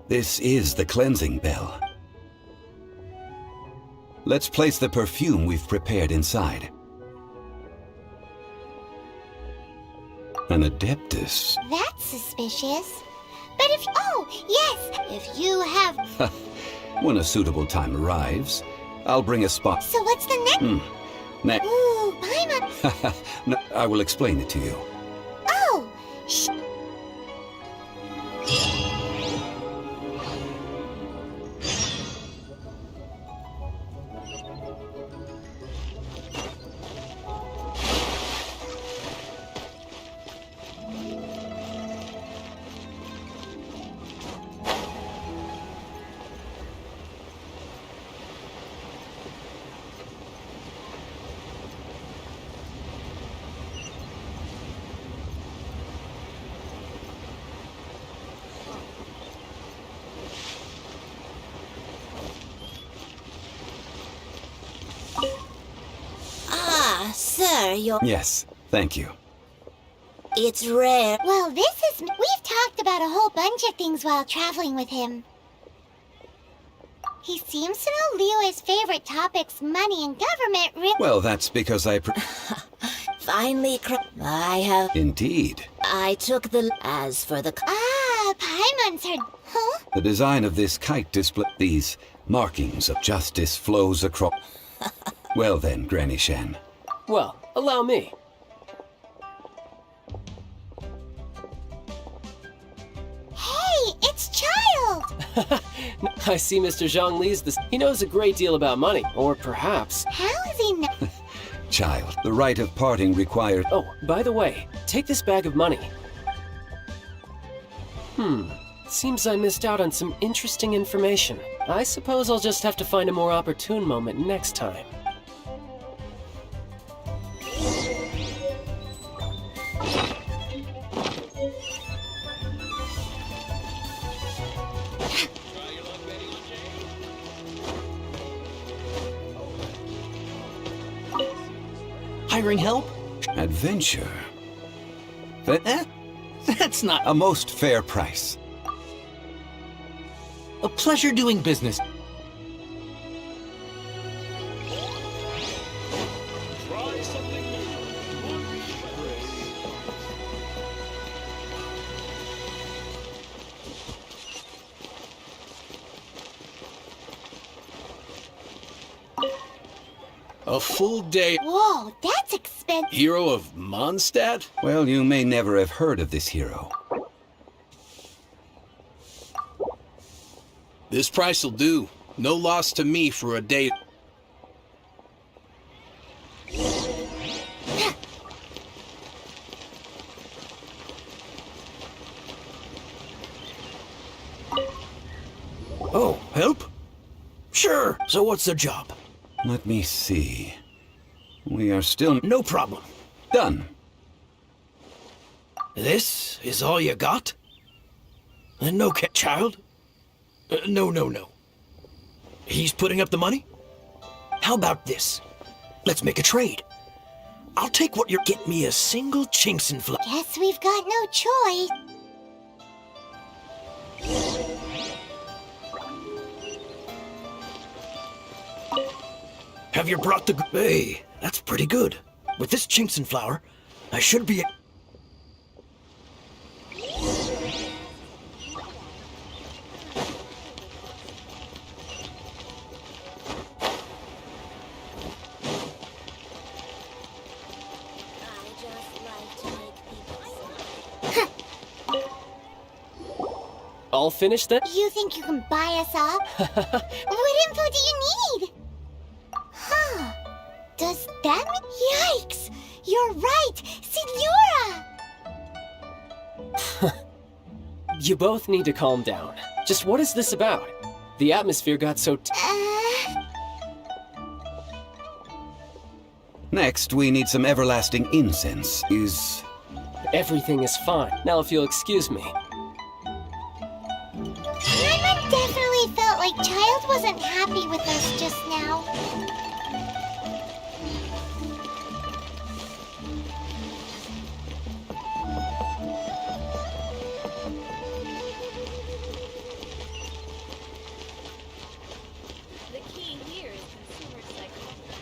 H: this is the cleansing bell. Let's place the perfume we've prepared inside. An adeptus.
I: That's suspicious. But if— oh, yes! If you have—
H: When a suitable time arrives, I'll bring a spot.
I: So what's the next—
H: Next.
I: Ooh, Paimon—
H: No, I will explain it to you.
I: Oh! Sir, you're—
H: Yes, thank you.
I: It's rare. Well, this is— we've talked about a whole bunch of things while traveling with him. He seems to know Leo's favorite topics, money and government.
H: Well, that's because I
I: Finally, I have—
H: Indeed.
I: I took the— as for the— Ah, Paimon's heard— Huh?
H: The design of this kite display, these markings of justice flows across. Well then, Granny Shen.
B: Well, allow me.
I: Hey, it's Child!
B: I see Mr. Zhongli's this. He knows a great deal about money, or perhaps.
I: How is he not—
H: Child, the rite of parting required.
B: Oh, by the way, take this bag of money. Seems I missed out on some interesting information. I suppose I'll just have to find a more opportune moment next time.
M: Hiring help?
H: Adventure.
T: That's not
H: A most fair price.
T: a pleasure doing business.
O: Try something new. A full day.
I: Whoa, that's expensive.
O: Hero of Mondstadt?
H: Well, you may never have heard of this hero.
O: This price will do. No loss to me for a day.
T: Oh, help? Sure. So what's the job?
H: Let me see. We are still...
T: No problem.
H: Done.
T: This is all you got? No, child? No. He's putting up the money? How about this? Let's make a trade. I'll take what you're... Get me a single chinks and fly.
I: Guess we've got no choice.
T: Have you brought the... Hey, that's pretty good. With this chinks and flour, I should be...
B: All finished then?
I: You think you can buy us off? What info do you need? Huh. Does that mean... Yikes! You're right! Signora!
B: You both need to calm down. Just what is this about? The atmosphere got so
H: Next, we need some everlasting incense.
B: Everything is fine. Now if you'll excuse me.
I: Paimon definitely felt like Child wasn't happy with us just now.
C: The key here is consumer psychology.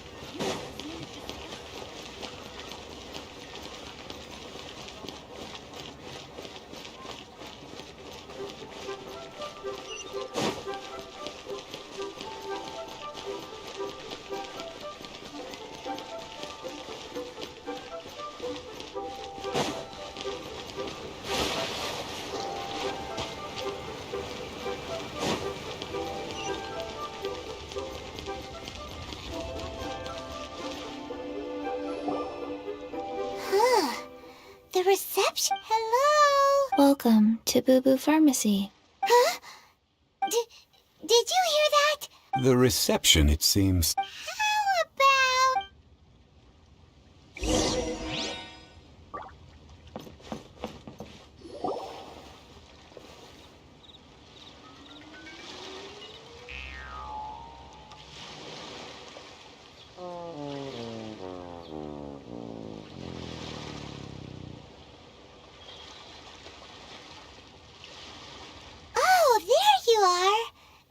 I: Huh. The reception... Hello?
R: Welcome to Boo Boo Pharmacy.
I: Huh? Did you hear that?
H: The reception, it seems.
I: How about... Oh, there you are!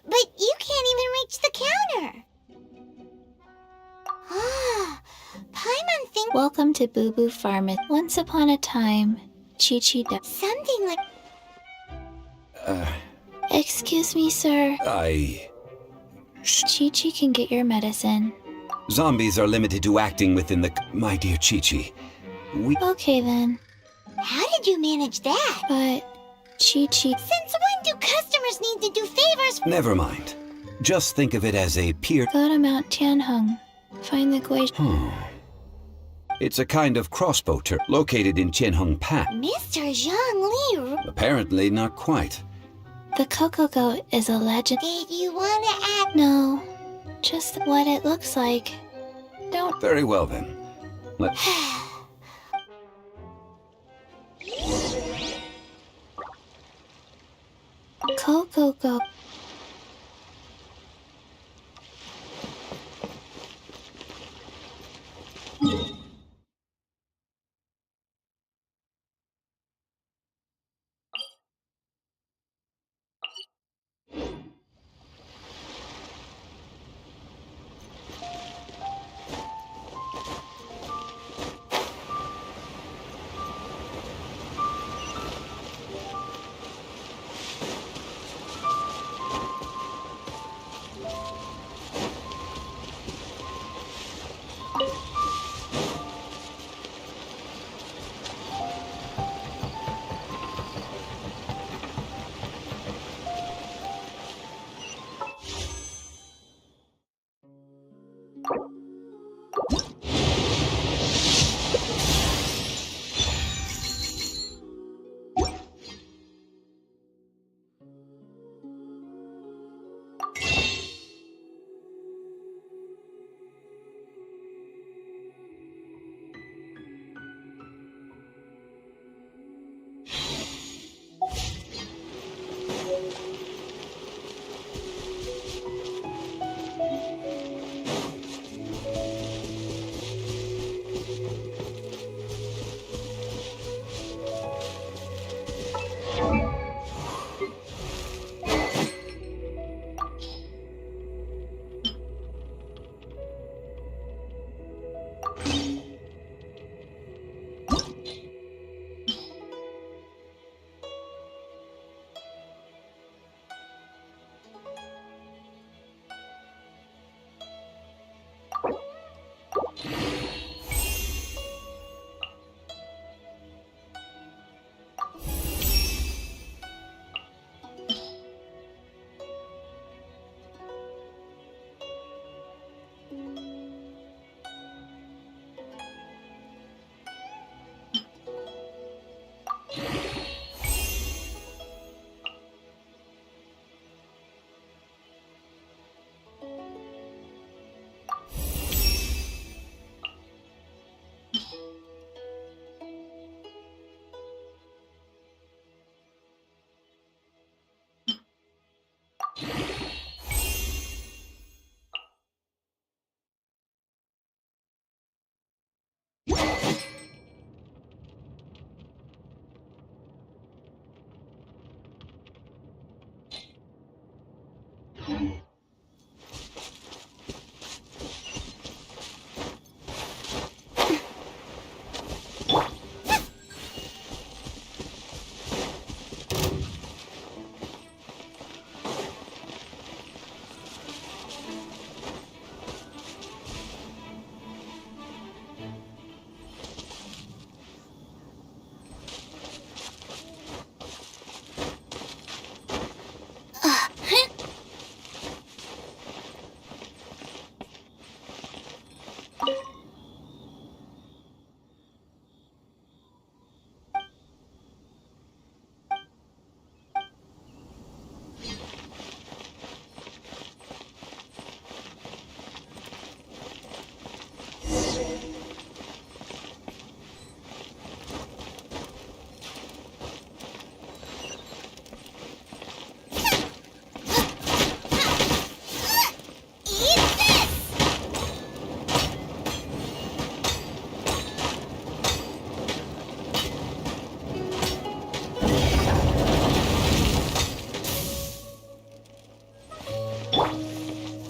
I: But you can't even reach the counter! Ah, Paimon thinks...
R: Welcome to Boo Boo Pharmacy. Once upon a time, Chi-Chi died.
I: Something like...
R: Excuse me, sir.
H: I...
R: Chi-Chi can get your medicine.
H: Zombies are limited to acting within the... My dear Chi-Chi.
R: Okay, then.
I: How did you manage that?
R: But... Chi-Chi...
I: Since when do customers need to do favors?
H: Never mind. Just think of it as a peer...
R: Go to Mount Tianheng. Find the Gui...
H: It's a kind of crossbow turret located in Tianheng Pass.
I: Mr. Zhang Li...
H: Apparently not quite.
R: The Coco Goat is a legend.
I: Did you want to act...
R: No. Just what it looks like. Don't...
H: Very well, then. Let...
R: Coco Goat.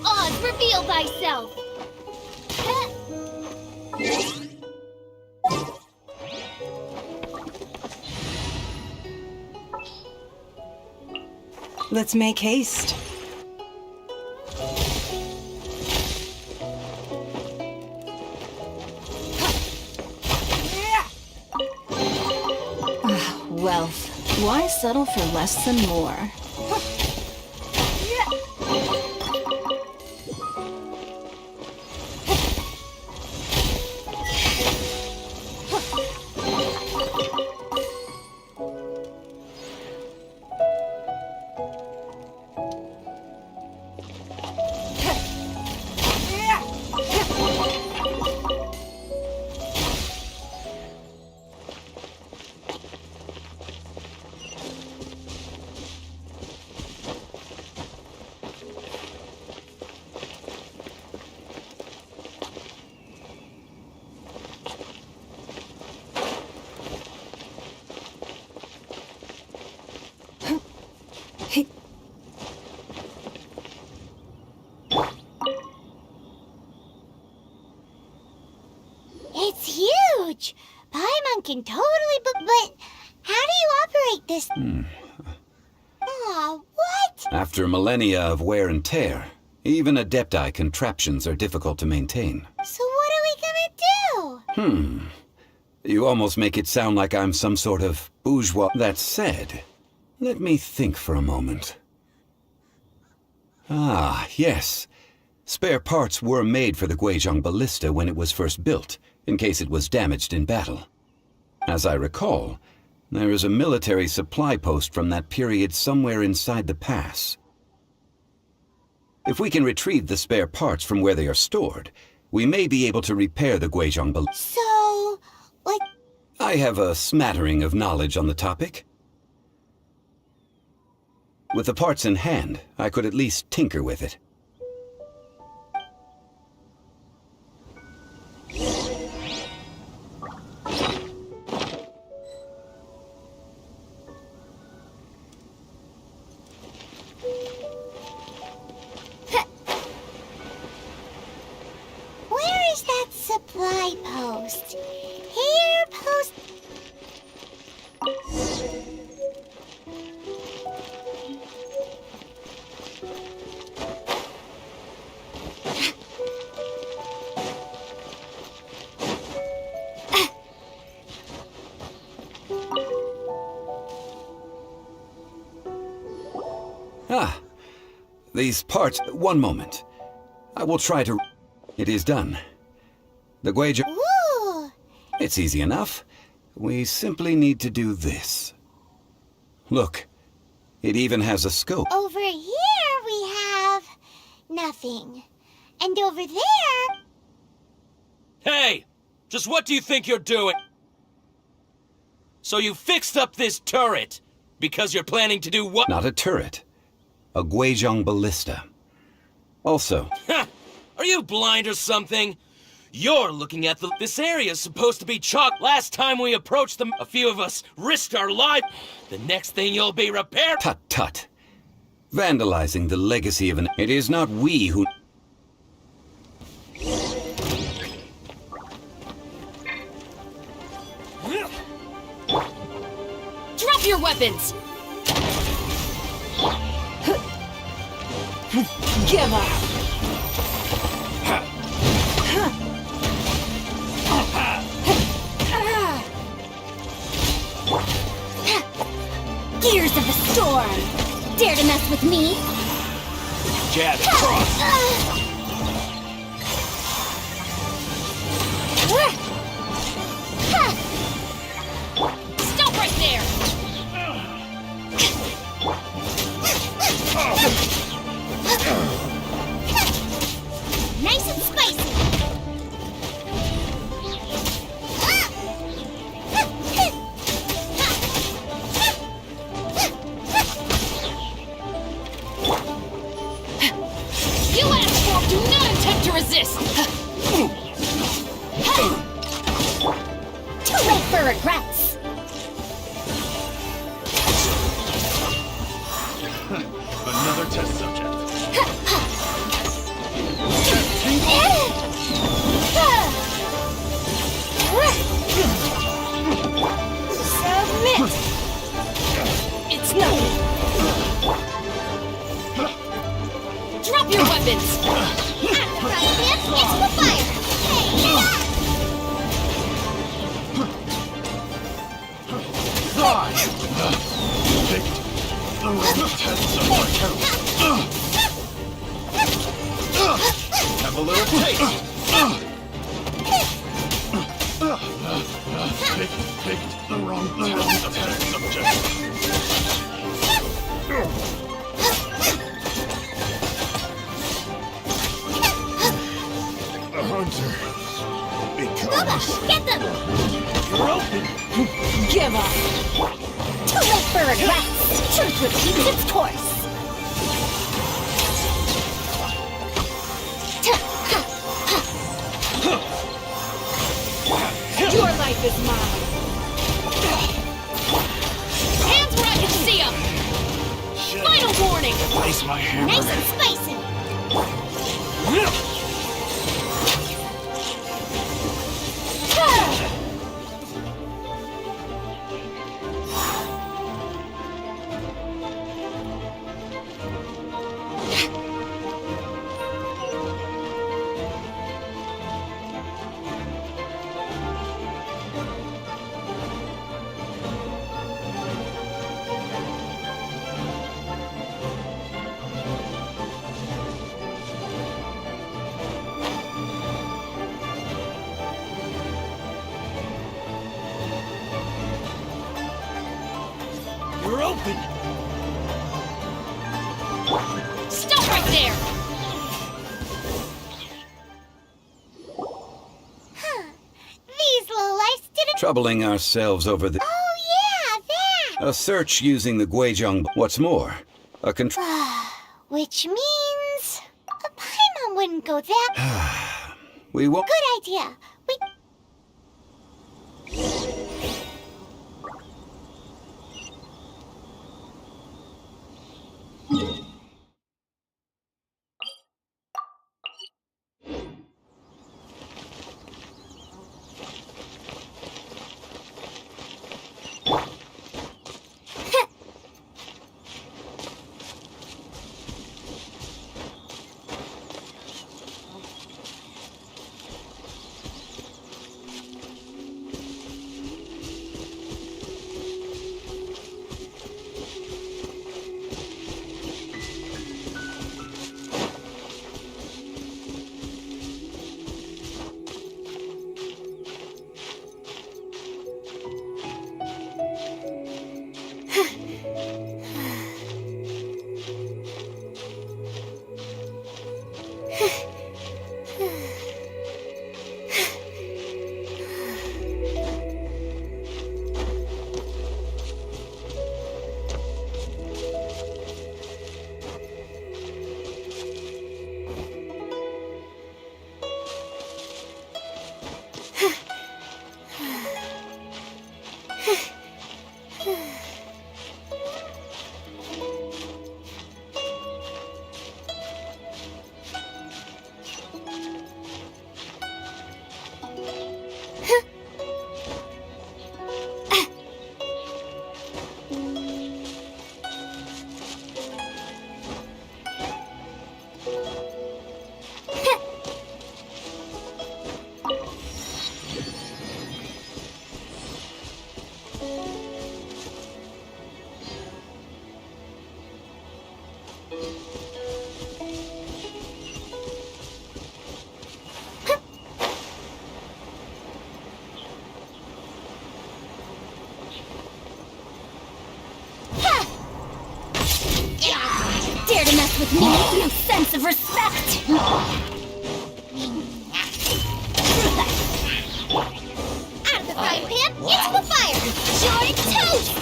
I: Oz, reveal thyself!
U: Let's make haste. Wealth. Why settle for less than more?
I: It's huge! Paimon can totally but how do you operate this? Aw, what?
H: After millennia of wear and tear, even Adepti contraptions are difficult to maintain.
I: So what are we gonna do?
H: You almost make it sound like I'm some sort of bourgeois. That said, let me think for a moment. Ah, yes. Spare parts were made for the Guizhong ballista when it was first built, in case it was damaged in battle. As I recall, there is a military supply post from that period somewhere inside the pass. If we can retrieve the spare parts from where they are stored, we may be able to repair the Guizhong ballista.
I: So, like...
H: I have a smattering of knowledge on the topic. With the parts in hand, I could at least tinker with it.
I: Where is that supply post? Here, post...
H: Ah, these parts... One moment. I will try to... It is done. The Guizhong...
I: Ooh!
H: It's easy enough. We simply need to do this. Look, it even has a scope.
I: Over here we have... nothing. And over there...
P: Hey! Just what do you think you're doing? So you fixed up this turret because you're planning to do what?
H: Not a turret. A Guizhong ballista. Also...
P: Are you blind or something? You're looking at this area's supposed to be chalk. Last time we approached them, a few of us risked our lives. The next thing you'll be repaired.
H: Tut tut. Vandalizing the legacy of an... It is not we who...
E: Drop your weapons! Give up!
I: Gears of the storm! Dare to mess with me?
P: Jab across!
E: Stop right there!
I: Nice and spicy!
E: You asked for it, do not attempt to resist!
I: Too late for regrets!
O: Another test subject.
I: Submit!
E: It's nothing! Drop your weapons!
I: It's the fire!
O: Have a little taste. Picked the wrong test subject. A hunter becomes...
I: Get them!
O: You're open.
E: Give up!
I: Too late for regrets! Truth repeats its course!
E: Your life is mine! Hands where I can see them! Final warning!
O: Place my hammer.
I: Nice and spicy!
O: You're open.
E: Stop right there!
I: These lowlifes did it.
H: Troubling ourselves over the...
I: Oh yeah, that!
H: A search using the Guizhong... What's more, a control...
I: Which means... a Paimon wouldn't go that...
H: We won't...
I: Good idea! We... mess with me, no sense of respect! Out of the frying pan, into the fire! Joy toast!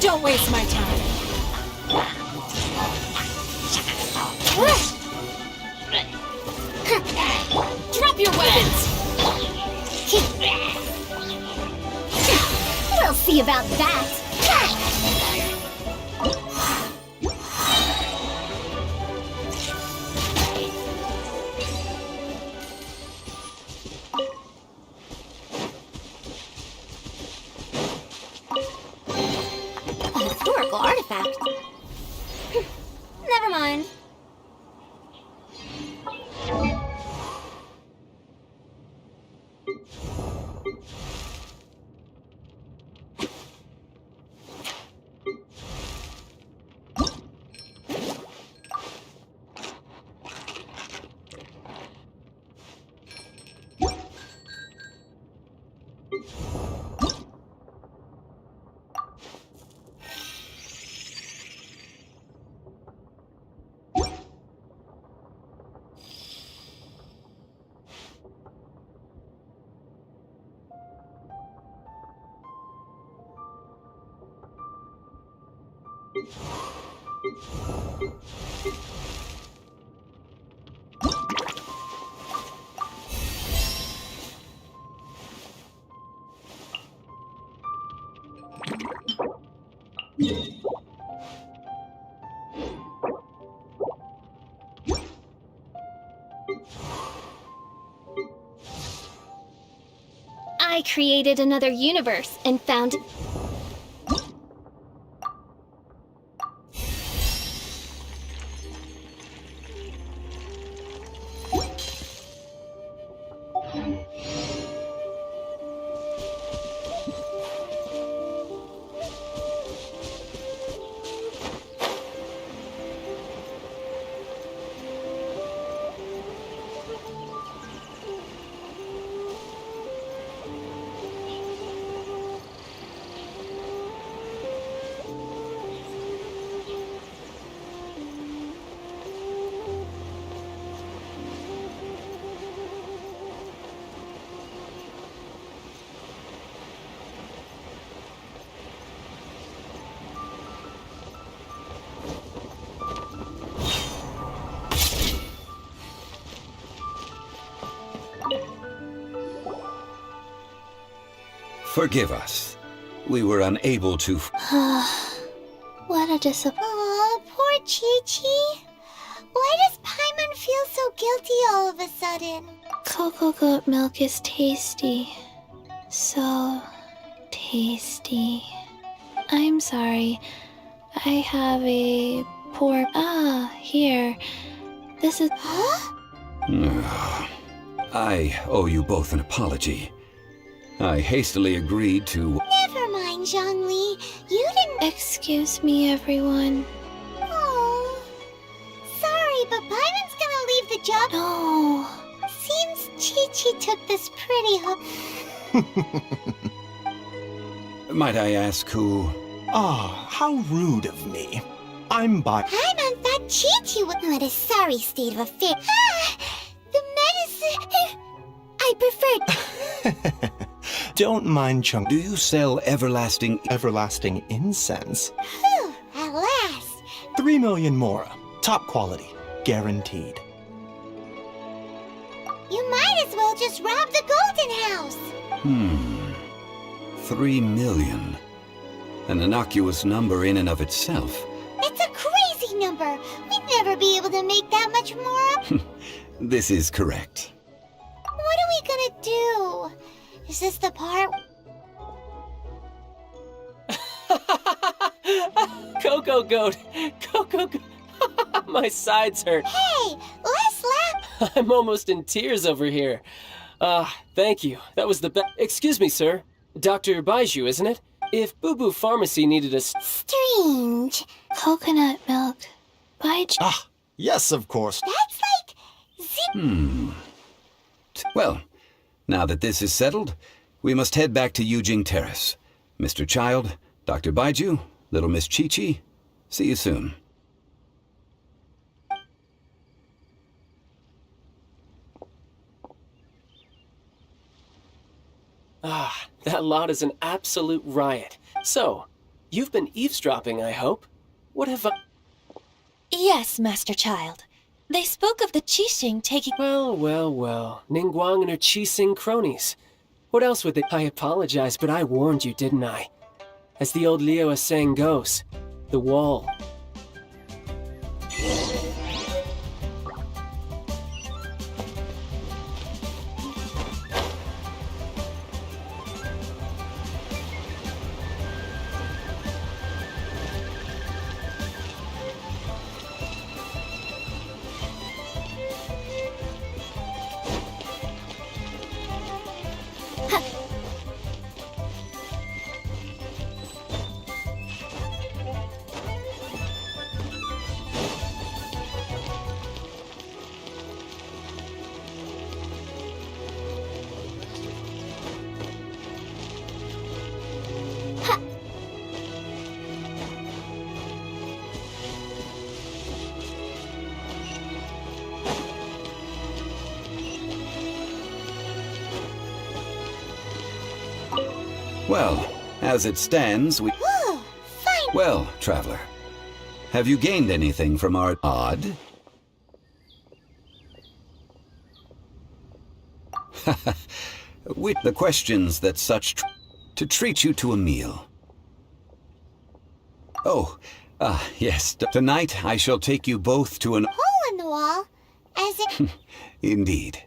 E: Don't waste my time. Drop your weapons!
I: We'll see about that! A historical artifact? Never mind. I created another universe and found...
H: Forgive us. We were unable to...
I: What a disappointment. Aw, poor Chi-Chi. Why does Paimon feel so guilty all of a sudden?
E: Cocoa goat milk is tasty. So tasty. I'm sorry. I have a poor... here. This is...
I: Huh?
H: I owe you both an apology. I hastily agreed to...
I: Never mind, Zhongli. You didn't...
E: Excuse me, everyone.
I: Oh, sorry, but Paimon's gonna leave the job.
E: No.
I: Seems Chi-Chi took this pretty
H: Might I ask who...
N: Ah, how rude of me. I'm by...
I: Paimon thought Chi-Chi was... What a sorry state of affairs. The medicine... I preferred...
N: Don't mind Chung.
H: Do you sell everlasting
N: incense?
I: Whew, at last.
N: 3 million more. Top quality. Guaranteed.
I: You might as well just rob the Golden House.
H: 3 million. An innocuous number in and of itself.
I: It's a crazy number. We'd never be able to make that much more up.
H: This is correct.
I: What are we gonna do? Is this the part...
B: Cocoa goat! Cocoa goat! My sides hurt.
I: Hey, let's laugh!
B: I'm almost in tears over here. Thank you. That was the best. Excuse me, sir. Dr. Baiju, isn't it? If Boo Boo Pharmacy needed a...
I: Strange.
E: Coconut milk. Baiju.
N: Yes, of course.
I: That's like...
H: Well, Now that this is settled, we must head back to Yujing Terrace. Mr. Child, Dr. Baiju, little Miss Chi-Chi, see you soon.
B: Ah, that lot is an absolute riot. So, you've been eavesdropping, I hope. What have
E: Yes, Master Child. They spoke of the Qixing taking—
B: Well. Ningguang and her Qixing cronies. What else would they— I apologize, but I warned you, didn't I? As the old Liu saying goes, the wall.
H: Well, as it stands, we...
I: Whoa, fine.
H: Well, traveler, have you gained anything from our odd? With the questions that such to treat you to a meal. Oh, yes. Tonight I shall take you both to an...
I: Hole in the wall, as it...
H: Indeed.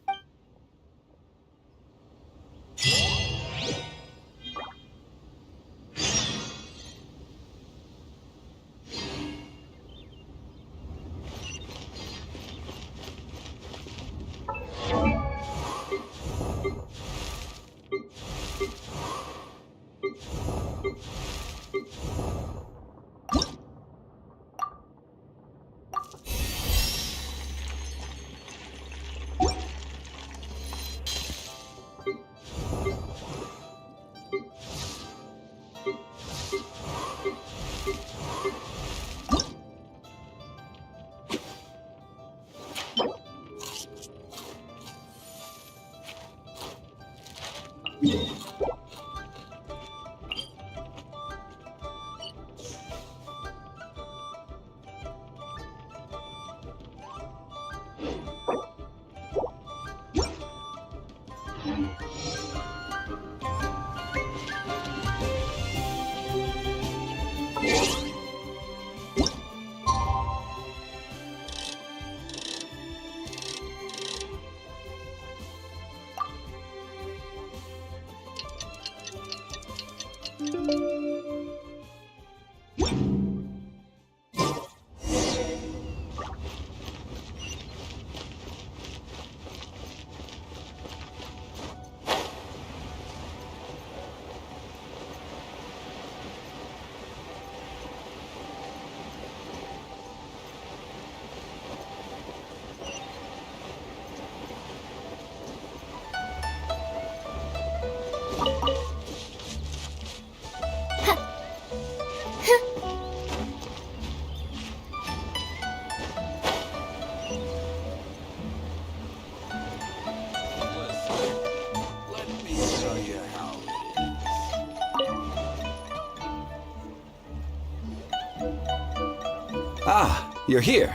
H: Ah, you're here.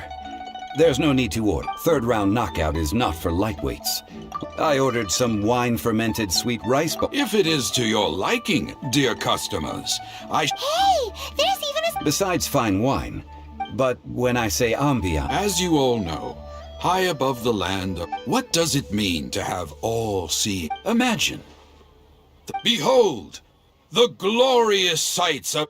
H: There's no need to order. Third round knockout is not for lightweights. I ordered some wine-fermented sweet rice bowl.
F: If it is to your liking, dear customers,
I: Hey, there's even a...
H: Besides fine wine. But when I say ambiance...
F: As you all know, high above the land, what does it mean to have all-seeing? Imagine. Behold, the glorious sights of...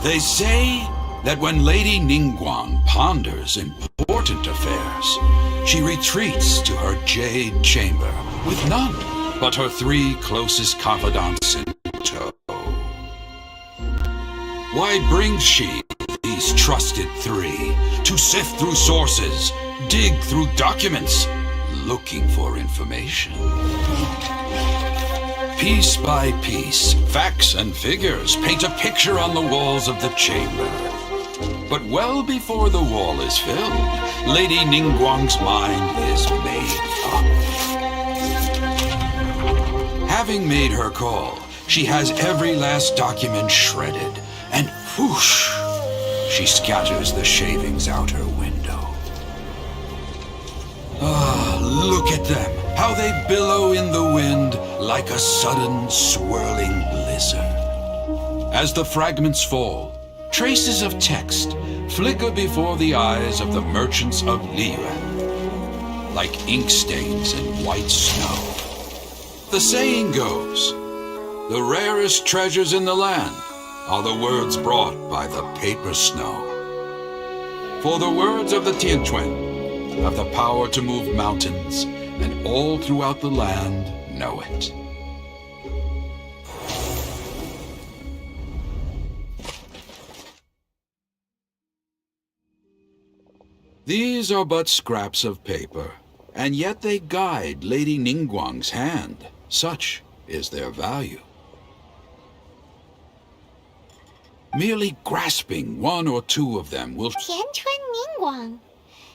F: They say that when Lady Ningguang ponders important affairs, she retreats to her jade chamber with none but her 3 closest confidants in tow. Why brings she these trusted 3 to sift through sources, dig through documents, looking for information. Piece by piece, facts and figures paint a picture on the walls of the chamber. But well before the wall is filled, Lady Ningguang's mind is made up. Having made her call, she has every last document shredded, and whoosh, she scatters the shavings out her window. Ah, look at them, how they billow in the wind like a sudden swirling blizzard. As the fragments fall, traces of text flicker before the eyes of the merchants of Liyuan, like ink stains in white snow. The saying goes, the rarest treasures in the land are the words brought by the paper snow. For the words of the Tianquan have the power to move mountains, and all throughout the land know it. These are but scraps of paper, and yet they guide Lady Ningguang's hand. Such is their value. Merely grasping one or two of them will...
I: Tianquan Ningguang.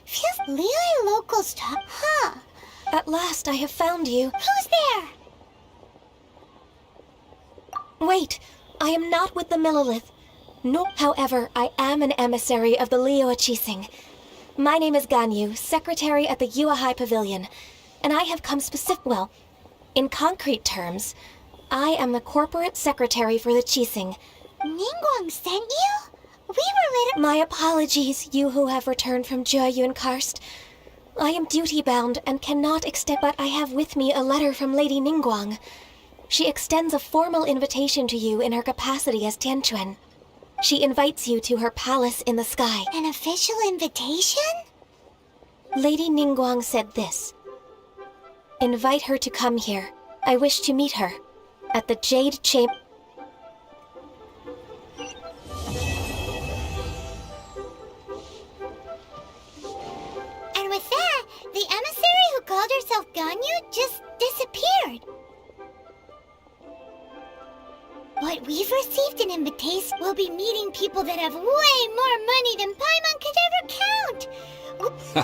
I: Feels Liyue locals talk, huh?
E: At last I have found you.
I: Who's there?
E: Wait, I am not with the Millelith. No, however, I am an emissary of the Liyue Qixing. My name is Ganyu, secretary at the Yuehai Pavilion, and I have come well, in concrete terms, I am the corporate secretary for the Qixing.
I: Ningguang sent you? We were
E: My apologies, you who have returned from Jueyun Karst. I am duty-bound and cannot extend, but I have with me a letter from Lady Ningguang. She extends a formal invitation to you in her capacity as Tianquan. She invites you to her palace in the sky.
I: An official invitation?
E: Lady Ningguang said this. Invite her to come here. I wish to meet her. At the Jade Chamber.
I: And with that, the emissary who called herself Ganyu just disappeared. But we've received an invitation. We'll be meeting people that have way more money than Paimon could ever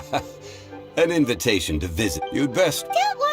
I: count.
H: An invitation to visit. You'd best...
I: Don't worry.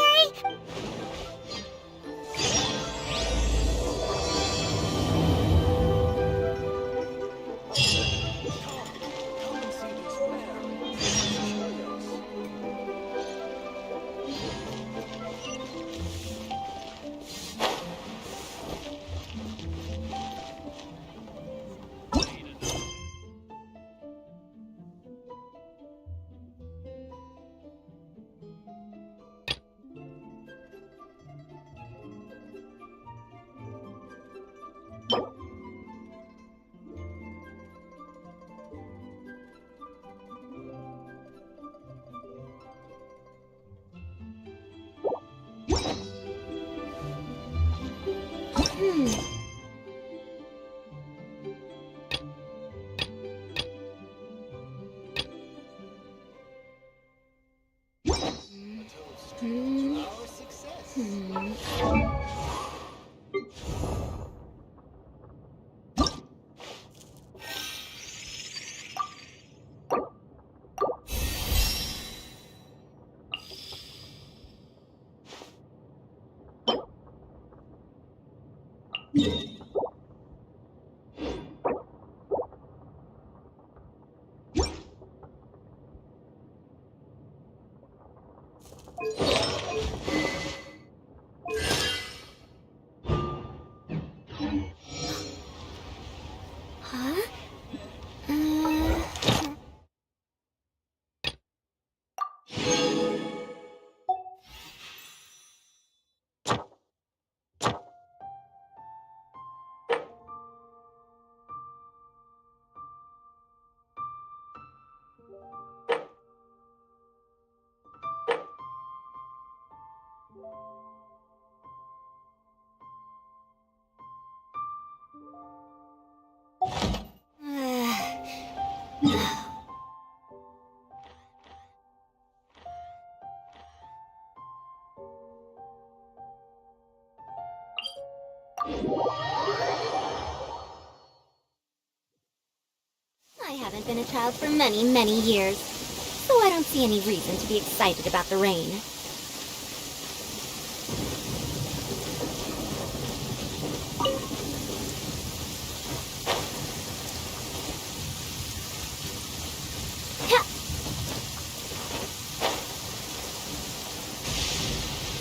I: I haven't been a child for many, many years, so I don't see any reason to be excited about the rain.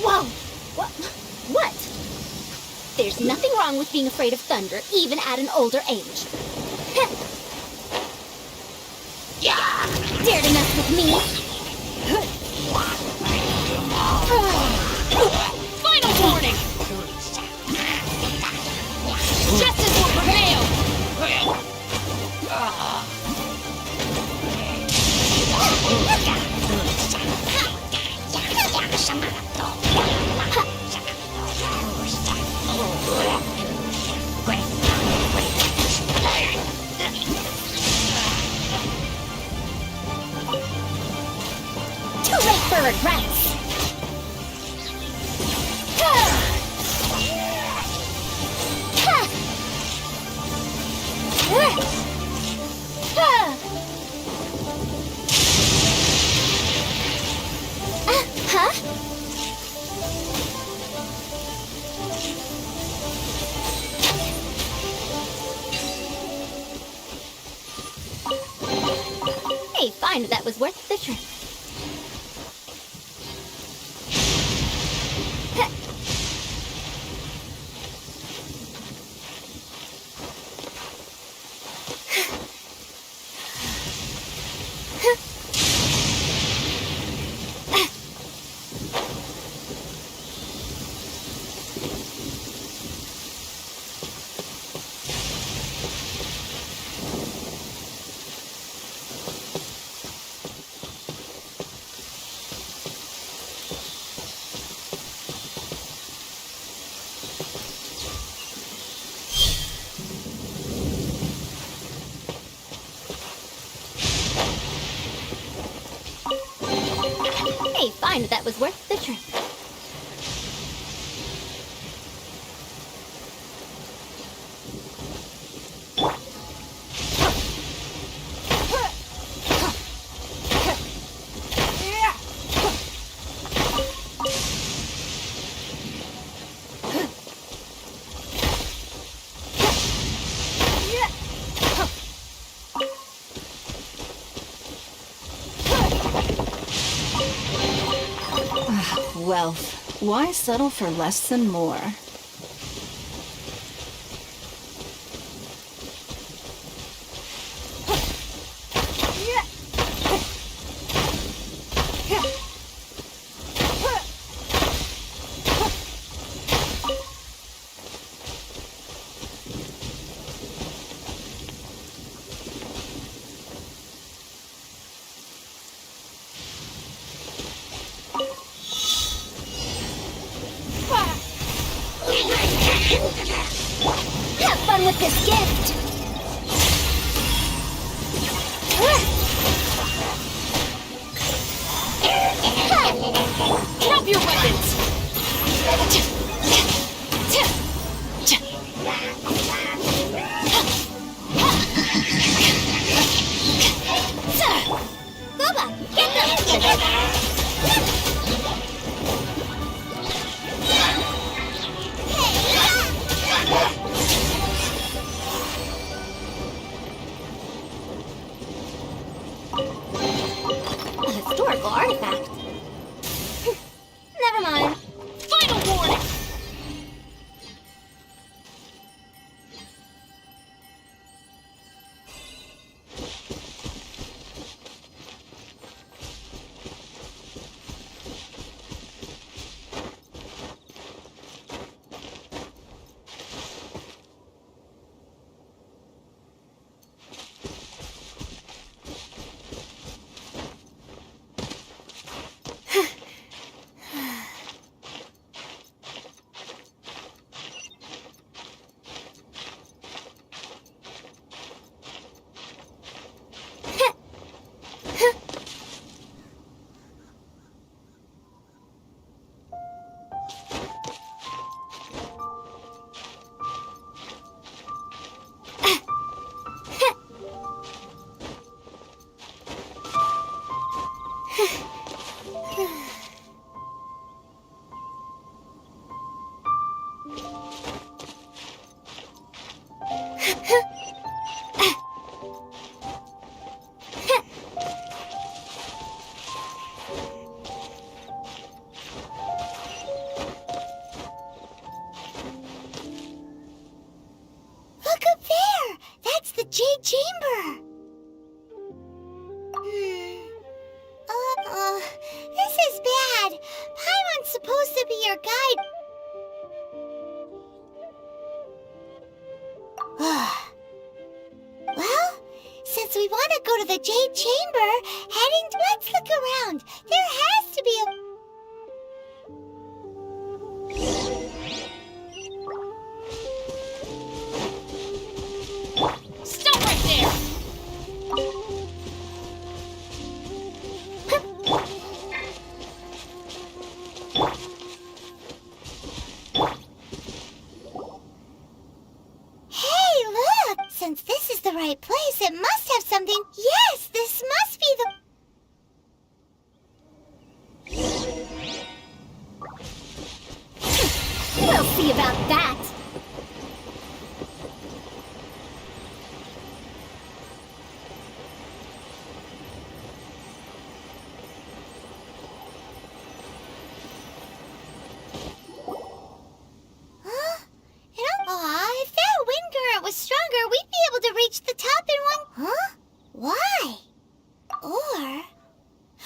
I: Whoa! What? There's nothing wrong with being afraid of thunder, even at an older age. Dare to mess with me?
Q: Final warning! Justice will prevail!
I: Too late for regrets! Huh? Hey, fine, that was worth the trip. Hey, fine, that was worth the trip.
U: Wealth. Why settle for less than more?
I: Have fun with this gift!
Q: Drop your weapons!
I: Booba, get them! Jade Chamber. This is bad. Paimon's supposed to be your guide. Well, since we want to go to the Jade Chamber, let's look around. There has to be a... Stop right there! Hey, look! Since this is the right place, it must have something... Yes, this must be the... We'll see about that! If that wind current was stronger, we'd be able to reach the top in one... Huh? Why? Or...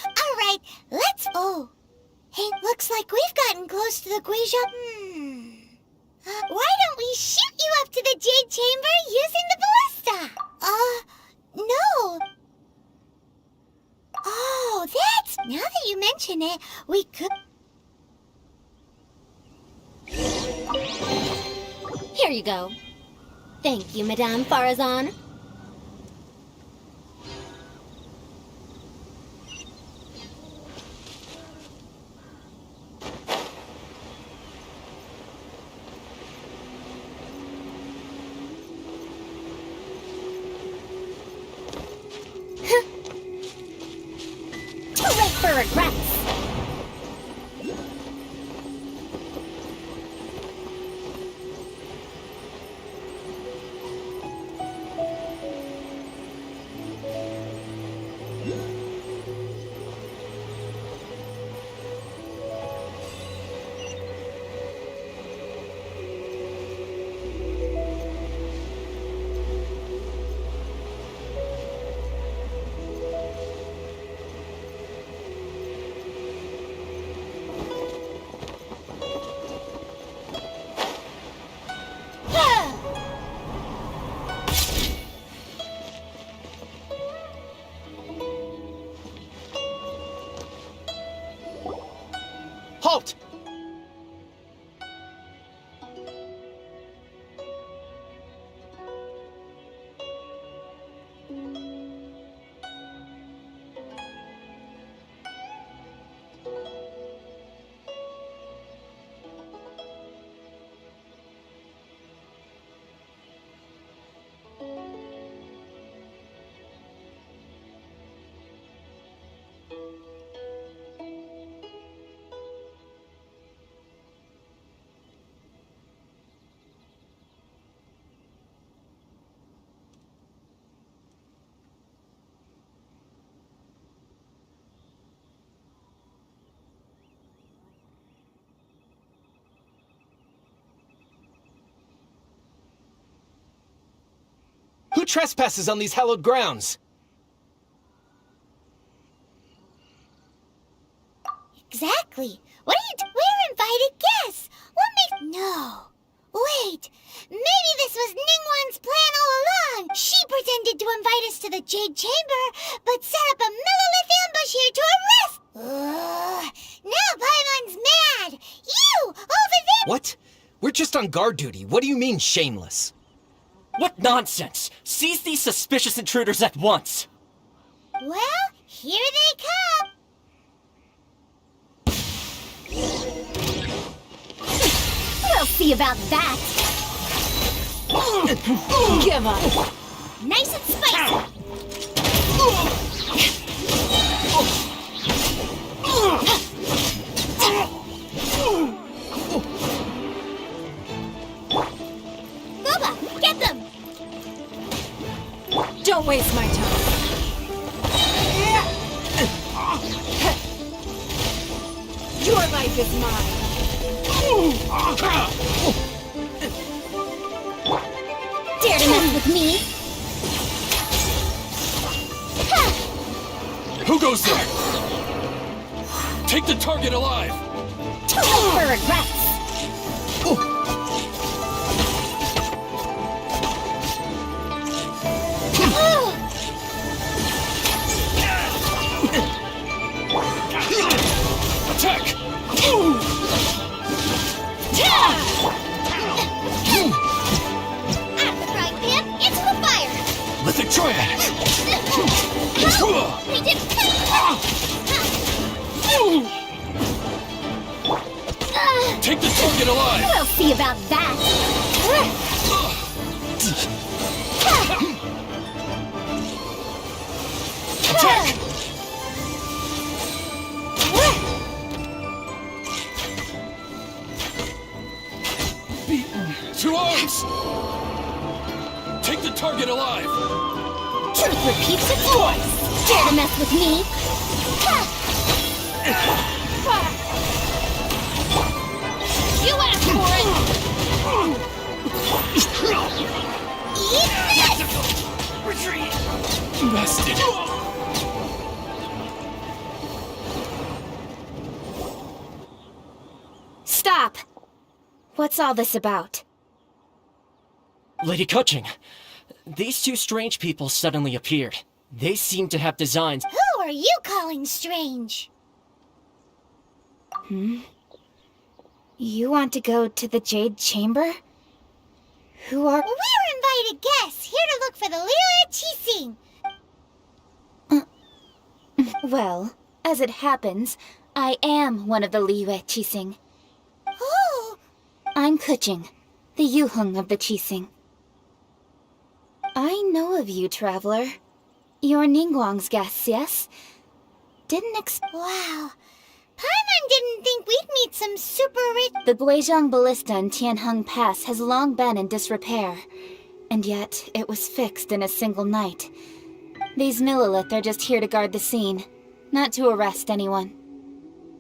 I: Alright, let's... Oh. Hey, looks like we've gotten close to the Guizhou... why don't we shoot you up to the Jade Chamber using the ballista? No. Oh, that's... Now that you mention it, we could...
E: Here you go. Thank you, Madame Farazan. Too late for regrets.
B: Halt! Who trespasses on these hallowed grounds?
I: Exactly. What are you We're invited guests. What makes... No. Wait. Maybe this was Ningguang's plan all along. She pretended to invite us to the Jade Chamber, but set up a Millilith ambush here to arrest... Now Paimon's mad. You, over there...
M: What? We're just on guard duty. What do you mean, shameless?
A: What nonsense! Seize these suspicious intruders at once!
I: Well, here they come. We'll see about that.
U: Give up.
I: Nice and spicy. Boba, get them!
U: Don't waste my time. Your life is mine.
I: Dare to mess with me?
F: goes there! Take the target alive!
I: Too late for regrets!
F: Attack!
I: At the frying pan, into the fire!
F: Lithic Triad!
I: We did
F: Take the target alive!
I: We'll see about that!
F: Attack! Two arms! Take the target alive!
I: Truth repeats its voice! Dare to mess with me? You asked for it! Eat this!
F: Retreat! Bested!
E: Stop! What's all this about?
A: Lady Kuching, these two strange people suddenly appeared. They seem to have designs.
I: Who are you calling strange?
E: You want to go to the Jade Chamber? Who are...
I: We're invited guests, here to look for the Liyue Qixing.
E: Well, as it happens, I am one of the Liyue Qixing.
I: Oh!
E: I'm Kuching, the Yuheng of the Qixing. I know of you, traveler. You're Ningguang's guests, yes?
I: Wow. Paimon didn't think we'd meet some super rich...
E: The Guizhong Ballista in Tianheng Pass has long been in disrepair, and yet it was fixed in a single night. These Millilith are just here to guard the scene, not to arrest anyone.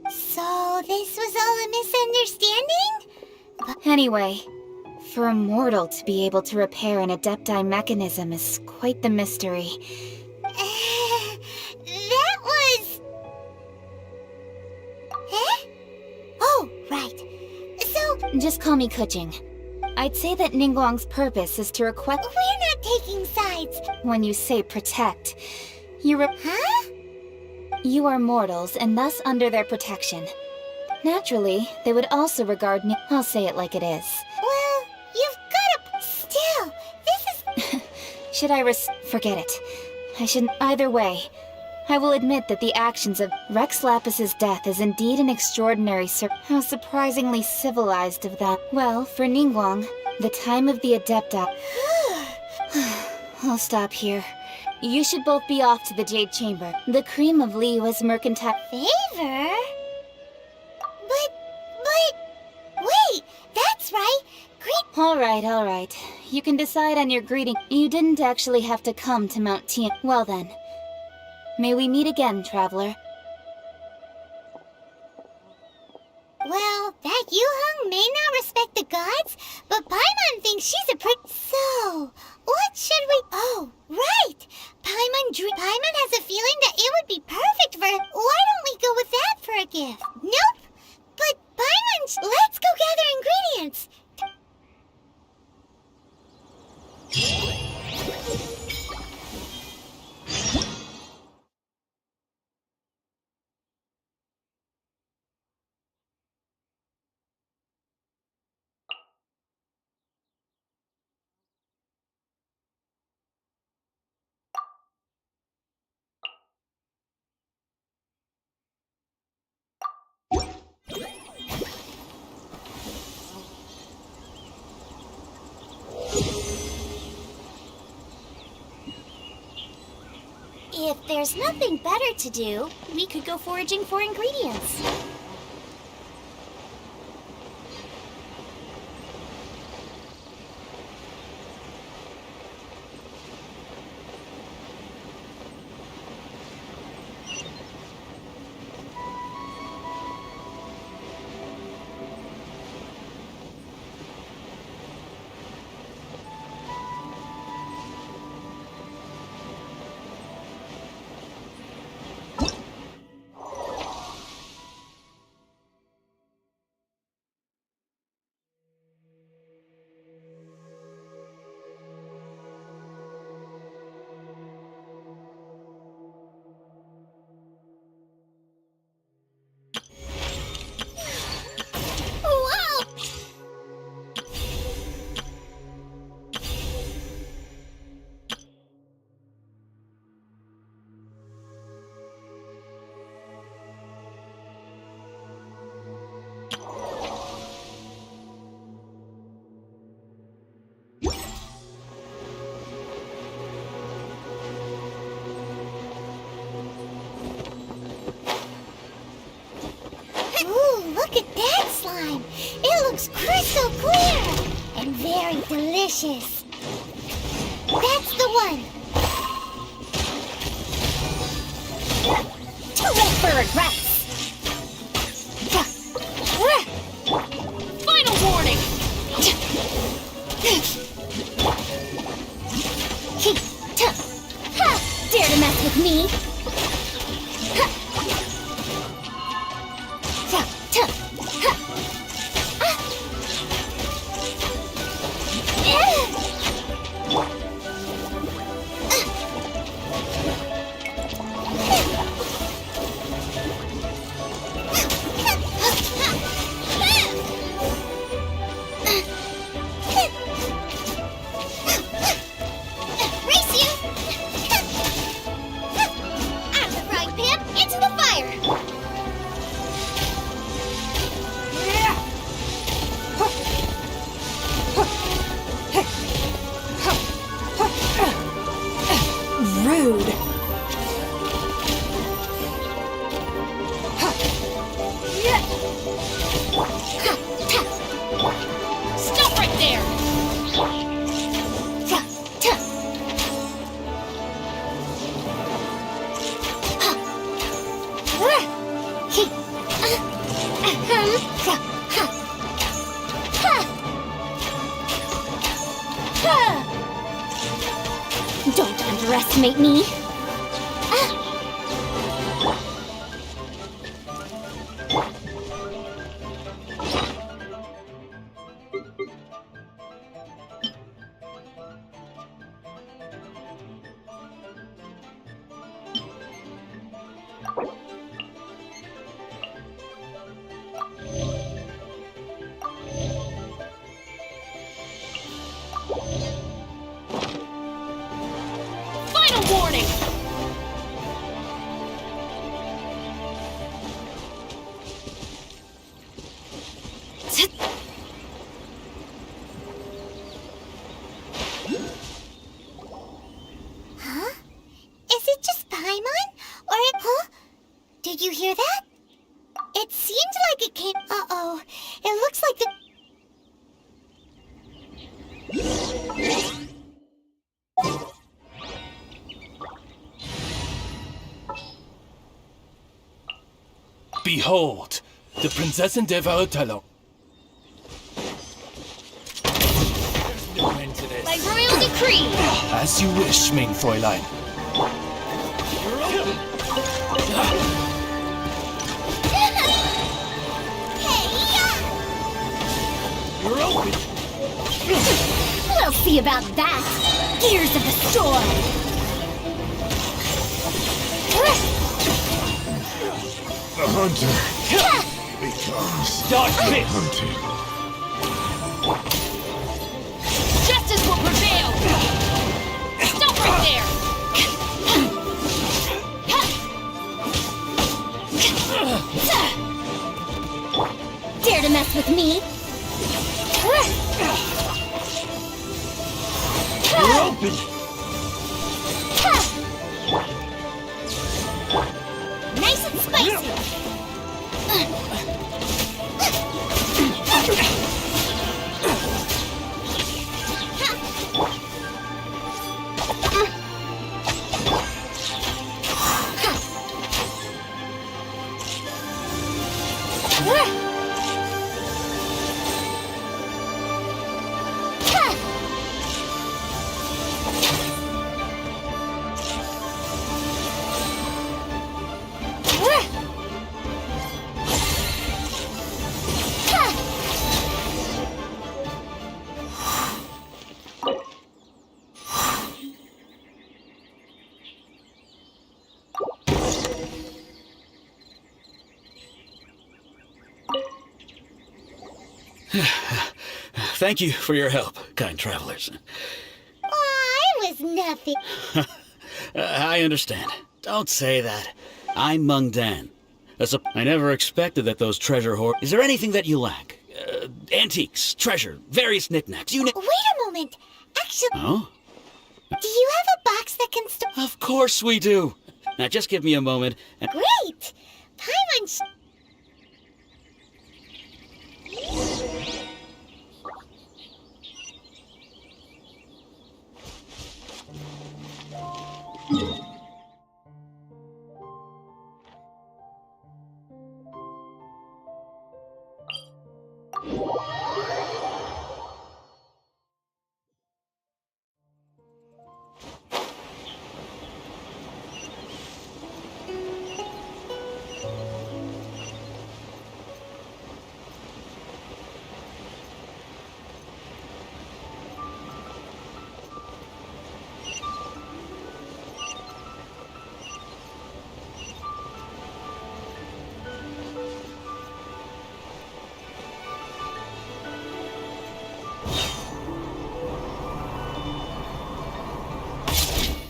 I: So this was all a misunderstanding?
E: Anyway, for a mortal to be able to repair an Adepti mechanism is quite the mystery.
I: That was... Eh? Oh, right. So...
E: Just call me Kuching. I'd say that Ningguang's purpose is to request...
I: We're not taking sides.
E: When you say protect,
I: Huh?
E: You are mortals and thus under their protection. Naturally, they would also regard me... I'll say it like it is.
I: Well, you've gotta... Still, this is...
E: Should I forget it. I shouldn't... Either way, I will admit that the actions of Rex Lapis's death is indeed an extraordinary How surprisingly civilized of them. Well, for Ningguang, the time of the Adepta... I'll stop here. You should both be off to the Jade Chamber. The cream of Liyue's mercantile...
I: Favor? Wait, that's right.
E: All right. You can decide on your greeting. You didn't actually have to come to Mount Tian. Well then, may we meet again, traveler.
I: Well, that Yuheng may not respect the gods, but Paimon thinks she's a So, what should we... Oh, right! Paimon has a feeling that it would be perfect for... Why don't we go with that for a gift? Nope! But Paimon... Let's go gather ingredients! If there's nothing better to do, we could go foraging for ingredients. Look at that slime. It looks crystal clear and very delicious. That's the one. Two red bird rats.
Q: Final warning!
I: Dare to mess with me?
Q: Rude. Stop right there!
I: Don't underestimate me.
Q: Final warning!
I: Huh? Is it just Paimon? Or it... Huh? Did you hear that? It seemed like it came... Uh-oh. It looks like the...
G: Behold, the Princess and Devoured Talon. There's no end to this.
Q: By royal decree!
G: As you wish, main Fräulein. You're open!
I: We'll see about that! Gears of the Storm!
V: The hunter becomes
G: Dark Fist!
V: hunted.
Q: Justice will prevail! Stop right there!
I: Dare to mess with me?
G: You're open!
I: Nice and spicy!
O: Thank you for your help, kind travelers.
I: It was nothing.
O: I understand. Don't say that. I'm Mung Dan. I never expected that those treasure hoards... Is there anything that you lack? Antiques, treasure, various knickknacks,
I: Wait a moment. Actually...
O: Oh?
I: Do you have a box that can store...
O: Of course we do. Now just give me a moment and...
I: Great! Paimon...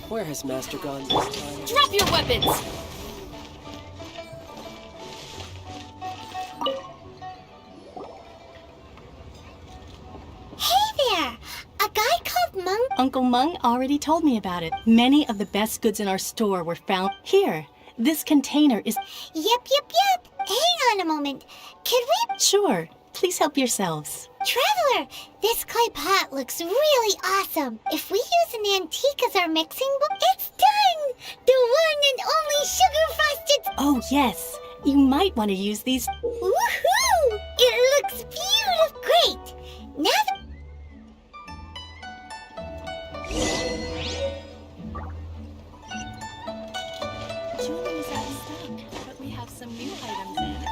B: Where has Master gone this time?
Q: Drop your weapons!
I: Hey there! A guy called Mung.
K: Uncle Mung already told me about it. Many of the best goods in our store were found here. This container is...
I: Yep. Hang on a moment. Could we...
K: Sure. Please help yourselves.
I: Traveler, this clay pot looks really awesome. If we use an antique as our mixing bowl, it's done! The one and only sugar-frosted...
K: Oh, yes. You might want to use these...
I: Woohoo! It looks beautiful! Great! Now that...
K: Jewelry's out of stock, but we have some new items in.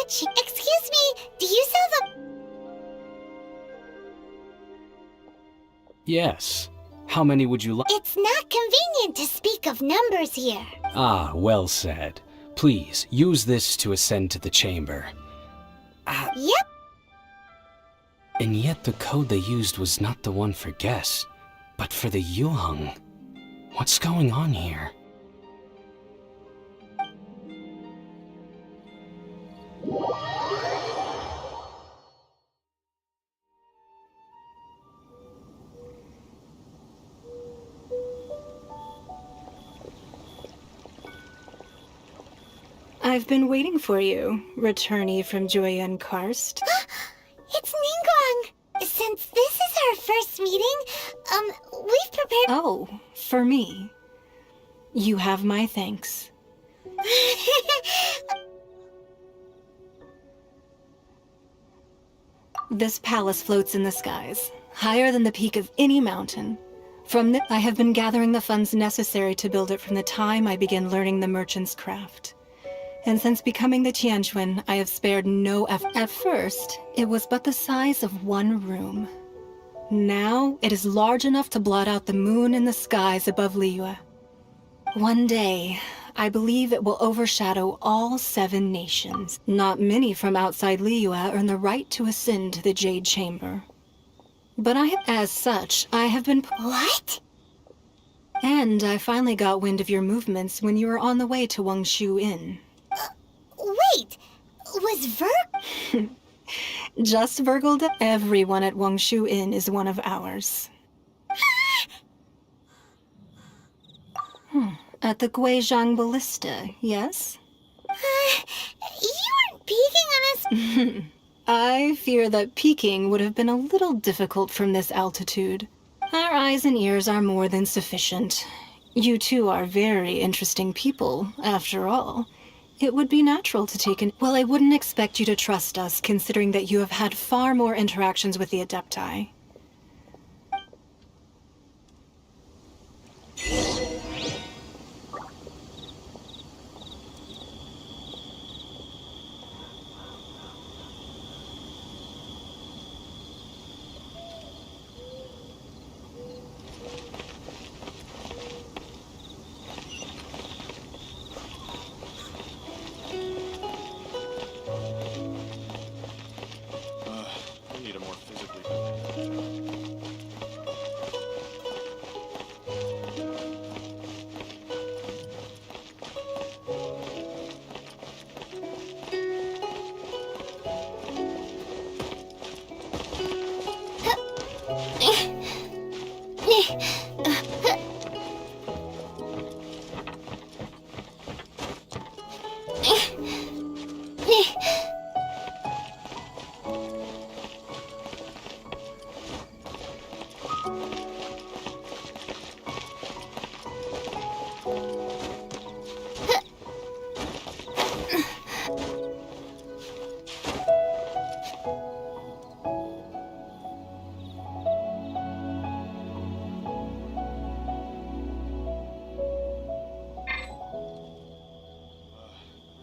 I: Excuse me, do you sell the...
O: Yes. How many would you like?
I: It's not convenient to speak of numbers here.
O: Ah, well said. Please, use this to ascend to the chamber.
I: Yep.
O: And yet the code they used was not the one for guests, but for the Yuheng. What's going on here?
L: I've been waiting for you, returnee from Joyen Karst.
I: It's Ningguang! Since this is our first meeting, we've prepared...
L: Oh, for me. You have my thanks. This palace floats in the skies, higher than the peak of any mountain. I have been gathering the funds necessary to build it from the time I began learning the merchant's craft. And since becoming the Tianquan, I have spared no effort. At first, it was but the size of one room. Now, it is large enough to blot out the moon in the skies above Liyue. One day, I believe it will overshadow all 7 nations. Not many from outside Liyue earn the right to ascend to the Jade Chamber. But as such, I have been...
I: What?
L: And I finally got wind of your movements when you were on the way to Wangshu Inn.
I: Wait! Was Ver...
L: Just burgled. Everyone at Wangshu Inn is one of ours. At the Guizhang Ballista, yes?
I: You weren't peeking on us.
L: I fear that peeking would have been a little difficult from this altitude. Our eyes and ears are more than sufficient. You two are very interesting people, after all. It would be natural to take an— Well, I wouldn't expect you to trust us, considering that you have had far more interactions with the Adepti.
V: I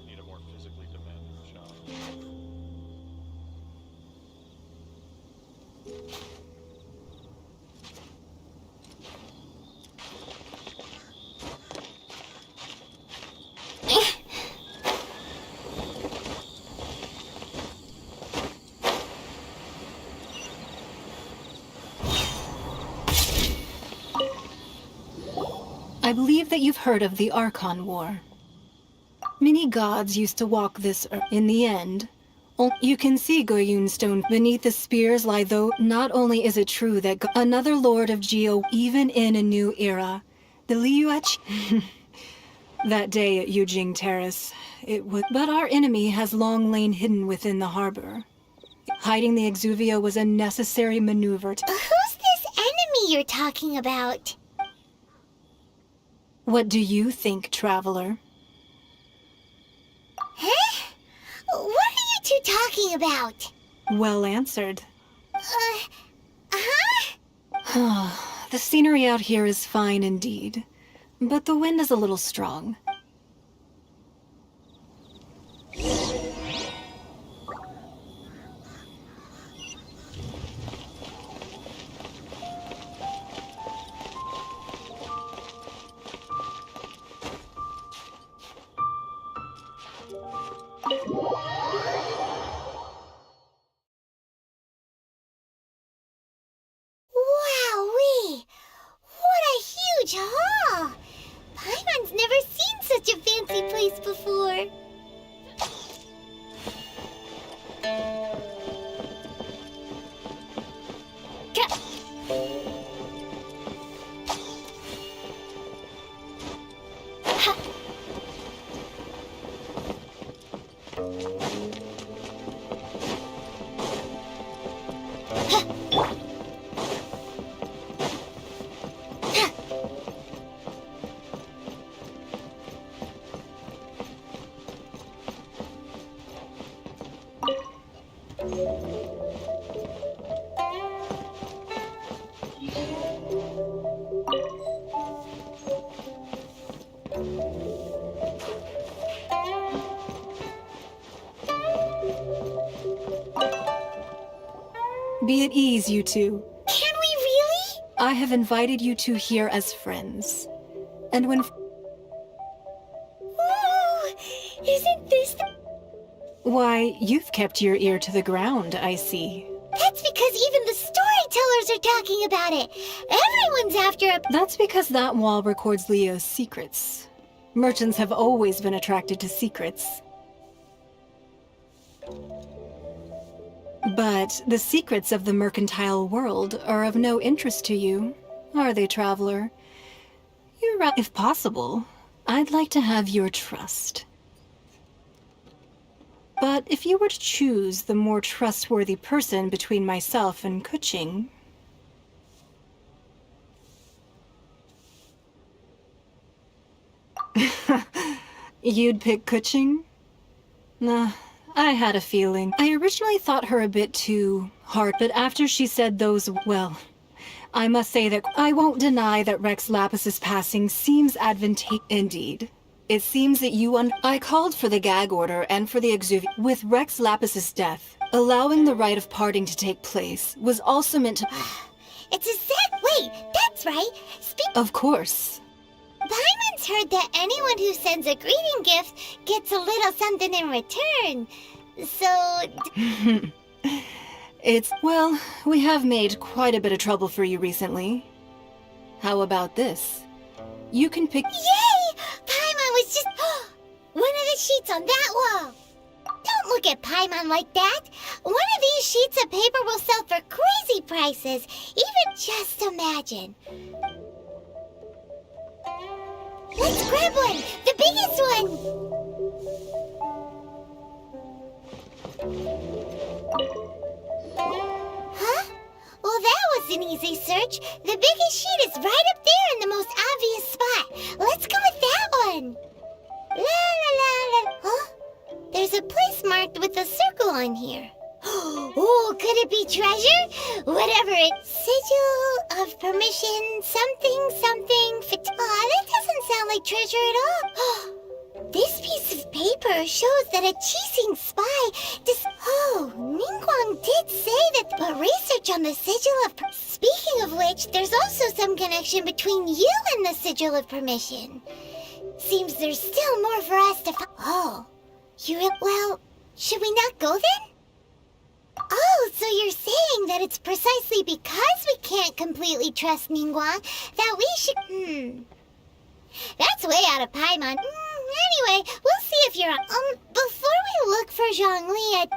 V: need a more physically demanding job.
L: I believe that you've heard of the Archon War. Many gods used to walk this earth. In the end, you can see Goyun Stone beneath the spears lie, though not only is it true that another Lord of Geo, even in a new era, the Liuach, that day at Yujing Terrace, it would. But our enemy has long lain hidden within the harbor. Hiding the Exuvia was a necessary maneuver to—
I: Who's this enemy you're talking about?
L: What do you think, traveler?
I: Huh? What are you two talking about?
L: Well answered.
I: Huh?
L: The scenery out here is fine indeed, but the wind is a little strong.
I: Wowee! What a huge hall! Paimon's never seen such a fancy place before.
L: Be at ease, you two.
I: Can we really?
L: I have invited you two here as friends. And when—
I: Ooh, isn't this the—
L: Why, you've kept your ear to the ground, I see.
I: That's because even the storytellers are talking about it. Everyone's after a—
L: That's because that wall records Leo's secrets. Merchants have always been attracted to secrets. But the secrets of the mercantile world are of no interest to you, are they, traveler? You're right. If possible, I'd like to have your trust. But if you were to choose the more trustworthy person between myself and Kuching... You'd pick Kuching? Nah, I had a feeling. I originally thought her a bit too hard, but after she said those, well, I must say that I won't deny that Rex Lapis's passing seems advantageous. Indeed. It seems that I called for the gag order and for the exuvium. With Rex Lapis's death, allowing the rite of parting to take place was also meant to...
I: It's a set. Wait, that's right.
L: Of course.
I: Paimon's heard that anyone who sends a greeting gift gets a little something in return. So...
L: Well, we have made quite a bit of trouble for you recently. How about this? You can pick...
I: Yay! Paimon was just... one of the sheets on that wall! Don't look at Paimon like that! One of these sheets of paper will sell for crazy prices! Even just imagine! Let's grab one! The biggest one! Huh? Well, that was an easy search. The biggest sheet is right up there in the most obvious spot. Let's go with that one. La la la la. Huh? There's a place marked with a circle on here. Oh, could it be treasure? Whatever it... Sigil of permission, something... that doesn't sound like treasure at all. This piece of paper shows that a Qixing spy... Ningguang did say that... But research on the Sigil of... Speaking of which, there's also some connection between you and the Sigil of Permission. Seems there's still more for us to find. Oh. Well, should we not go then? Oh, so you're saying that it's precisely because we can't completely trust Ningguang that we should... That's way out of Paimon. Anyway, we'll see if you're... before we look for Zhongli,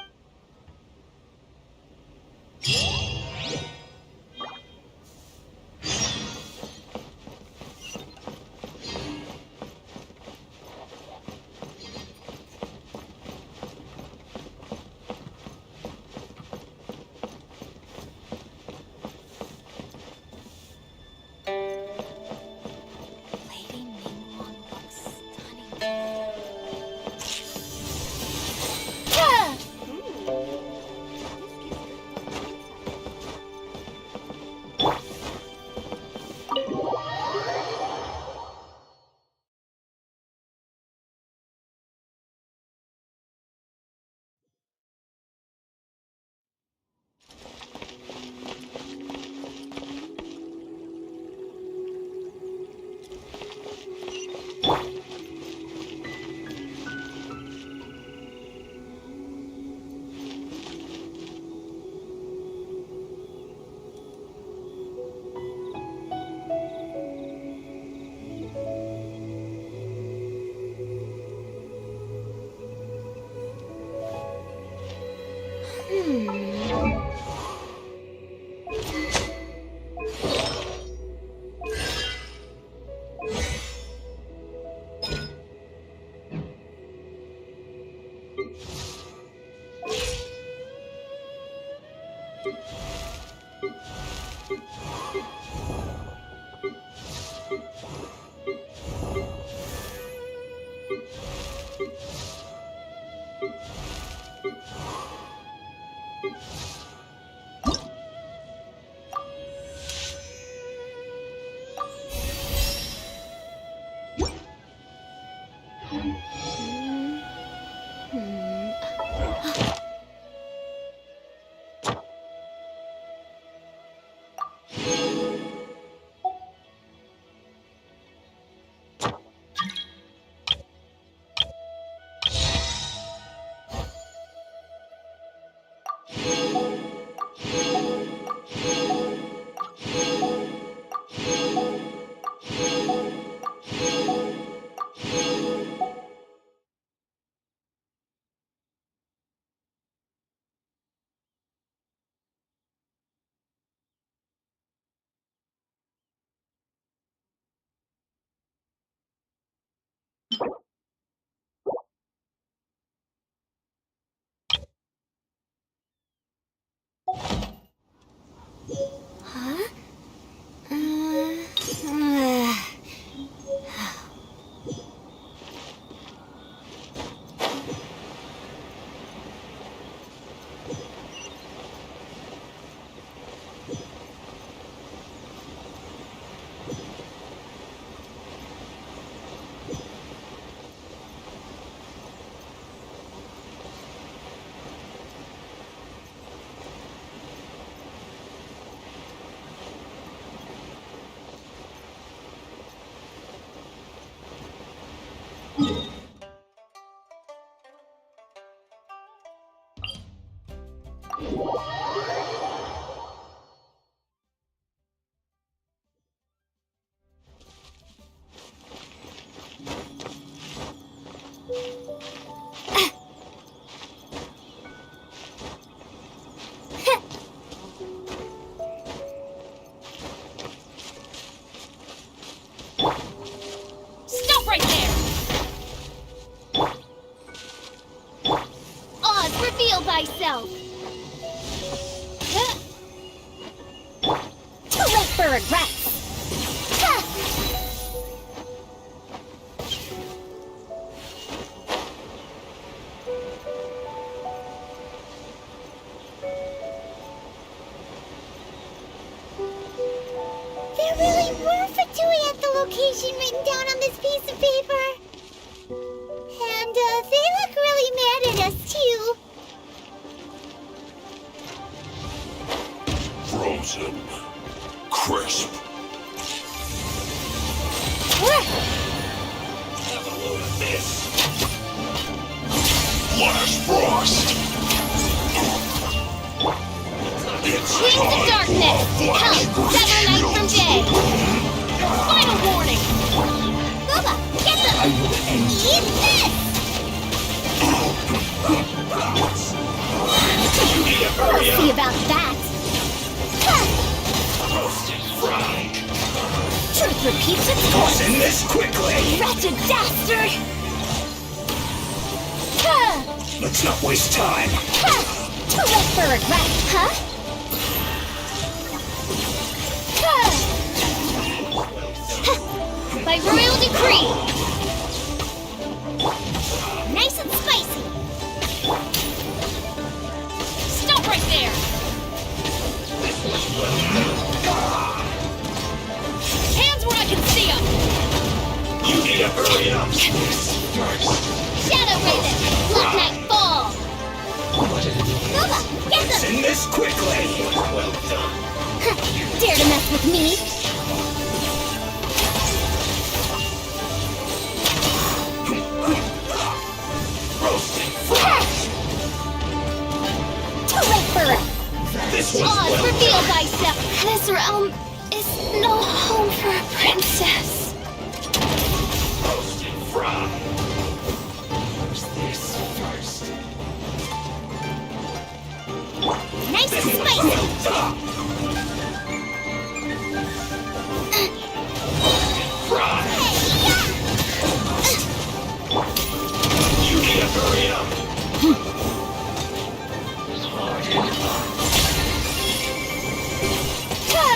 I: right there! Oz, reveal thyself! Too late for regrets! There really were Fatui at the location written down on this piece of paper. And they look really mad at us, too.
F: Frozen. Crisp.
I: Have a load of this.
F: Flash frost. It's
I: Wings of darkness! Come, sever night from day! Final warning! Booba, get them! Eat this! We'll see about that!
G: Roasted fried.
I: Truth repeats its course!
G: Send this quickly!
I: Wretched dastard!
G: Let's not waste time.
I: Too late for regret, huh? By royal decree! Nice and spicy! Stop right there! Hands where I can see them!
G: You need to hurry up.
I: Shadow Raven! Black Knight Fall! Booba, get them!
G: Send this quickly. Well done.
I: Dare to mess with me?
G: Roasted fried.
I: Too late for it!
G: This was
I: Oz,
G: well
I: reveal
G: done.
I: thyself! This realm is no home for a princess.
G: Roasted fried. Who's this first?
I: Nice and
G: This was
I: spicy!
G: well done. Fried. You need to hurry up.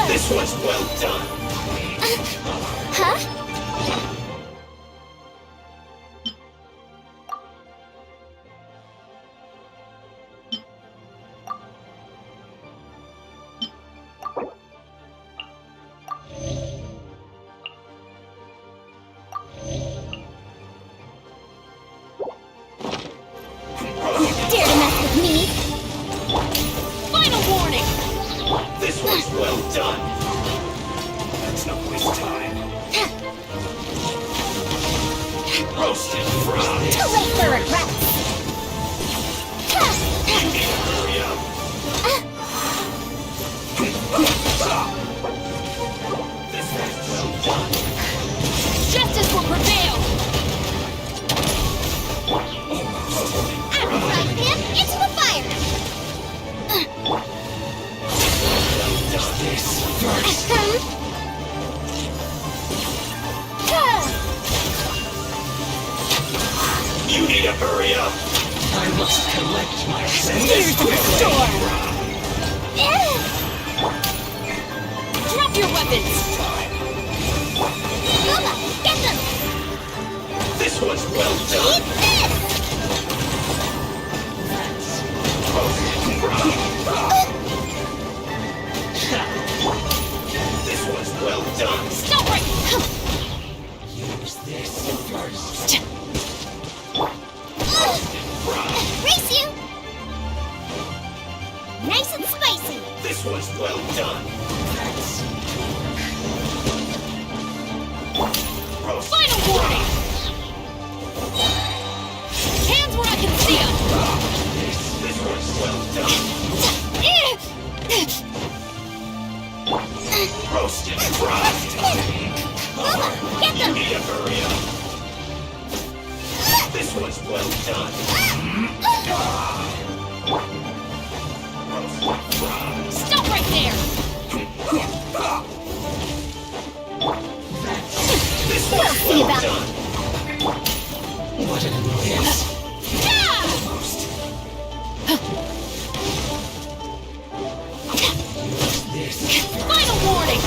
G: This was well done.
I: Huh? Dare to mess with me? Final warning!
G: This was well done. Let's not waste time. Roasted fried.
I: Too late for regrets!
G: You need to hurry up. This was well done.
I: Justice will prevail! Outside him, into the fire!
G: This first. You need to hurry up. I must collect my send this quickly.
I: Drop your weapons! Booba, get them!
G: This was well done.
I: Eat this!
G: This was well done.
I: Stop right!
G: Use this first.
I: Race you! Nice and spicy!
G: This was well done.
I: Final warning! Hands where I can see them!
G: This was well done. Roasted fried.
I: Booba, get them!
G: You need to hurry up. This was well done. Roasted fried.
I: Stop right there!
G: This
I: We'll
G: was
I: see
G: well
I: about
G: done.
I: it!
P: What an annoyance.
I: Final warning!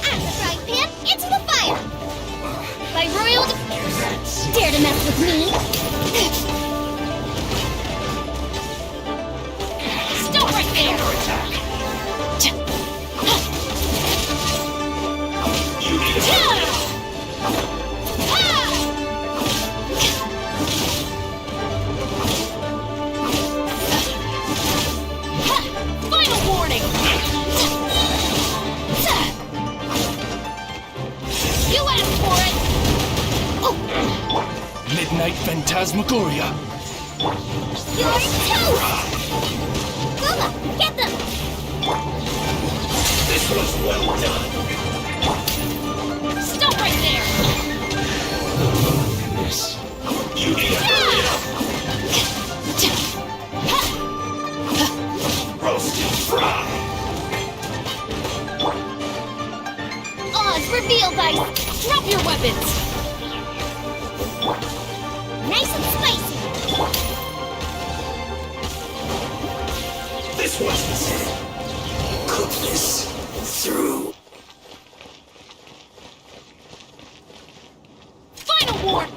I: I'm the frying pan into the fire! By royal... Dare to mess with me? Stop right there!
G: You need
I: Final warning! You asked for it!
G: Midnight Phantasmagoria.
I: You're toast! Booba, get them!
G: This was well done.
I: Stop right there!
G: Goodness. You need to hurry up. Roasted fry.
I: Oz, reveal dice! Drop your weapons! Nice and spicy!
G: This wasn't it. Cook this through.
I: Final warning!